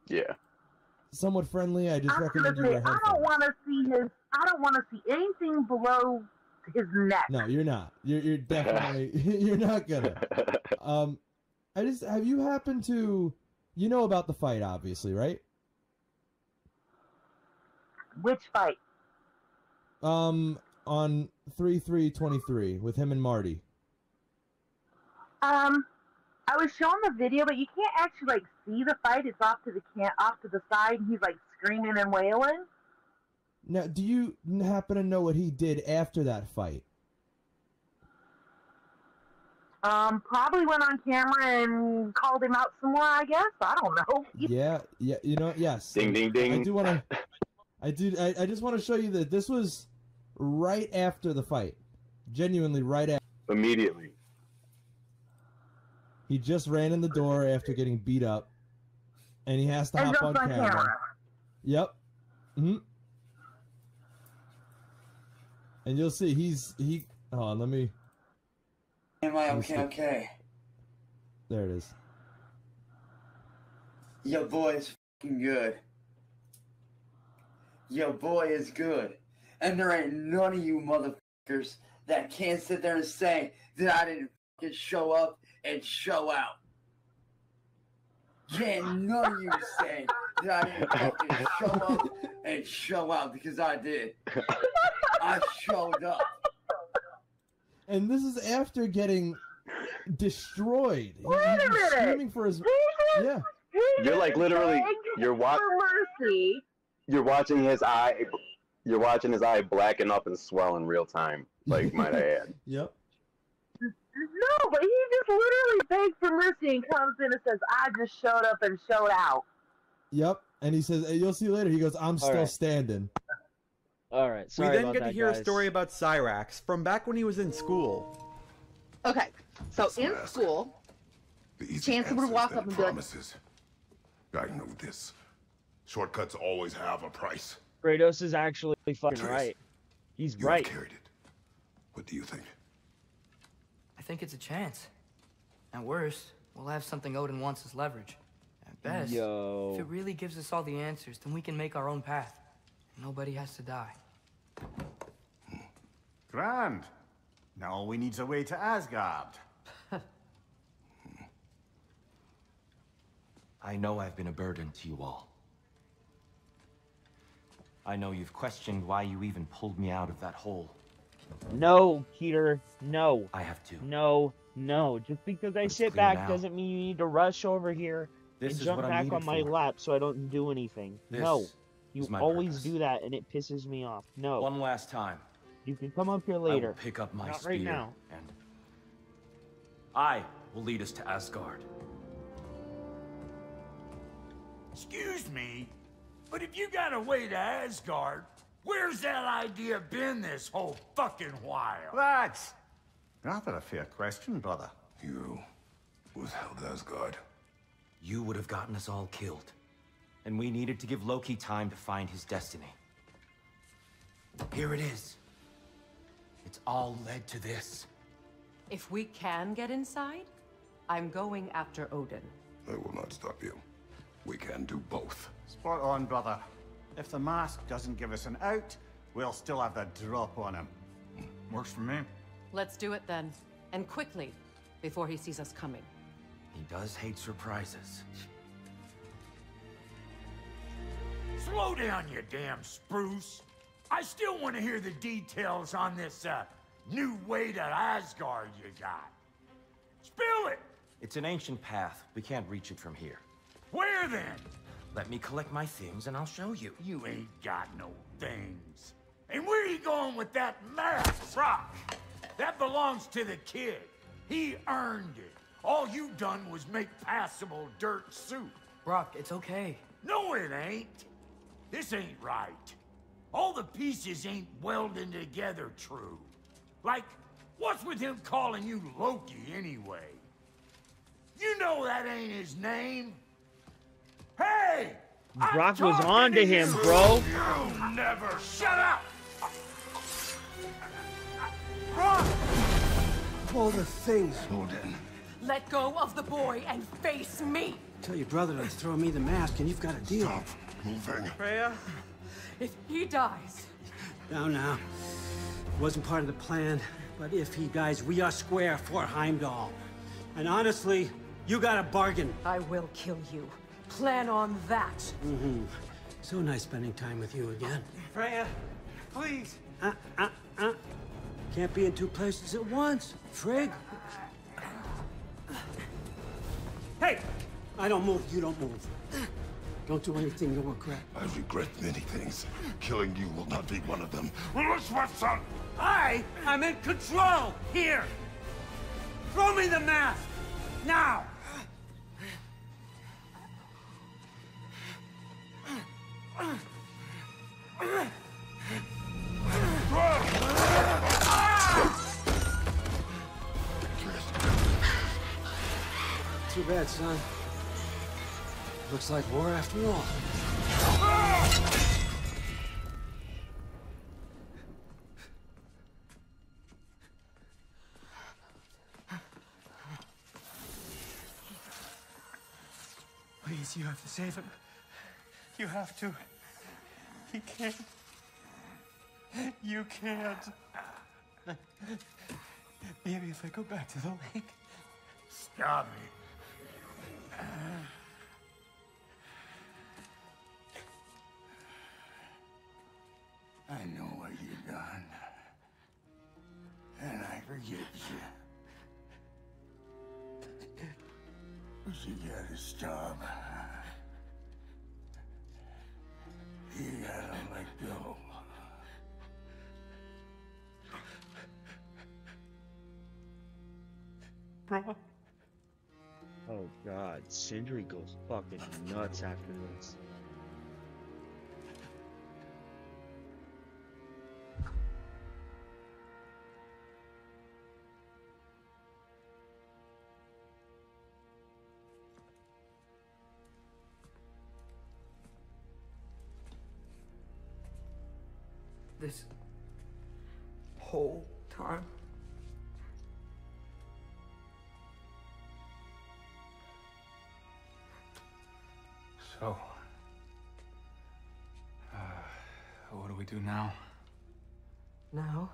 Yeah. Somewhat friendly. I just recommend you wear headphones. I don't want to see anything below his neck. No, you're not. You're definitely. You're not gonna. Have you happened to. You know about the fight, obviously, right? Which fight? On 3/3/23 with him and Marty. I was showing the video, but you can't actually like see the fight. It's off to the side. And he's like screaming and wailing. Now, do you happen to know what he did after that fight? Probably went on camera and called him out some more. I guess I don't know. Yeah. You know, yes. Ding ding ding. I do want to. I just want to show you that this was right after the fight. Genuinely right after. Immediately. He just ran in the door after getting beat up, and he has to hop on camera. Yep. Mm-hmm. And you'll see he. Hold on, let me. Am I okay? Okay. There it is. Your boy is fucking good. Your boy is good. And there ain't none of you motherfuckers that can't sit there and say that I didn't fucking show up and show out. Can't none of you say that I didn't fucking show up and show out, because I did. I showed up. And this is after getting destroyed. Wait a minute. Screaming for his. Yeah. You're like literally. You're mercy. You're watching his eye. You're watching his eye blacken up and swell in real time. Like, might I add? Yep. No, but he just literally begs for mercy and comes in and says, "I just showed up and showed out." Yep. And he says, "You'll see later." He goes, "I'm still standing." All right. Sorry we then about get that, to hear guys. a story about Cyrax from back when he was in school. Okay, so in school, Chancellor would walk up and be like, I know this. Shortcuts always have a price. Kratos is actually fucking right. He's right. Carried it. What do you think? I think it's a chance. At worst, we'll have something Odin wants as leverage. At best, Yo. if it really gives us all the answers, then we can make our own path. Nobody has to die. Grand. Now all we need's a way to Asgard. I know I've been a burden to you all. I know you've questioned why you even pulled me out of that hole. No, Peter. No. I have to. No. No. Just because I sit clear back now. doesn't mean you need to rush over here This and is jump what I'm back needed on my for. lap so I don't do anything. This No. You is my always purpose. do that and it pisses me off. No. One last time. You can come up here I later. will pick up my Not spear right now. and I will lead us to Asgard. Excuse me, but if you got a way to Asgard, where's that idea been this whole fucking while? Lads! Rather a fair question, brother. You withheld Asgard. You would have gotten us all killed. And we needed to give Loki time to find his destiny. Here it is. It's all led to this. If we can get inside, I'm going after Odin. I will not stop you. We can do both. Spot on, brother. If the mask doesn't give us an out, we'll still have the drop on him. Works for me. Let's do it then. And quickly, before he sees us coming. He does hate surprises. Slow down, you damn spruce. I still want to hear the details on this, new way to Asgard you got. Spill it! It's an ancient path. We can't reach it from here. Where then? Let me collect my things and I'll show you. You ain't got no things. And where are you going with that mask, Brock? That belongs to the kid. He earned it. All you done was make passable dirt soup. Brock, it's okay. No, it ain't. This ain't right. All the pieces ain't welding together true. Like, what's with him calling you Loki anyway? You know that ain't his name. Hey! Brock was on to him, bro. You never shut up! All the things. Odin. Let go of the boy and face me! Tell your brother to throw me the mask and you've got a deal. Stop moving. Freya, if he dies... Now. Wasn't part of the plan, but if he dies, we are square for Heimdall. And honestly, you got a bargain. I will kill you. Plan on that. Mm-hmm. So nice spending time with you again. Freya, please. Can't be in two places at once, Frig. Hey! I don't move, you don't move. Don't do anything you'll regret. I regret many things. Killing you will not be one of them. I'm in control! Here! Throw me the mask! Now! bad, son. Looks like war after all. Please, you have to save him. You have to. He can't. You can't. Maybe if I go back to the lake. Stop it. I know what you've done. And I forgive you. But you gotta stop. You gotta let go. Bro. Oh god, Sindri goes fucking nuts after this. This whole time? So, what do we do now? Now?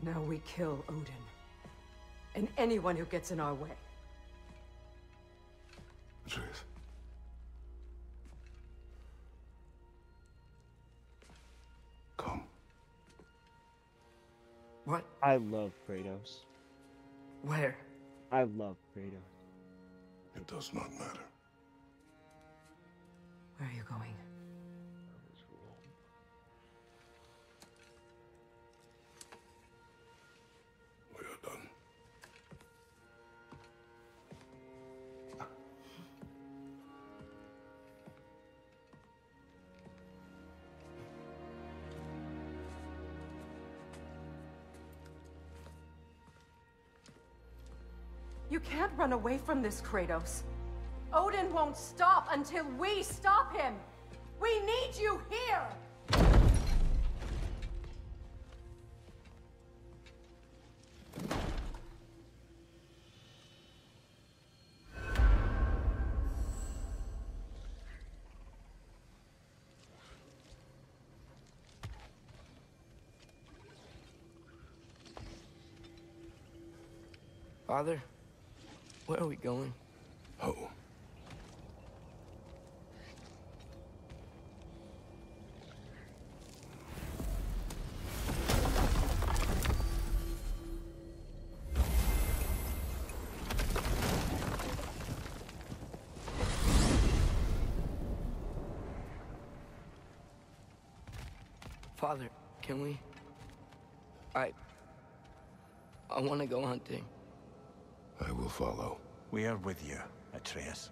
Now we kill Odin. And anyone who gets in our way. Atreus. Come. What? I love Kratos. Where? I love Kratos. It does not matter. Where are you going? We are done. You can't run away from this, Kratos. Odin won't stop until we stop him. We need you here. Father, where are we going? Home. Father, can we? I want to go hunting. I will follow. We are with you, Atreus.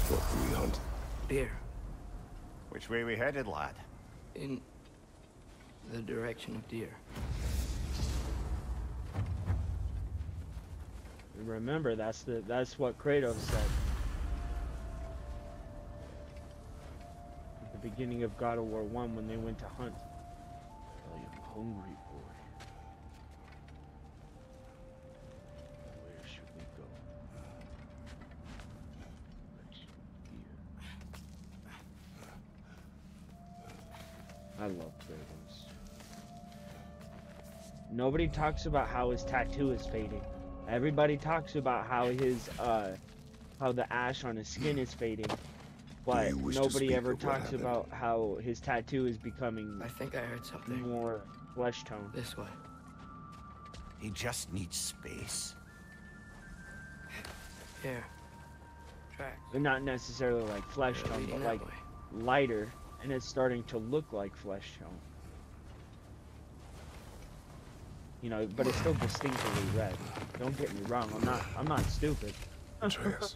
What do we hunt? Deer. Which way we headed, lad? In the direction of deer. Remember, that's what Kratos said. At the beginning of God of War 1 when they went to hunt. I am hungry, boy. Where should we go? I love Kratos. Nobody talks about how his tattoo is fading. Everybody talks about how his how the ash on his skin is fading, but nobody ever talks about how his tattoo is becoming. I think I heard something. More flesh tone. This way. He just needs space. Here. Tracks. And not necessarily like flesh tone, but like lighter, and it's starting to look like flesh tone. You know, but it's still distinctly red. Don't get me wrong. I'm not stupid. Atreus,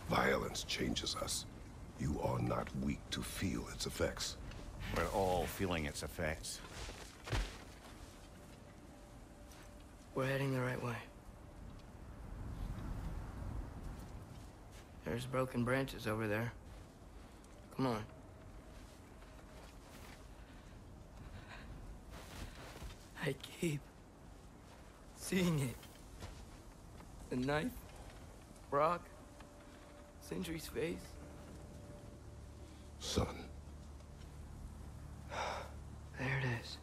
violence changes us. You are not weak to feel its effects. We're all feeling its effects. We're heading the right way. There's broken branches over there. Come on. I keep seeing it. The knife, Brock, Sindri's face. Son. There it is.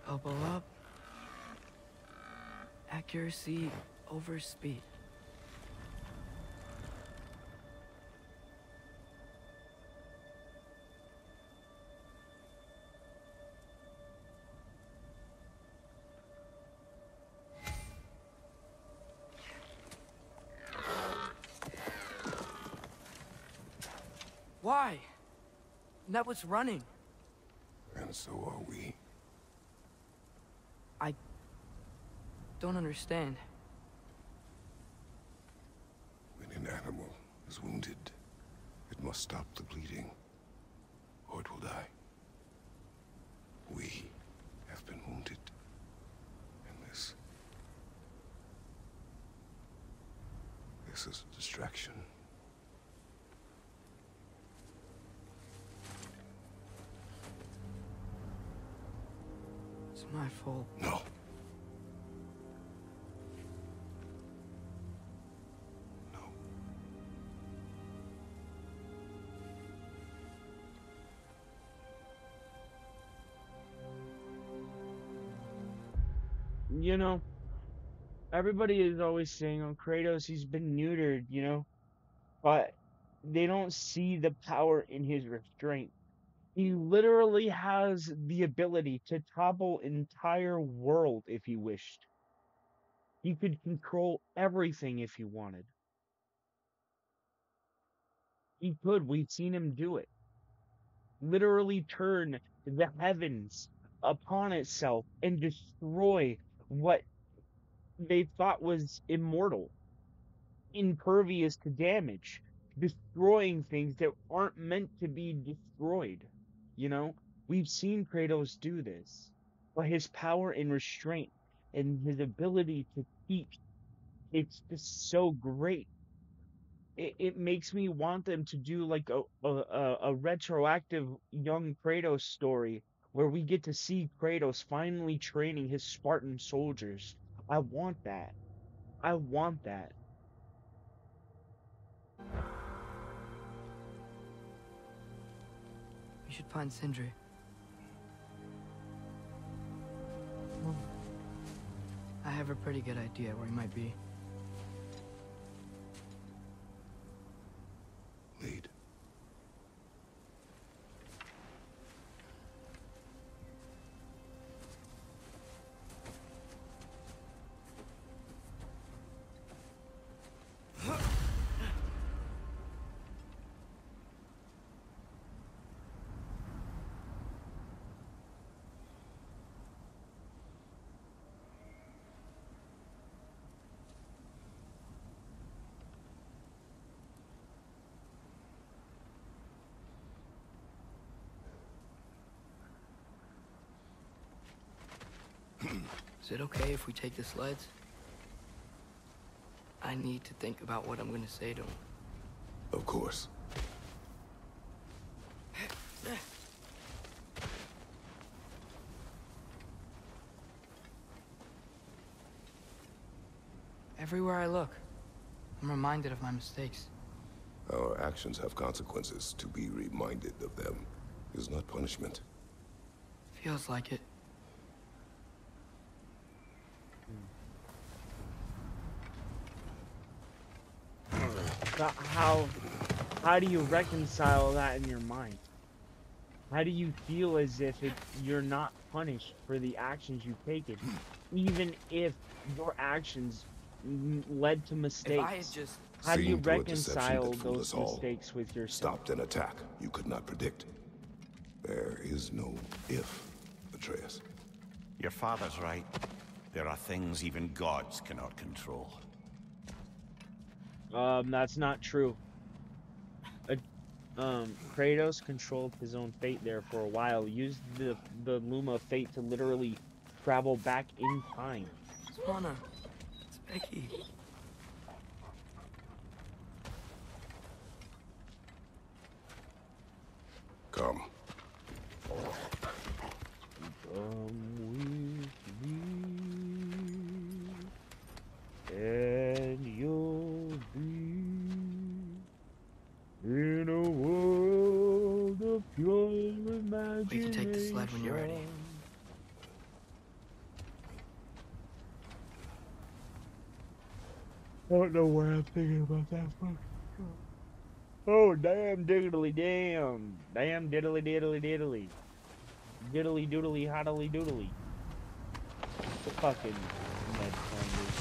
Elbow up. Accuracy over speed. Why? That was running. And so are we. I don't understand. When an animal is wounded, it must stop the bleeding, or it will die. We have been wounded. And this is a distraction. It's my fault. No. You know, everybody is always saying, oh, Kratos, he's been neutered, you know, but they don't see the power in his restraint. He literally has the ability to topple an entire world if he wished. He could control everything if he wanted. He could. We've seen him do it. Literally turn the heavens upon itself and destroy what they thought was immortal, impervious to damage, destroying things that aren't meant to be destroyed. You know, we've seen Kratos do this, but his power and restraint and his ability to teach, it's just so great. It makes me want them to do like a retroactive young Kratos story where we get to see Kratos finally training his Spartan soldiers. I want that. I want that. We should find Sindri. I have a pretty good idea where he might be. Lead. Is it okay if we take the sleds? I need to think about what I'm gonna say to him. Of course. Everywhere I look, I'm reminded of my mistakes. Our actions have consequences. To be reminded of them is not punishment. Feels like it. But how do you reconcile that in your mind? How do you feel as if you're not punished for the actions you've taken, even if your actions led to mistakes? If I had just how do you Seen through a deception reconcile that fooled those us all. mistakes with yourself? Stopped an attack you could not predict. There is no if, Atreus. Your father's right. There are things even gods cannot control. That's not true. Kratos controlled his own fate there for a while. Used the Luma of Fate to literally travel back in time. Swana, it's Becky. Come. Come with me, and you'll be in a world of pure imagination. We can take the sled when you're ready. I don't know why I'm thinking about that fucking song. Oh, damn diddly damn. Damn diddly diddly diddly. Diddly doodly hoddly doodly. Fucking Ned Flanders.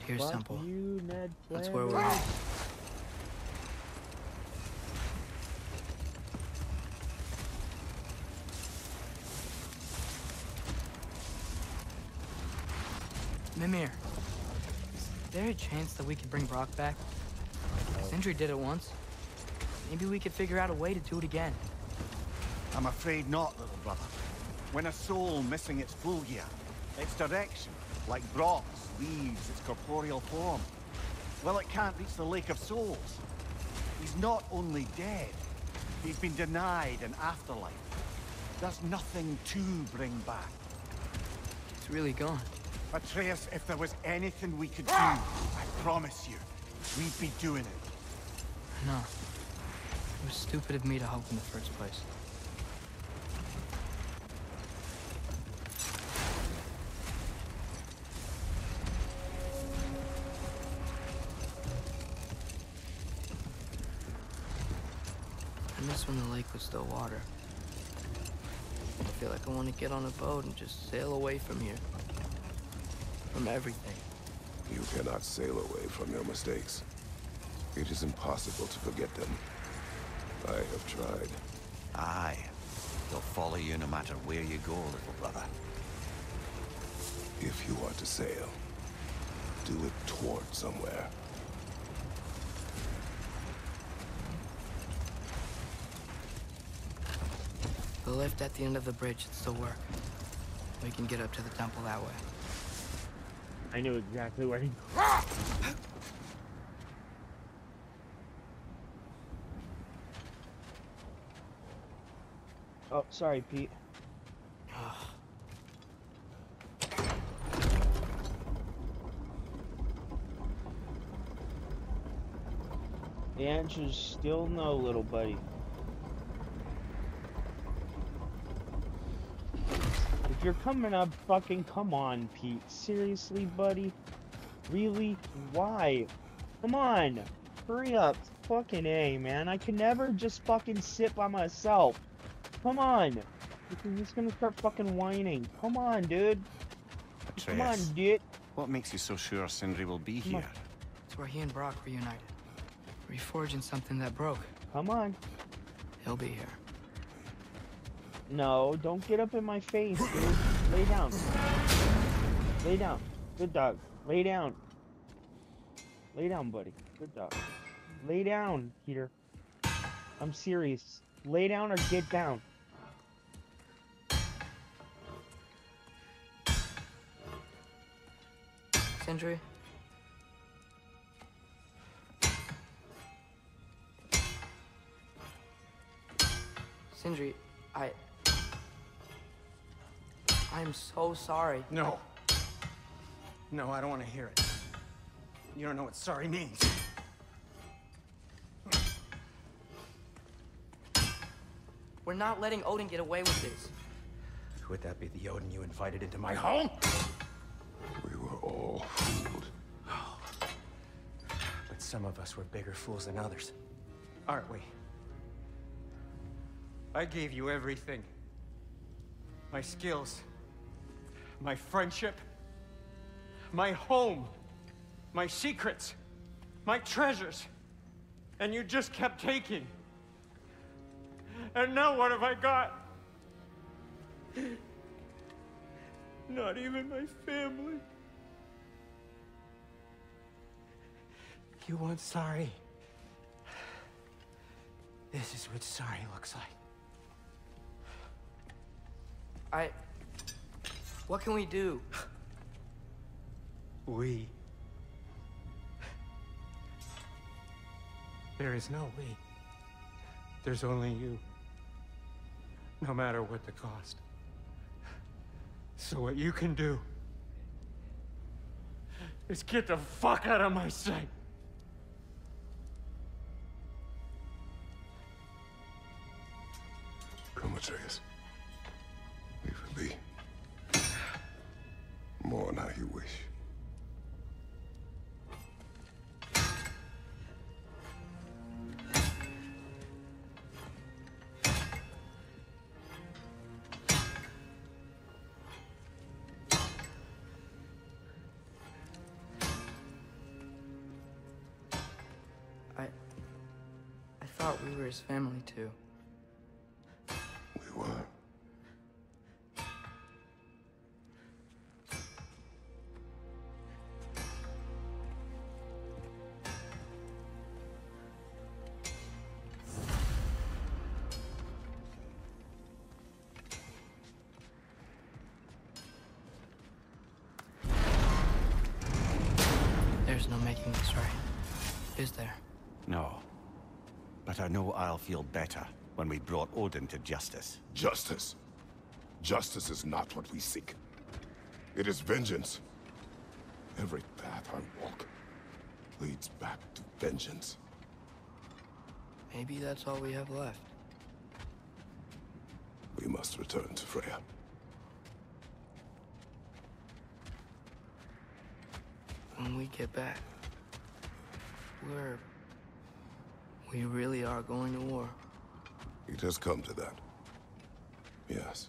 Here's Fuck Temple. you, Ned That's where we're Flanders. at. Mimir, is there a chance that we could bring Brock back? Sindri did it once. Maybe we could figure out a way to do it again. I'm afraid not, little brother. When a soul missing its full gear, its direction, like Brock's, leaves its corporeal form, well, it can't reach the Lake of Souls. He's not only dead, he's been denied an afterlife. There's nothing to bring back. It's really gone. Atreus, if there was anything we could do, I promise you, we'd be doing it. No. It was stupid of me to help in the first place. I miss when the lake was still water. I feel like I want to get on a boat and just sail away from here. From everything. You cannot sail away from your mistakes. It is impossible to forget them. I have tried. Aye. They'll follow you no matter where you go, little brother. If you are to sail, do it toward somewhere. The lift at the end of the bridge should still work. We can get up to the temple that way. I knew exactly where he... Oh, sorry, Pete. The answer's still no, little buddy. If you're coming up, fucking come on, Pete. Seriously, buddy? Really? Why? Come on. Hurry up. Fucking A, man. I can never just fucking sit by myself. Come on. You're just gonna start fucking whining. Come on, dude. Atreus, Come on, dude. what makes you so sure Sindri will be here? It's where he and Brock reunited. Reforging something that broke. Come on. He'll be here. No, don't get up in my face, dude. Lay down. Lay down. Good dog. Lay down. Lay down, buddy. Good dog. Lay down, Peter. I'm serious. Lay down or get down. Sindri? Sindri, I'm so sorry. No. No, I don't want to hear it. You don't know what sorry means. We're not letting Odin get away with this. Would that be the Odin you invited into my home? We were all fooled. But some of us were bigger fools than others. Aren't we? I gave you everything. My skills. My friendship. my home, my secrets, my treasures, and you just kept taking. And now what have I got? Not even my family. You want sorry? This is what sorry looks like. What can we do? We. There is no we. There's only you. No matter what the cost. So what you can do is get the fuck out of my sight. Come, Atreus. Leave it be. Mourn how you wish. I thought we were his family too. We were. There's no making this right, is there? No. But I know I'll feel better when we brought Odin to justice. Justice? Justice is not what we seek. It is vengeance. Every path I walk leads back to vengeance. Maybe that's all we have left. We must return to Freya. When we get back, we really are going to war. It has come to that. Yes.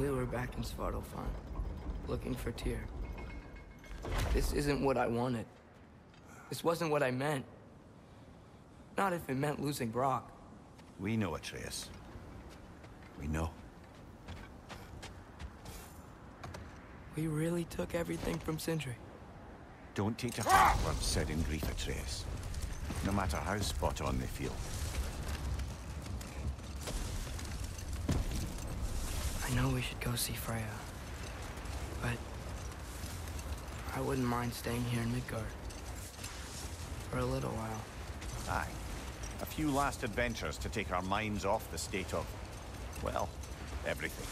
We were back in Svartalfheim, looking for Tyr. This isn't what I wanted. This wasn't what I meant. Not if it meant losing Brock. We know, Atreus. We know. We really took everything from Sindri. Don't take to heart words said in grief, Atreus. No matter how spot on they feel. I know we should go see Freya, but I wouldn't mind staying here in Midgard for a little while. Aye. A few last adventures to take our minds off the state of, well, everything.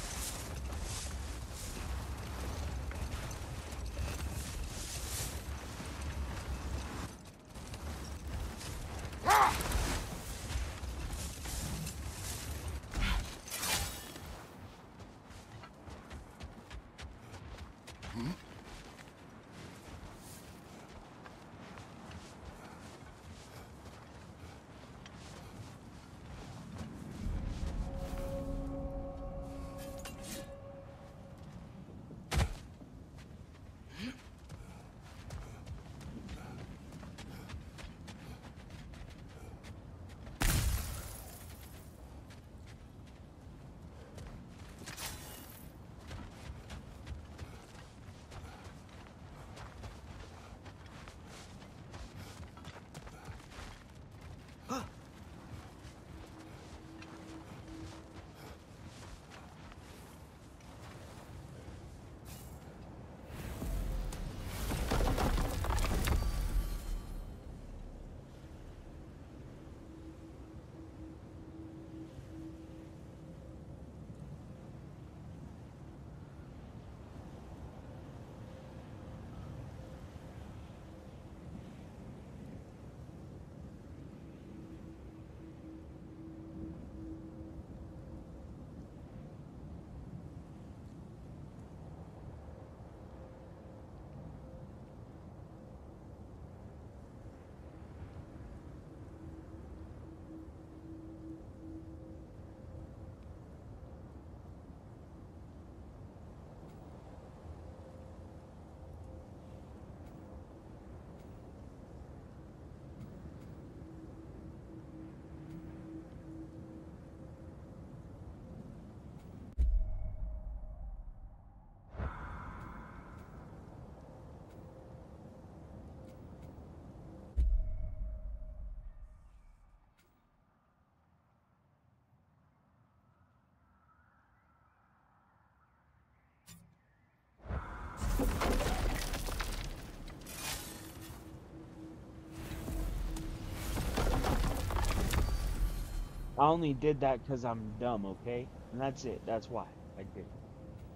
I only did that because I'm dumb, okay? And that's it. That's why I did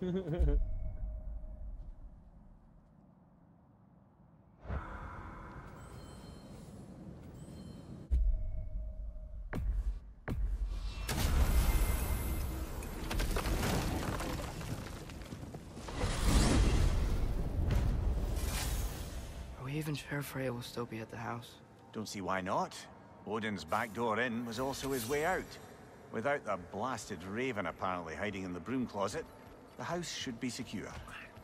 it. Are we even sure Freya will still be at the house? Don't see why not. Odin's back door in was also his way out. Without the blasted raven apparently hiding in the broom closet, the house should be secure.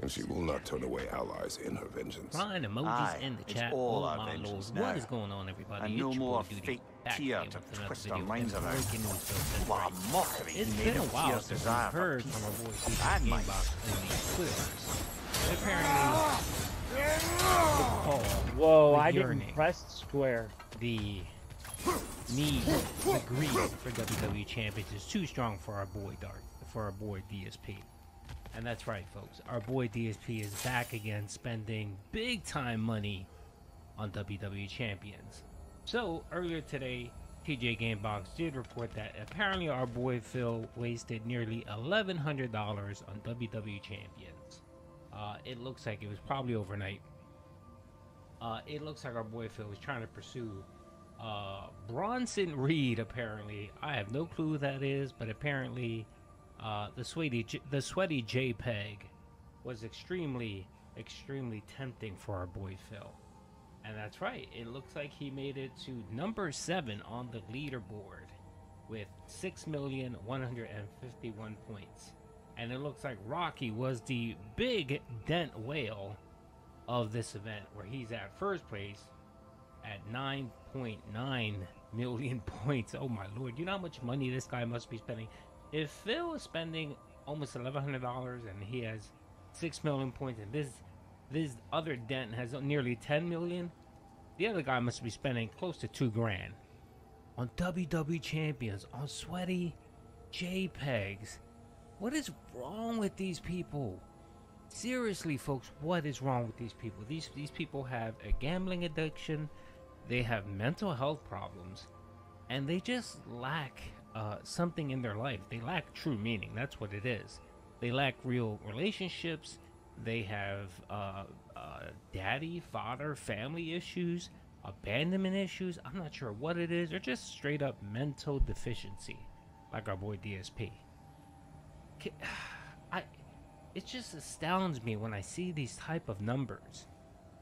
And she will not turn away allies in her vengeance. Fine emojis Aye, in the it's chat. all Oh our my vengeance lord, now. what is going on, everybody? And It's no your more boy Duty fake back Tyr again to with another twist our video minds and around. breaking news so What a right. mockery It's he been made a of while Tyr's since desire we've heard for from our boy peace Duty and Game might. Box in the Twitters. Apparently, Whoa, I yearning, didn't press square. the need, the greed for WWE Champions is too strong for our boy DSP. And that's right, folks. Our boy DSP is back again, spending big time money on WWE Champions. So earlier today, TJ Gamebox did report that apparently our boy Phil wasted nearly $1,100 on WWE Champions. It looks like it was probably overnight. It looks like our boy Phil was trying to pursue Bronson Reed. Apparently, I have no clue who that is, but apparently, the sweaty JPEG was extremely tempting for our boy Phil. And that's right, it looks like he made it to number 7 on the leaderboard with 6,151 points. And it looks like Rocky was the big dent whale of this event, where he's at first place at 9.9 million points. Oh my lord, you know how much money this guy must be spending? If Phil is spending almost $1,100 and he has 6 million points, and this other dent has nearly 10 million, the other guy must be spending close to $2,000 on WWE champions, on sweaty JPEGs. What is wrong with these people? Seriously, folks, what is wrong with these people? These people have a gambling addiction, they have mental health problems, and they just lack something in their life. They lack true meaning. That's what it is. They lack real relationships. They have daddy, father, family issues, abandonment issues. I'm not sure what it is. Or just straight up mental deficiency, like our boy DSP. It just astounds me when I see these type of numbers.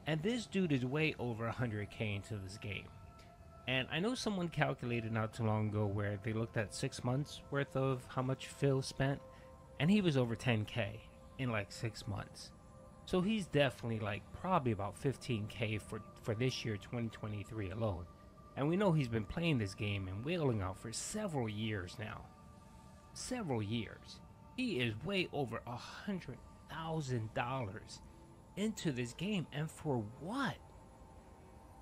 And this dude is way over 100K into this game. And I know someone calculated not too long ago where they looked at 6 months worth of how much Phil spent, and he was over 10K in like 6 months. So he's definitely like probably about 15K for this year, 2023 alone. And we know he's been playing this game and wailing out for several years now. Several years. He is way over $100,000 into this game, and for what?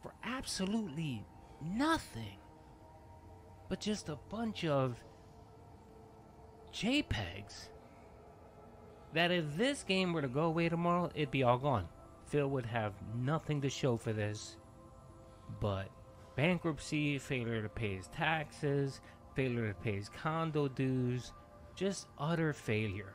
For absolutely nothing but just a bunch of JPEGs that if this game were to go away tomorrow, it'd be all gone. Phil would have nothing to show for this but bankruptcy, failure to pay his taxes, failure to pay his condo dues, just utter failure.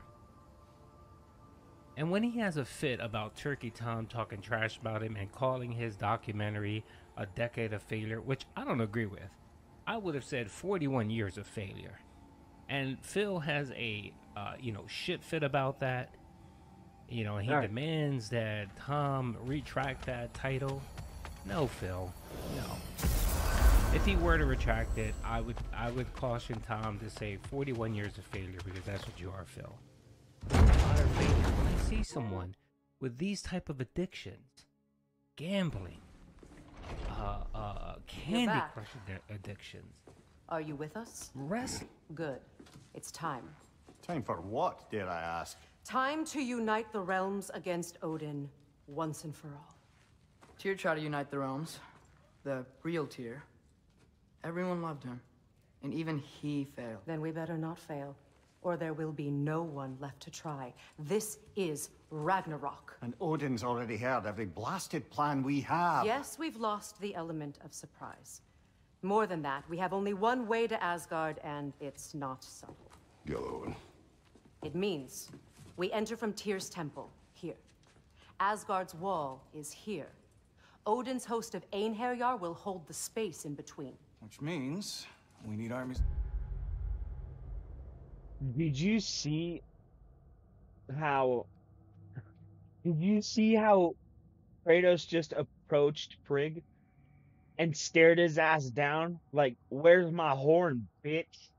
And when he has a fit about Turkey Tom talking trash about him and calling his documentary a decade of failure, which I don't agree with. I would have said 41 years of failure. And Phil has a, shit fit about that. He demands that Tom retract that title. No, Phil, no. If he were to retract it, I would caution Tom to say 41 years of failure, because that's what you are, Phil. Utter failure. When I see someone with these type of addictions, gambling, Candy Crush addictions. Are you with us? Wrestling. Good. It's time. Time for what, dare I ask? Time to unite the realms against Odin once and for all. Tyr tried to unite the realms. The real Tyr. Everyone loved him. And even he failed. Then we better not fail, or there will be no one left to try. This is Ragnarok. And Odin's already heard every blasted plan we have. Yes, we've lost the element of surprise. More than that, we have only one way to Asgard, and it's not subtle. Yellow. It means we enter from Tyr's temple, here. Asgard's wall is here. Odin's host of Einherjar will hold the space in between. Which means we need armies. Did you see how Kratos just approached Frigg and stared his ass down like, "Where's my horn, bitch?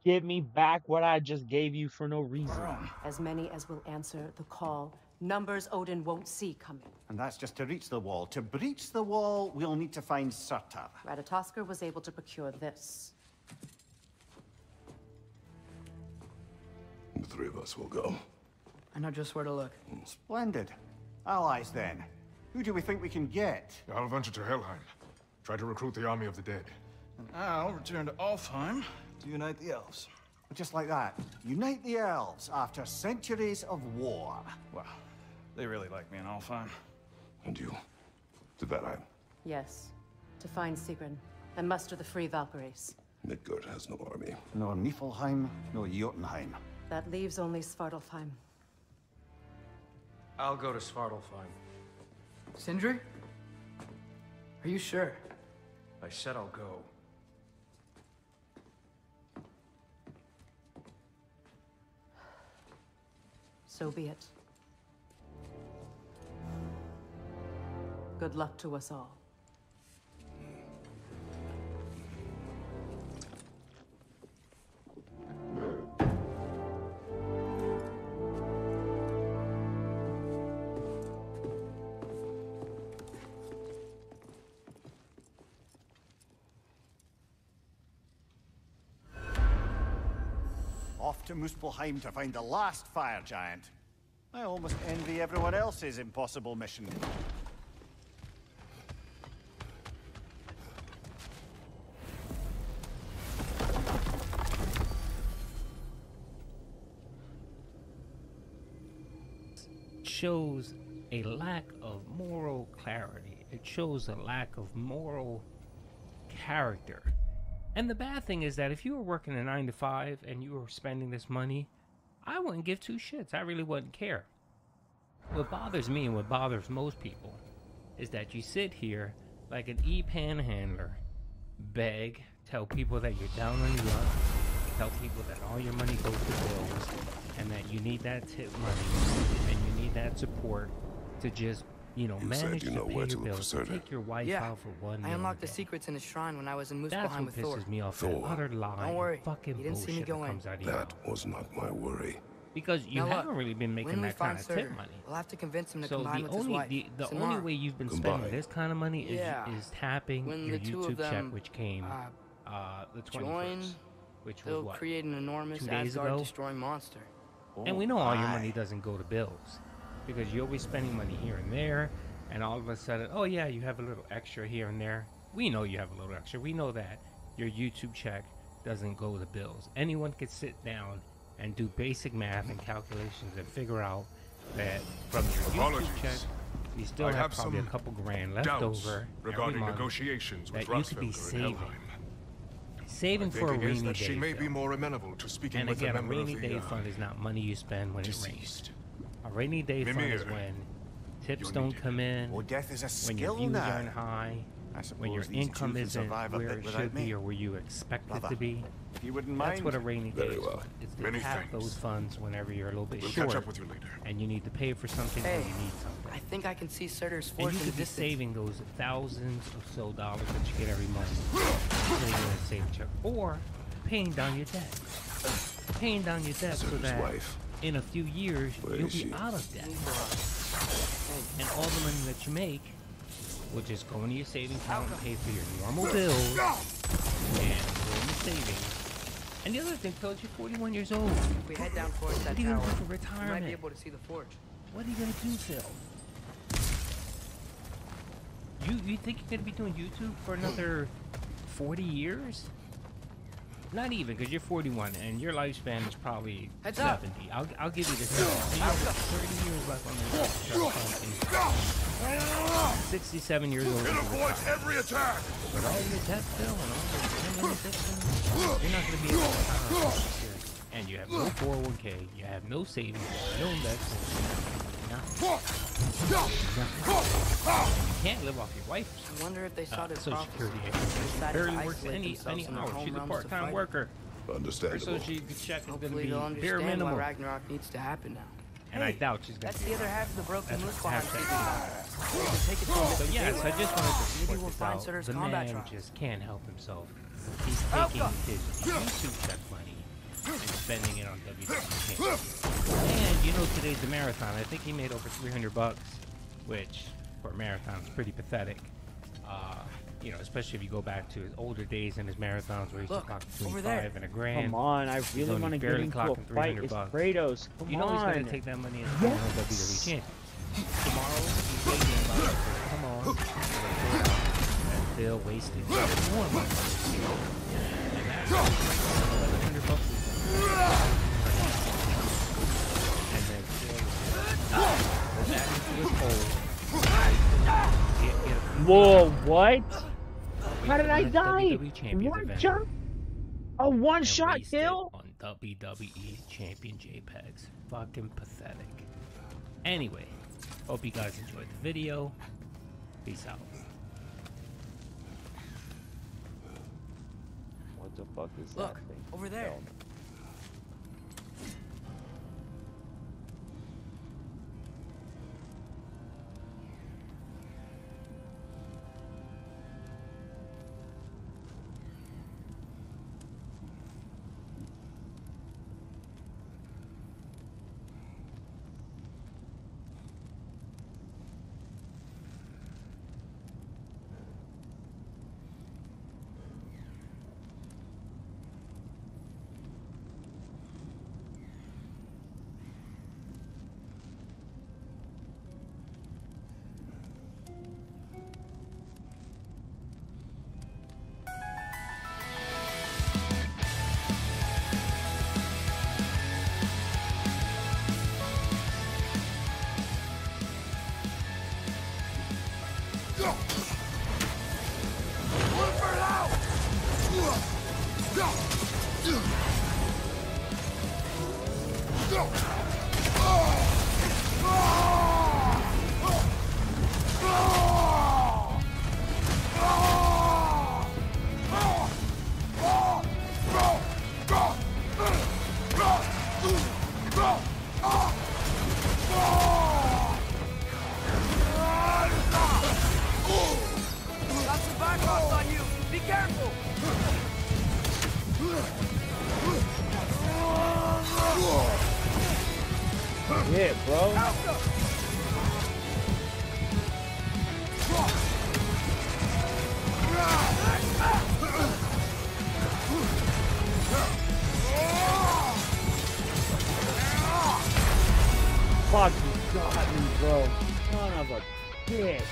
Give me back what I just gave you for no reason." As many as will answer the call, numbers Odin won't see coming. And that's just to reach the wall. To breach the wall, we'll need to find Surtur. Ratatoskr was able to procure this. The three of us will go. I know just where to look. Splendid. Allies, then. Who do we think we can get? I'll venture to Helheim. Try to recruit the army of the dead. And I'll return to Alfheim to unite the elves. Just like that. Unite the elves after centuries of war. Well, they really like me in Alfheim. And you? To Valheim? Yes. To find Sigrun and muster the free Valkyries. Midgard has no army. Nor Niflheim, nor Jotunheim. That leaves only Svartalfheim. I'll go to Svartalfheim. Sindri? Are you sure? I said I'll go. So be it. Good luck to us all. off to Muspelheim to find the last fire giant. I almost envy everyone else's impossible mission. Shows a lack of moral clarity. It shows a lack of moral character. And the bad thing is that if you were working a 9 to 5 and you were spending this money, I wouldn't give two shits. I really wouldn't care. What bothers me and what bothers most people is that you sit here like an e-panhandler, beg, tell people that you're down on your luck, tell people that all your money goes to bills, and that you need that tip money, and you need that support to just, you know, manage to pay your bills, to take your wife out for 1 I meal unlocked a the the day. secrets in his shrine when I was in That's Muspelheim what with Thor. pisses me off. That utter lie. Don't worry, Fucking he didn't see me bullshit go that in. comes out of your mouth. That was not my worry. Because you Now look, haven't really been making when we that kind find of tip Surtur, money. we'll have to convince him to So combine the with his only wife. the only Samara. way you've been Combine. spending this kind of money is tapping When your the two of YouTube check, them, which came the 21st, join, which was they'll what, create an enormous 2 days Asgard ago? destroying monster. And we know all your money doesn't go to bills, because you're always spending money here and there, and all of a sudden, oh yeah, you have a little extra here and there. We know you have a little extra. We know that your YouTube check doesn't go to bills. Anyone could sit down and do basic math and calculations and figure out that from your Apologies. YouTube check, you still I have have probably a some couple grand left doubts over regarding every month negotiations with that you could be Rasfelder and saving. Helheim. Saving My for a thinking is rainy that day she may be fund. more amenable to speaking And with again, a a member rainy of the day fund is not money you spend when it rains. deceased. A rainy day fund is Mimir, when tips you're don't needed. come in, Well, death is a when your skill views now. aren't high, I when your suppose these income two can isn't survive a where bit it without should be me. or where you expect it Brother, to be. if you wouldn't That's mind. what a rainy day Very is. well. It's to Many tap thanks. those funds whenever you're a little bit We'll short catch up with you later. and you need to pay for something or Hey, you need something. I think I can see Surtur's And forge you in the could be distance. saving those thousands of so dollars that you get every month, putting in a safe check, or paying down your debt. Paying down your debt so Surtur's that wife. in a few years Where you'll is be she? out of debt. And all the money that you make will just go into your savings account and pay for your normal bills and go into savings. And the other thing, Phil, you're 41 years old. If we head down towards that What are you tower, gonna do for we might retirement? be able to see the forge. What are you gonna do, Phil? You think you're gonna be doing YouTube for another 40 years? Not even, because you're 41 and your lifespan is probably Heads up. 70. I'll give you this. You have 30 years left on this. 67 years old. It avoids every attack. With all your debt, Phil, and all your gambling addictions, you're not gonna be able to retire next year. And you have no 401k, you have no savings, no investments. You can't live off your wife's I wonder if they saw this Social prophecy. Security. They She decided barely to works isolate any themselves in their hours. home She's a realms to part-time fight. worker. Her Understandable. social check is going to Hopefully be they'll bare understand why minimum. Ragnarok needs to happen now. And I doubt she's going That's to be the other around. half of the broken That's Muspelheim hashtag secret. We can take it to So Mr. yes, I Gateway. just wanted to Maybe point we'll this find out. Surtur's The combat man trials. just can't help himself. He's taking his YouTube check money and spending it on WWE. And you know today's a marathon. I think he made over $300, which for a marathon is pretty pathetic. You know, especially if you go back to his older days in his marathons where he used to Look, clock between over there. $5 and $1,000. Come on, I He's really only want to get barely into a clocking fight. $300. It's Kratos. Come You know on. he's going to take that money as a Yes. WWE champion. Tomorrow, he's waiting about it. Come on. And Phil wasted more money. And that's $1,100. And then Phil go back into his hole. Whoa, what? How did I Become a die? WWE champions One event. shot? A And one-shot wasted kill? on WWE champion JPEGs. Fucking pathetic. Anyway, hope you guys enjoyed the video. Peace out. What the fuck is Look, that thing? over there. Got some backups on you. Be careful. Yeah, bro. Fuck, you got me, bro. Son of a bitch.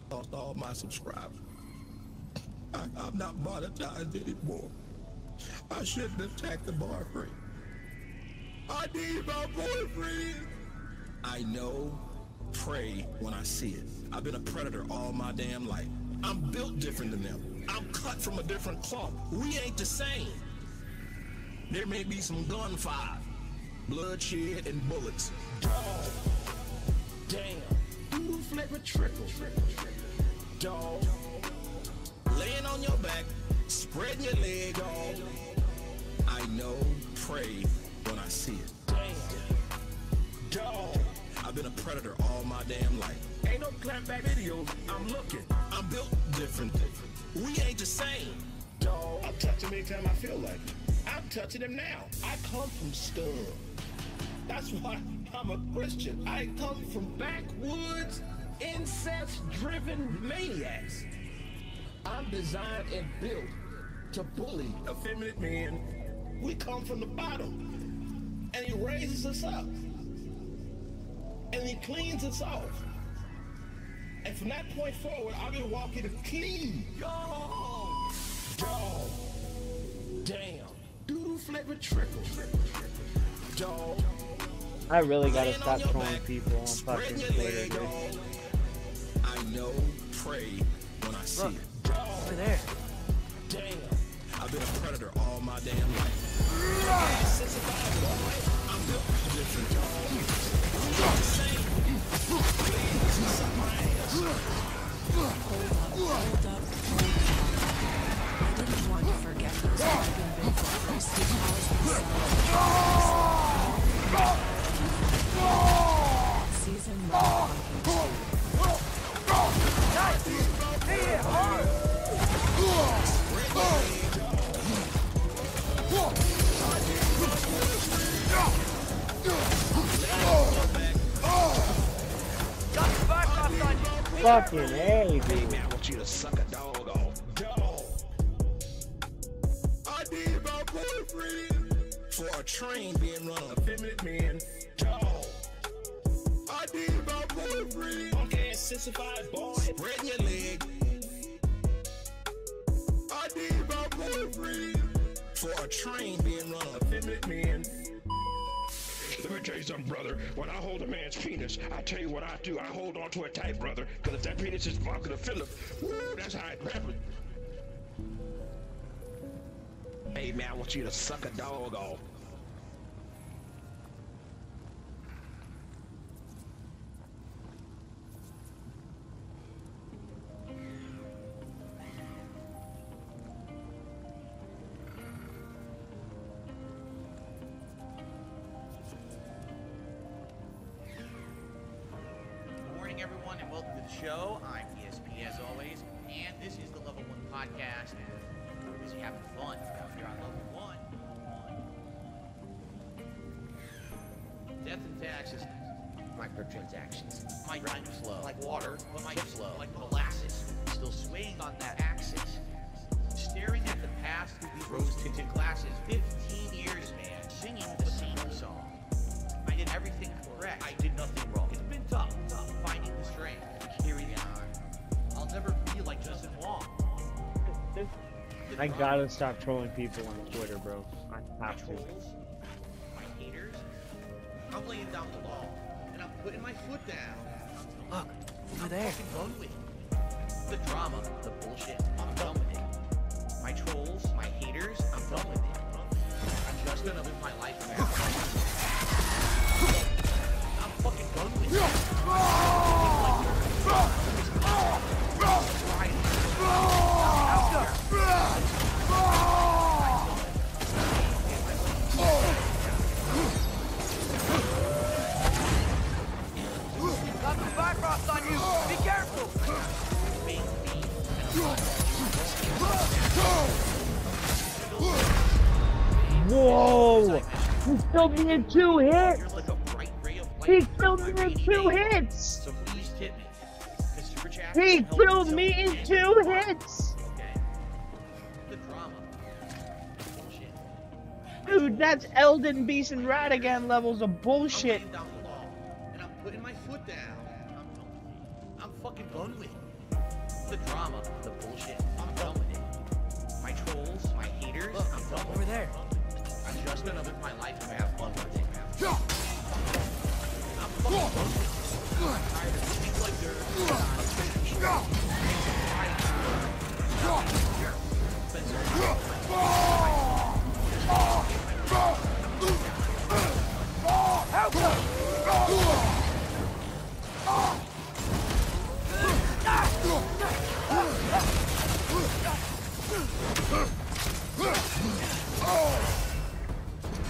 Lost all my subscribers. I'm not monetized anymore. I shouldn't attack the bar free. I need my boyfriend. I know, pray when I see it. I've been a predator all my damn life. I'm built different than them. I'm cut from a different cloth. We ain't the same. There may be some gunfire, bloodshed, and bullets. Dog. Damn. Blue flavor trickle. Dog. Laying on your back, spreading your leg, dog. I know, pray when I see it. Damn. Dog. I've been a predator all my damn life. Ain't no clapback videos. I'm looking. I'm built different. We ain't the same. Dog. I'll touch him anytime I feel like it. I'm touching him now. I come from scum. That's why I'm a Christian. I come from backwoods, incest-driven maniacs. I'm designed and built to bully effeminate men. We come from the bottom, and he raises us up, and he cleans us off. And from that point forward, I've been walking clean. Yo! Damn. Doodle flavored trickle. Dog. I really gotta stop trolling people on fucking Twitter, dude. I know, pray when I see it. Over there. Damn. I've been a predator all my damn life. I'm built different, dog. Hold up. I didn't want to forget those fucking big brothers who housed themselves. Season 1. Fucking A, dude. I want you to suck a dog off. Dog. I did my boyfriend for a train being run on effeminate men. Dog. I did my boyfriend. Okay, sissified boy. Spreading your leg. I did my boyfriend for a train being run on effeminate men. Let me tell you something, brother. When I hold a man's penis, I tell you what I do. I hold on to it tight, brother. Because if that penis is marked to Philip, woo, that's how it happens. Hey, man, I want you to suck a dog off. Everyone, and welcome to the show. I'm ESP as always, and this is the Level 1 podcast, and we're busy having fun out here on Level 1. Death and taxes, microtransactions, my rhyme slow, like water, but my slow, like molasses, still swaying on that axis, staring at the past through these rose-tinted glasses. 15 years, man, singing the same song. I did everything correct. I did nothing wrong. It's been tough finding the strength to carry the on. I'll never be like Justin Wong. I gotta stop trolling people on Twitter, bro. I have to. My haters. I'm laying down the law, and I'm putting my foot down. Look, over there. I'm done with it. The drama, the bullshit. I'm done with it. My trolls, my haters. I'm done with it. I'm just gonna live my life now. I'm fucking done with it. Got some Bifrost on you! Be careful! Whoa! He killed me in 2 hits! He killed me in 2 hits! So please tip me. He killed me in 2 hits! The drama. Bullshit. Dude, that's Elden Beast and Radigan levels of bullshit. I'm down the law, and I'm putting my foot down. I'm fucking done with it. The drama, the bullshit. I'm done with it. My trolls, my haters. Look, I'm done over there. I'm just gonna live my life and have fun with it. I'm fucking done with it. I'm tired of feeling like dirt.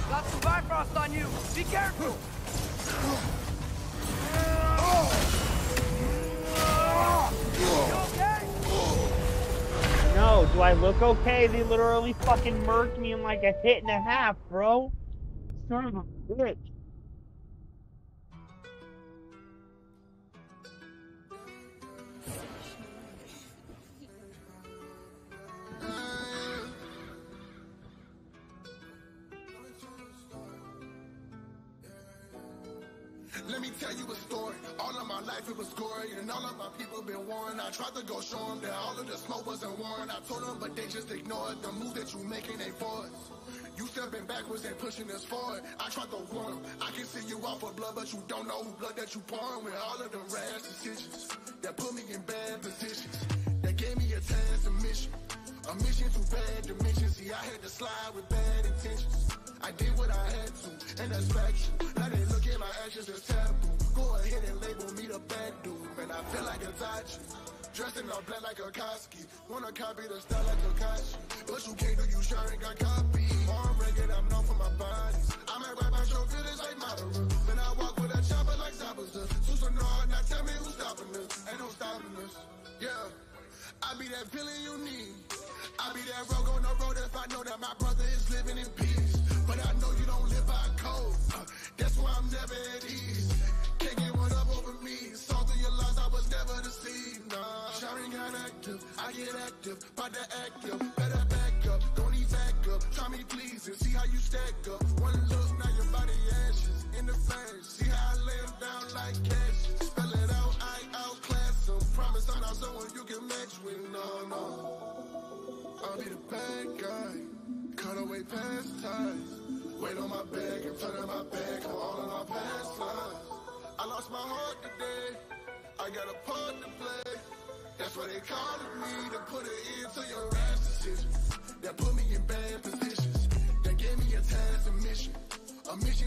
Got some Bifrost on you! Be careful! No, do I look okay? They literally fucking murked me in like a hit and a half, bro. Son of a bitch. Let me tell you a story. All of my life it was gory, and all of my people been warned. I tried to go show them that all of the smoke wasn't warned. I told them, but they just ignored the moves that you making ain't for us. You stepping backwards and pushing us forward. I tried to warn them. I can see you out for blood, but you don't know who blood that you pouring. With all of them rash decisions that put me in bad positions, that gave me a task, a mission to bad dimensions. See, I had to slide with bad intentions. I did what I had to, and that's factual. Now they look at my actions as taboo. Go ahead and label me the bad dude, man. I feel like a Tachi, dressed in all black like a Koski. Wanna copy the style like a Kashi, but you can't do, you sure ain't got copy. Arm ragged, I'm known for my bodies. I might rap out your feelings like Madara. Then I walk with a chopper like Zabuza. Susanoo, now tell me who's stopping us. Ain't no stopping us, yeah. I be that feeling you need. I be that rogue on the road if I know that my brother is living in peace. But I know you don't live by code. That's why I'm never at ease. Can't get one up over me. Saw through your lies, I was never deceived. Nah, Shari got active, I get active. About to act up, better back up. Don't need back up. Try me please and see how you stack up. One look, now your body ashes. In the flash, see how I lay them down like cash. Spell it out, I outclass them. Promise I'm not someone you can match with. No. I'll be the bad guy. Cut away past ties. Weight on my back in front of my back. I'm all in my past lives. I lost my heart today. I got a part to play. That's why they calling me to put an end to your rash decisions. That put me in bad positions. That gave me a task, a mission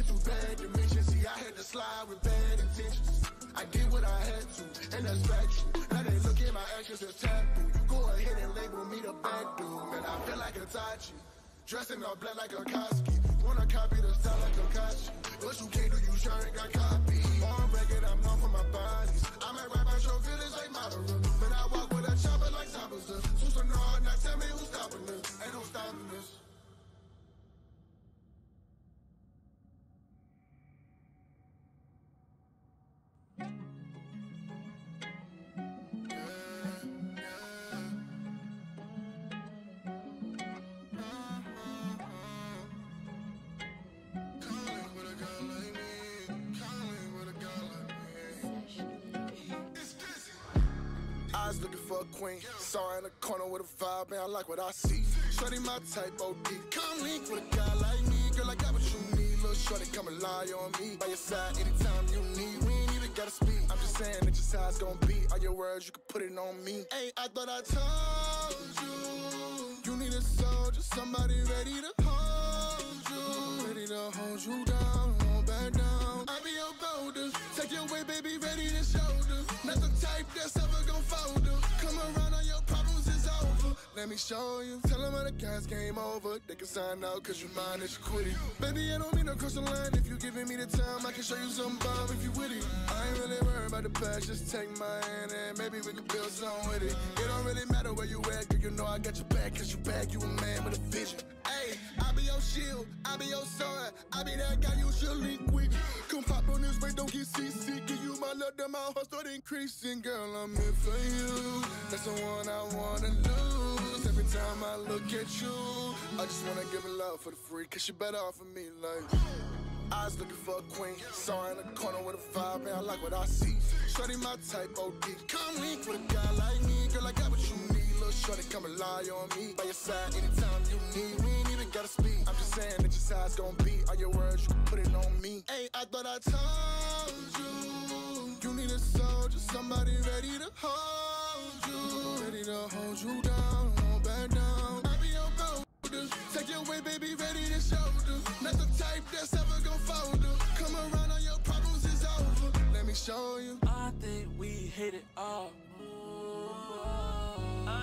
to bad dimensions. See, I had to slide with bad intentions. I did what I had to, and that's factual. Now they look at my actions as taboo. Go ahead and label me the bad dude, man. I feel like a Tachi, dressed in all black like a Koski. Wanna copy the style like a Kashi, but you can't do, you sure ain't got copy. Arm ragged, I'm known for my bodies. I might rap out your feelings like Madara. But I walk with a chopper like Zabuza. Susanoo, now tell me who's stopping us. Ain't no stopping us. Eyes looking for a queen. Saw her in the corner with a vibe, man, I like what I see. Shorty my type, OD. Come link with a guy like me. Girl, I got what you need. Little shorty, come and lie on me. By your side anytime you need. We ain't even gotta speak. I'm just saying that just how it's gonna be. All your words, you can put it on me. Hey, I thought I told you. You need a soldier, somebody ready to hold you. Ready to hold you down, won't back down. I be your boulder. Take your way, baby, ready to shoulder. Not the type that's ever gon' fold her. Come around, all your problems is over. Let me show you. Tell them all the guys came over. They can sign out cause you mind that you quit it. Baby, I don't mean to cross the line. If you giving me the time, I can show you some bomb if you with it. I ain't really worried about the past. Just take my hand and maybe we can build something with it. It don't really matter where you at, girl, you know I got your back. Cause you back, you a man with a vision. Hey, I be your shield, I be your sword. I be that guy you should link with. Come pop on this way, don't get seasick. Give you my love, then my heart start increasing. Girl, I'm here for you. That's the one I wanna lose. Every time I look at you, I just wanna give her love for the free. Cause she better off of me, like. Eyes looking for a queen. Saw her in the corner with a vibe, man, I like what I see. Shorty my type, OD. Come link with a guy like me. Girl, I got what you need. Little shorty, come and lie on me. By your side anytime you need. We ain't even gotta speak. I'm just saying that just how it's gonna be. All your words, you can put it on me. Hey, I thought I told you. You need a soldier, somebody ready to hold you. Ready to hold you down, won't back down. I be your boulder. Take your way, baby, ready to shoulder. Not the type that's ever gon' fold her. Come around, all your problems is over. Let me show you. I think we hit it off.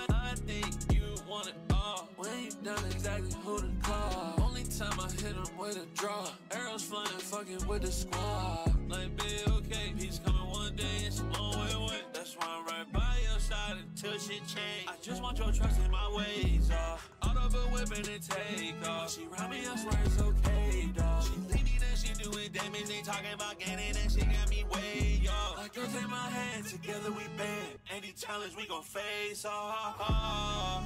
I think you want it all. We ain't done exactly who to call. Only time I hit him with a draw. Arrows flying, fucking with the squad. Like, babe, okay, he's coming one day, it's a long way away. That's why I'm right by your side until shit change. I just want your trust in my ways, Auto but whipping and take off. She round me, I swear it's okay, dawg. She leaning and she doing damage, they talking about gaining and she got me way off. Like, girl, take my hand, together we band. Any challenge we gon' face off.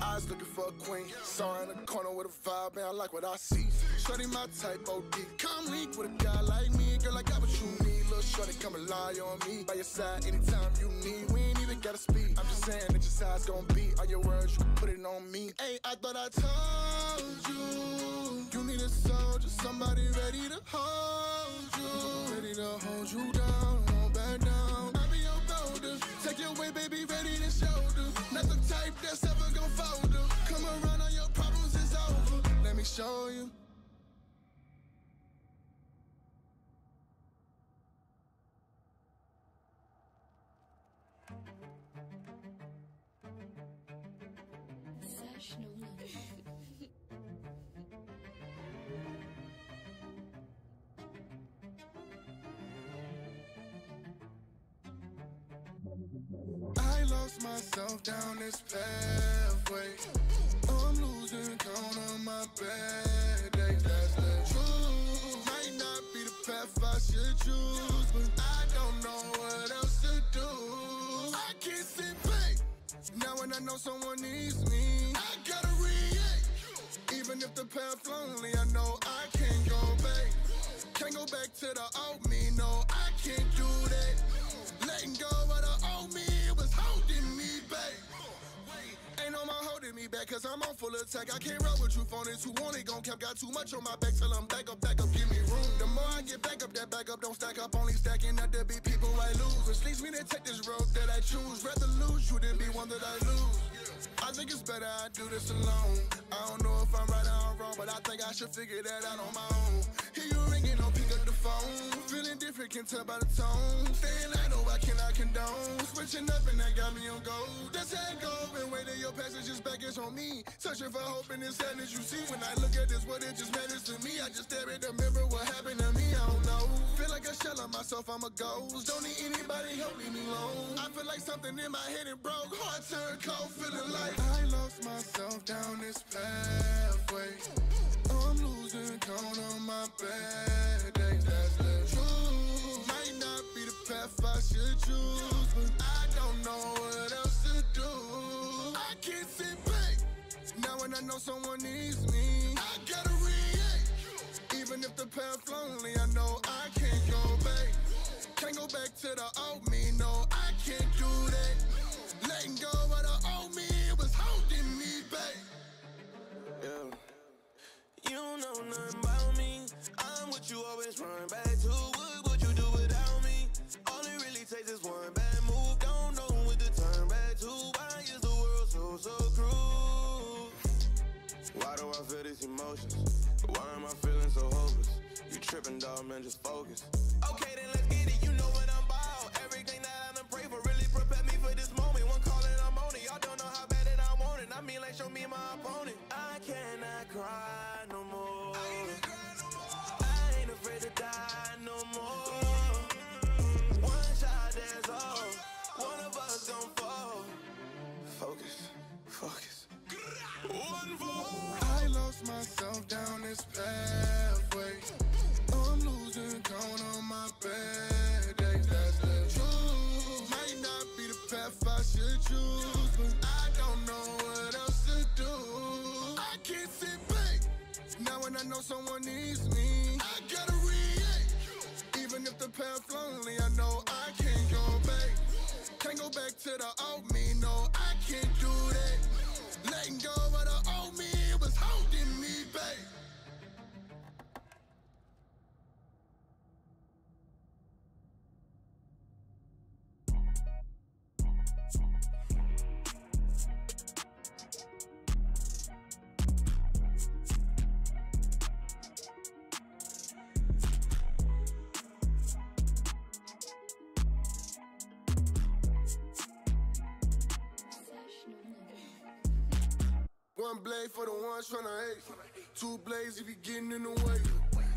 Eyes looking for a queen. Saw her in the corner with a vibe, man, I like what I see. Shorty my type, OD. Come link with a guy like me. Girl, I got what you need. Little little shorty, come rely on me. By your side anytime you need. We ain't even gotta speak. I'm just saying that your side's gonna be. All your words, you can put it on me. Hey, I thought I told you. You need a soldier, somebody ready to hold you. Ready to hold you down, won't back down. I be your boulder. Take your way, baby, ready to shoulder. Not the type that's ever gonna fold her. Come around, all your problems is over. Let me show you. I lost myself down this pathway. I'm losing count on my bad days. That's the truth. Might not be the path I should choose, but I don't know what else to do. I can't sit back. Now when I know someone needs me, I gotta react. Even if the path lonely, I know I can't go back. Can't go back to the old me, no, I can't do that. Letting go of the old me, it was holding me back. Ain't no more holding me back, cause I'm on full attack. I can't roll with truth on it, too on it, gon' cap. Got too much on my back till I'm back up, give me room. The more I get back up, that back up don't stack up. Only stacking up to be people I lose. Which leads me to take this road that I choose. Rather lose you than be one that I lose. I think it's better I do this alone. I don't know if I'm right or I'm wrong, but I think I should figure that out on my own. Hear you ringing, don't pick up the phone. Feeling different, can tell by the tone. Staying I know I cannot condone. Switching up and that got me on go. That's how it go. Been waiting your passage is back, it's on me. Searching for hope in this sadness you see. When I look at this, what it just matters to me. I just stare at the mirror, what happened to me, I don't know. Feel like a shell of myself, I'm a ghost. Don't need anybody help me alone. I feel like something in my head it broke. Heart turned cold, feeling like I lost myself down this pathway. I'm losing count on my bad days. That's the truth. Might not be the path I should choose, but I don't know what else to do. I can't sit back. Now when I know someone needs me, I gotta react. Even if the path lonely, I know I can't go back. Can't go back to the old me, no, I can't do that. Letting go of the old me, it was holding me back. Yeah. You don't know nothing about me. I'm what you always run back to. What would you do without me? All it really takes is one bad move. Don't know what to turn back to. Why is the world so cruel? Why do I feel these emotions? Why am I feeling so hopeless? You tripping, dog, man, just focus. Okay, then let's get it. You know what I'm about. Everything that I done pray for really prepared me for this moment. One call and I'm on it. Y'all don't know how bad that I want it. I mean, like, show me my opponent. I cannot cry no more. I ain't afraid to die no more. One shot, that's all. One of us gon' fall. Focus, focus. One fall. I lost myself down this pathway. I'm losing count on my bad days. That's the truth. Might not be the path I should choose, but I don't know what else to do. I can't sit back. Now when I know someone needs me, I gotta react. Even if the path lonely, I know I can't go back. Can't go back to the old me, no, I can't do that. Letting go of the old me, it was holding me back. One blade for the ones tryna hate. Two blades if you getting in the way.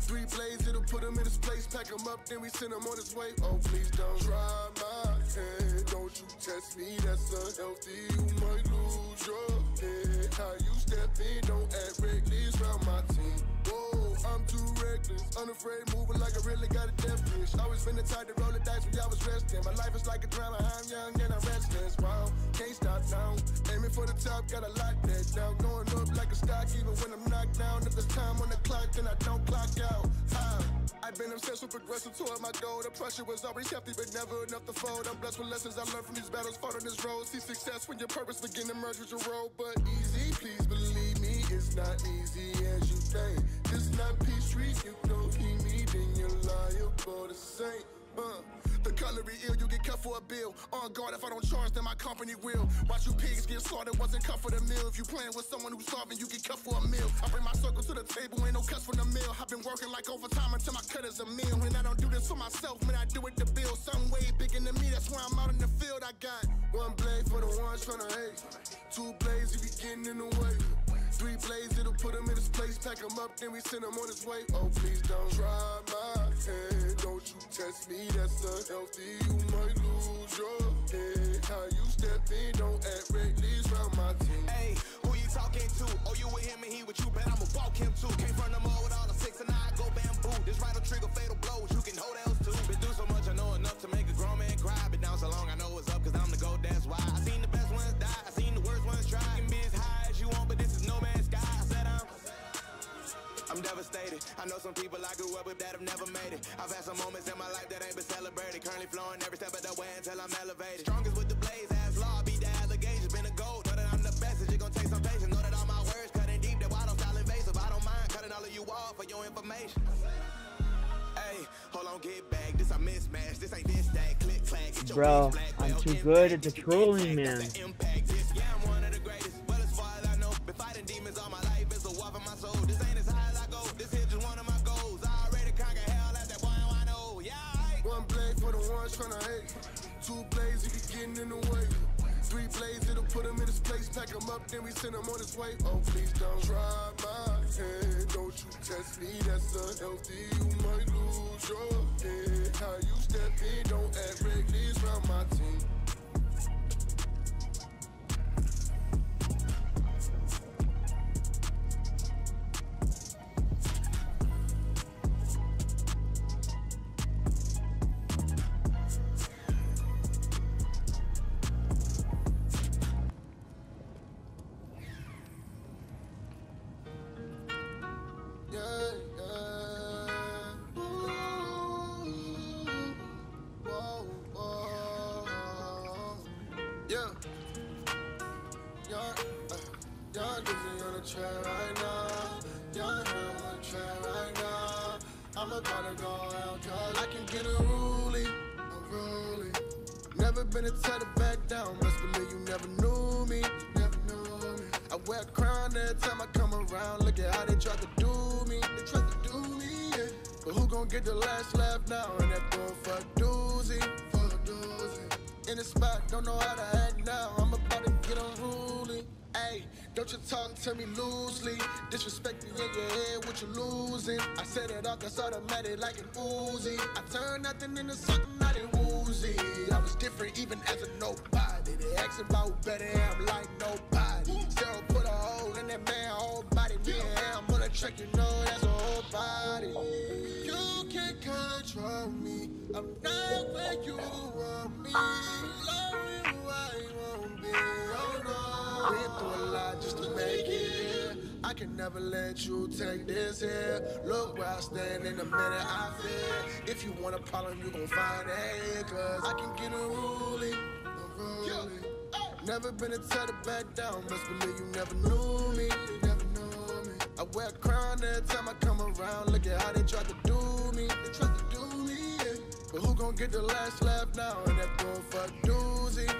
Three blades, it'll put him in his place. Pack him up, then we send him on his way. Oh, please don't try my hand. Don't you test me, that's unhealthy. You might lose your head. How you step in, don't act reckless round my team. Whoa, I'm too reckless. Unafraid, moving like I really got a death wish. Always been the type to roll the dice when y'all was resting. My life is like a drama, I'm young and I'm restless. Wow, can't stop now. Aiming for the top, gotta lock that down. Going up like a stock, even when I'm knocked down. If there's time on the clock, then I don't clock out. I've been obsessed with progressing toward my goal. The pressure was always hefty, but never enough to fold. I'm blessed with lessons I learned from these battles, fought on this road. See success when your purpose begin to merge with your role. But easy, please believe me, it's not easy as you think. This not Peace Street, you don't hear me, then you're liable to say. The cutlery ill, you get cut for a bill. On guard, if I don't charge, then my company will. Watch you pigs get slaughtered, wasn't cut for the meal. If you playing with someone who's starving, you get cut for a meal. I bring my circle to the table, ain't no cuts from the mill. I've been working like overtime until my cut is a meal. And I don't do this for myself, man, I do it to build. Something way bigger than me, that's why I'm out in the field. I got one blade for the ones tryna hate. Two blades if you getting in the way. Three blades, it'll put him in his place. Pack him up, then we send him on his way. Oh, please don't try my hand. Don't you test me, that's unhealthy. You might lose your head. How you step in, don't act reckless round my team. Hey, who you talking to? Oh, you with him and he with you, bet I'ma walk him too. Came from the mud with all the 6 and I go bamboo. This right trigger fatal blows, you can hold else too. Been through so much, I know enough to make a grown man cry. Been down so long, I know it's up, cause I'm the GOAT, that's why. I seen the best ones die, I seen the worst ones try. You can be as high as you want, but this is no man's sky. I said I'm devastated. I know some people I grew up with that have never made it. I've had some moments in my life that ain't been celebrated. Currently flowing every step of the way until I'm elevated. Strongest with the blaze, ass law, beat the allegations. Been a gold, know that I'm the best, it's gonna take some patience. Know that all my words cutting deep, that why I don't style invasive. I don't mind cutting all of you off for your information. Hey, hold on, get back. This a mismatch. This ain't this, that. Click, clack. Get your Bro, I'm too good at the trolling, man. Yeah, I'm one of the greatest. Well, as far as I know, been fighting demons all my life. It's a war for my soul. This ain't as high as I go. This here just one of my goals. I already conquered hell. That's that boy I know. Yeah, one blade for the ones tryna hate. Two blades if you getting in the way. Three blades, it'll put him in his place. Pack him up, then we send him on his way. Oh, please don't try my hand. Don't you test me, that's unhealthy. You might lose your head. How you step in, don't act reckless round my team. Been a tell to back down, best believe you never knew me. I wear a crown every time I come around. Look at how they try to do me. Yeah. But who gon' get the last laugh now? And that going for a doozy. In the spot, don't know how to act now. I'm about to get unruly. Ayy, don't you talk to me loosely. Disrespect me in your head, what you losing? I set it off, that's automatic like an Uzi. I turn nothing into something I didn't woozy. I was different even as a nobody. They ask about better, I'm like nobody. Sarah put a hole in that man, whole body. Me and him on a track, you know that's a whole body. You can't control me. I'm not where you want me. Love you, I won't be. Oh no. Been through a lot just to make it here. I can never let you take this here. Look where I stand in a minute, I fear. If you want a problem, you gon' find it. Cause I can get unruly. Never been a tell to back down. Best believe you never knew me. I wear a crown every time I come around. Look at how they tried to do me. Yeah. But who gon' get the last laugh now? And that going for a doozy.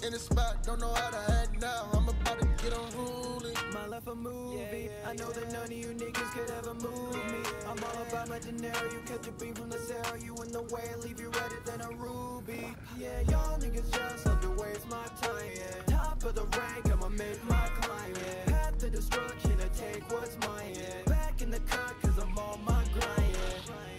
In the spot, don't know how to act now. I'm about to get unruly. My life a movie. I know that none of you niggas could ever move me. I'm all about my dinero. You catch a beam from the cell. You in the way, leave you redder than a ruby. Yeah, y'all niggas just love to waste my time. Yeah. Top of the rank, I'ma make my climb. Yeah. Path to destruction, I take what's mine. Yeah. Back in the cut, cause I'm on my grind.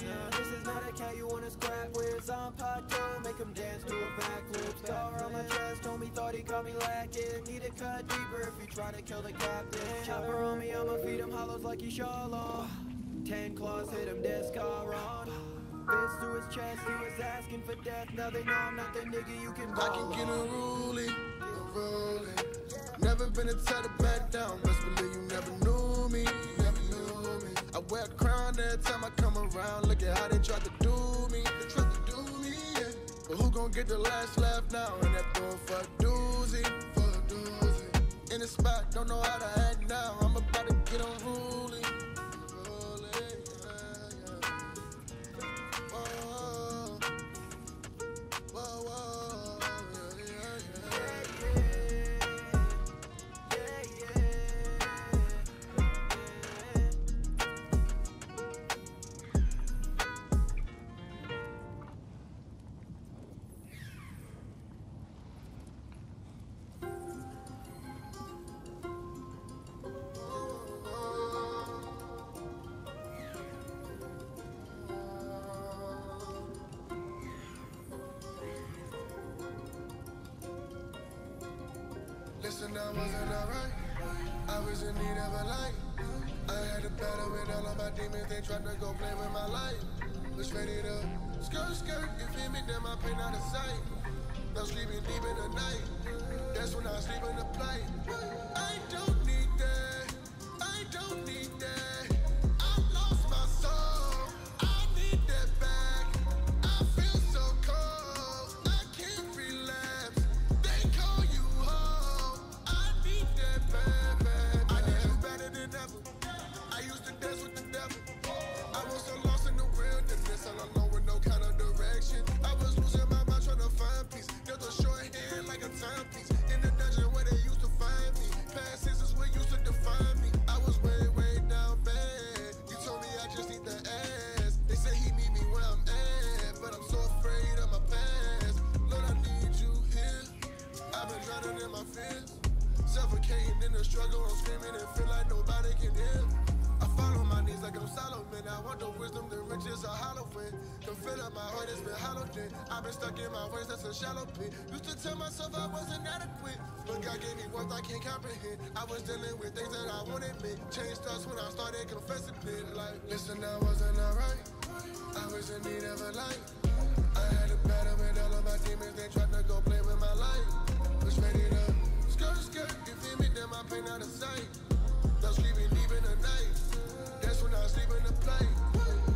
Yeah. This is not a cat you wanna scrap with. I'm Pato, make him dance to a backflip. Star on my chest, told me thought he caught me lacking. Need to cut deeper if you try to kill the captain. Chopper on me, I'ma feed him hollows like he shallow. 10 claws hit him, Descaron. Fist through his chest, he was asking for death. Now they know I'm not the nigga you can ball I can get unruly. been a tell to back down. Best believe you never knew me. Never knew me. I wear a crown every time I come around. Look at how they tried to do me. They tried to do me, yeah. But who gon' get the last laugh now? And that throwing for a doozy. For a doozy. In the spot, don't know how to act now. I'm about to get unruly. Listen, I wasn't alright. I was in need of a light. I had to battle with all of my demons. They tried to go play with my life. Was ready to skirt. You feel me? Then my pain out of sight. Now sleeping deep in the night. That's when I sleep in the plate. I don't need that. I don't need that. I lost my soul. I need that back. I feel so cold. I can't relapse. They call you home. I need that back. I need you better than ever. I used to dance with the devil. I was so lost in the wilderness, all alone with no kind of direction. I was losing my mind trying to find peace. There's a shorthand like a timepiece. In the dungeon where they used to find me. Past senses what used to define me. I was way down bad. You told me I just need the ass. They say he meet me where I'm at, but I'm so afraid of my past. Lord, I need you here. I've been drowning in my fears. Suffocating in the struggle, I'm screaming and feel like nobody can hear. I fall on my knees like I'm Solomon. I want the wisdom, the riches are hollow wind. Can fill up my heart, it's been hollowed in. I've been stuck in my ways, that's a shallow pit. Used to tell myself I wasn't adequate, but God gave me worth I can't comprehend. I was dealing with things that I wouldn't admit. Change starts when I started confessing it. Like, listen, I wasn't alright. I was in need of a light. I had a battle with all of my demons. They tried to go play with my life. Was ready to skirt. You feel me? Then my pain out of sight. Now sleeping deep in the night. That's when I sleep in the plate.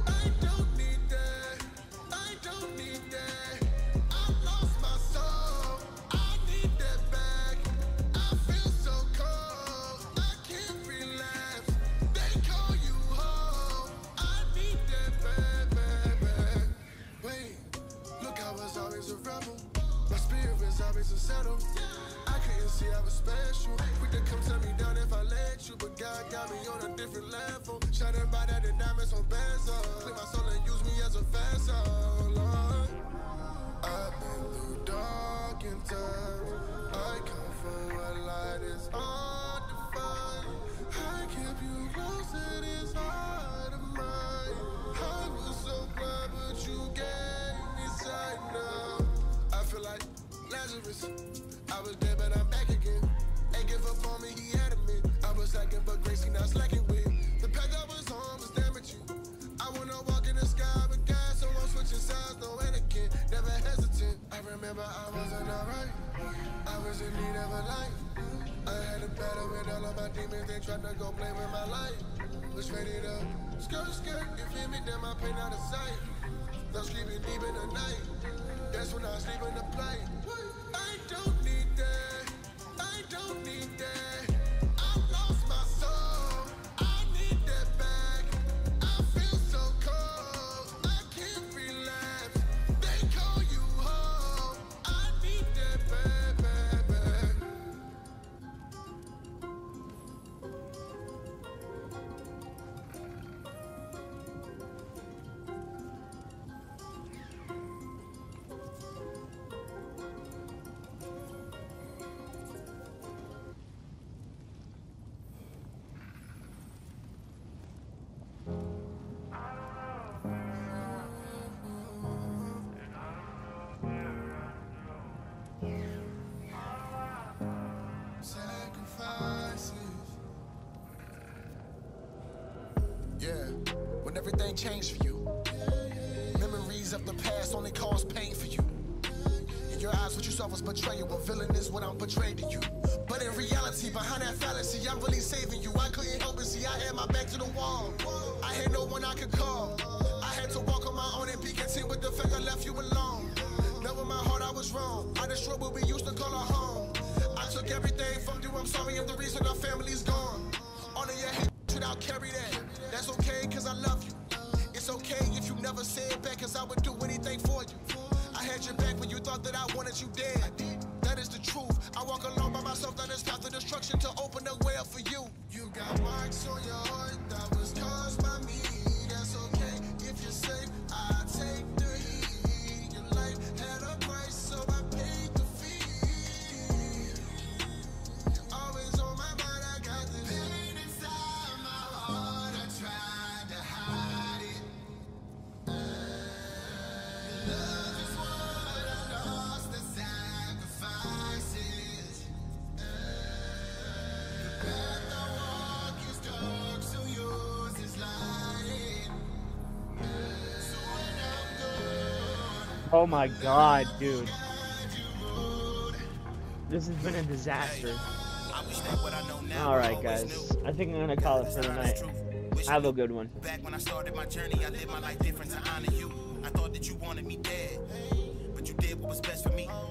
I don't need that. I don't need that. I lost my soul. I need that back. I feel so cold. I can't relapse. They call you home. I need that back. Wait, look, I was always a rebel. My spirit was always unsettled. I couldn't see I was special. Quick to come tell me down if I let you, but God got me on a different level. Shining bright at the diamonds on bezel. Clean my soul and use me as a vessel, Lord. I've been through dark and times. I come from where light is hard to find. I kept you close to this heart of mine. I was so blind, but you gave me sight now. I feel like Lazarus. I was dead, but I'm back again. Ain't give up on me, he had a man. I was lacking, but grace he not slacking with. The path I was on was damn at you. I wanna walk in the sky with God, so I'm switching sides, no Anakin, never hesitant. I remember I wasn't alright. I was in need of a light. I had a battle with all of my demons. They tried to go play with my life. Was ready to skirt. You feel me? Then my pain out of sight. Now sleeping deep in the night. That's when I sleep in the plate. I don't need that. I don't need that. I lost my soul. I need that back. I feel so cold. I can't relapse. They call you home. I need that back. Yeah, when everything changed for you. Memories of the past only cause pain for you. In your eyes, what you saw was betrayal. What villain is what I'm portrayed to you. But in reality, behind that fallacy, I'm really saving you. I couldn't help it, see, I had my back to the wall. I had no one I could call. I had to walk on my own and be content with the fact I left you alone. Knowing my heart I was wrong. I destroyed what we used to call a home. I took everything from you, I'm sorry if the reason our family's gone. All of your hate, I'll carry that. That's okay, cause I love you. It's okay if you never say it back, cause I would do anything for you. I had your back when you thought that I wanted you dead. That is the truth. I walk alone by myself down this path of destruction to open the way up for you. You got marks on your heart that was caused by me. That's okay if you're safe. I take the heat. Your life had a price, so I paid the fee. Always on my mind, I got the pain inside my heart. I tried to hide it. Love is what I lost, the sacrifices. The path I walk is dark, so yours is light. So when I'm gone, Oh my god, dude. This has been a disaster. Alright, guys. I think I'm gonna call it for the night. Have a good one. Back when I started my journey, I lived my life different to honor you. I thought that you wanted me dead, but you did what was best for me. Now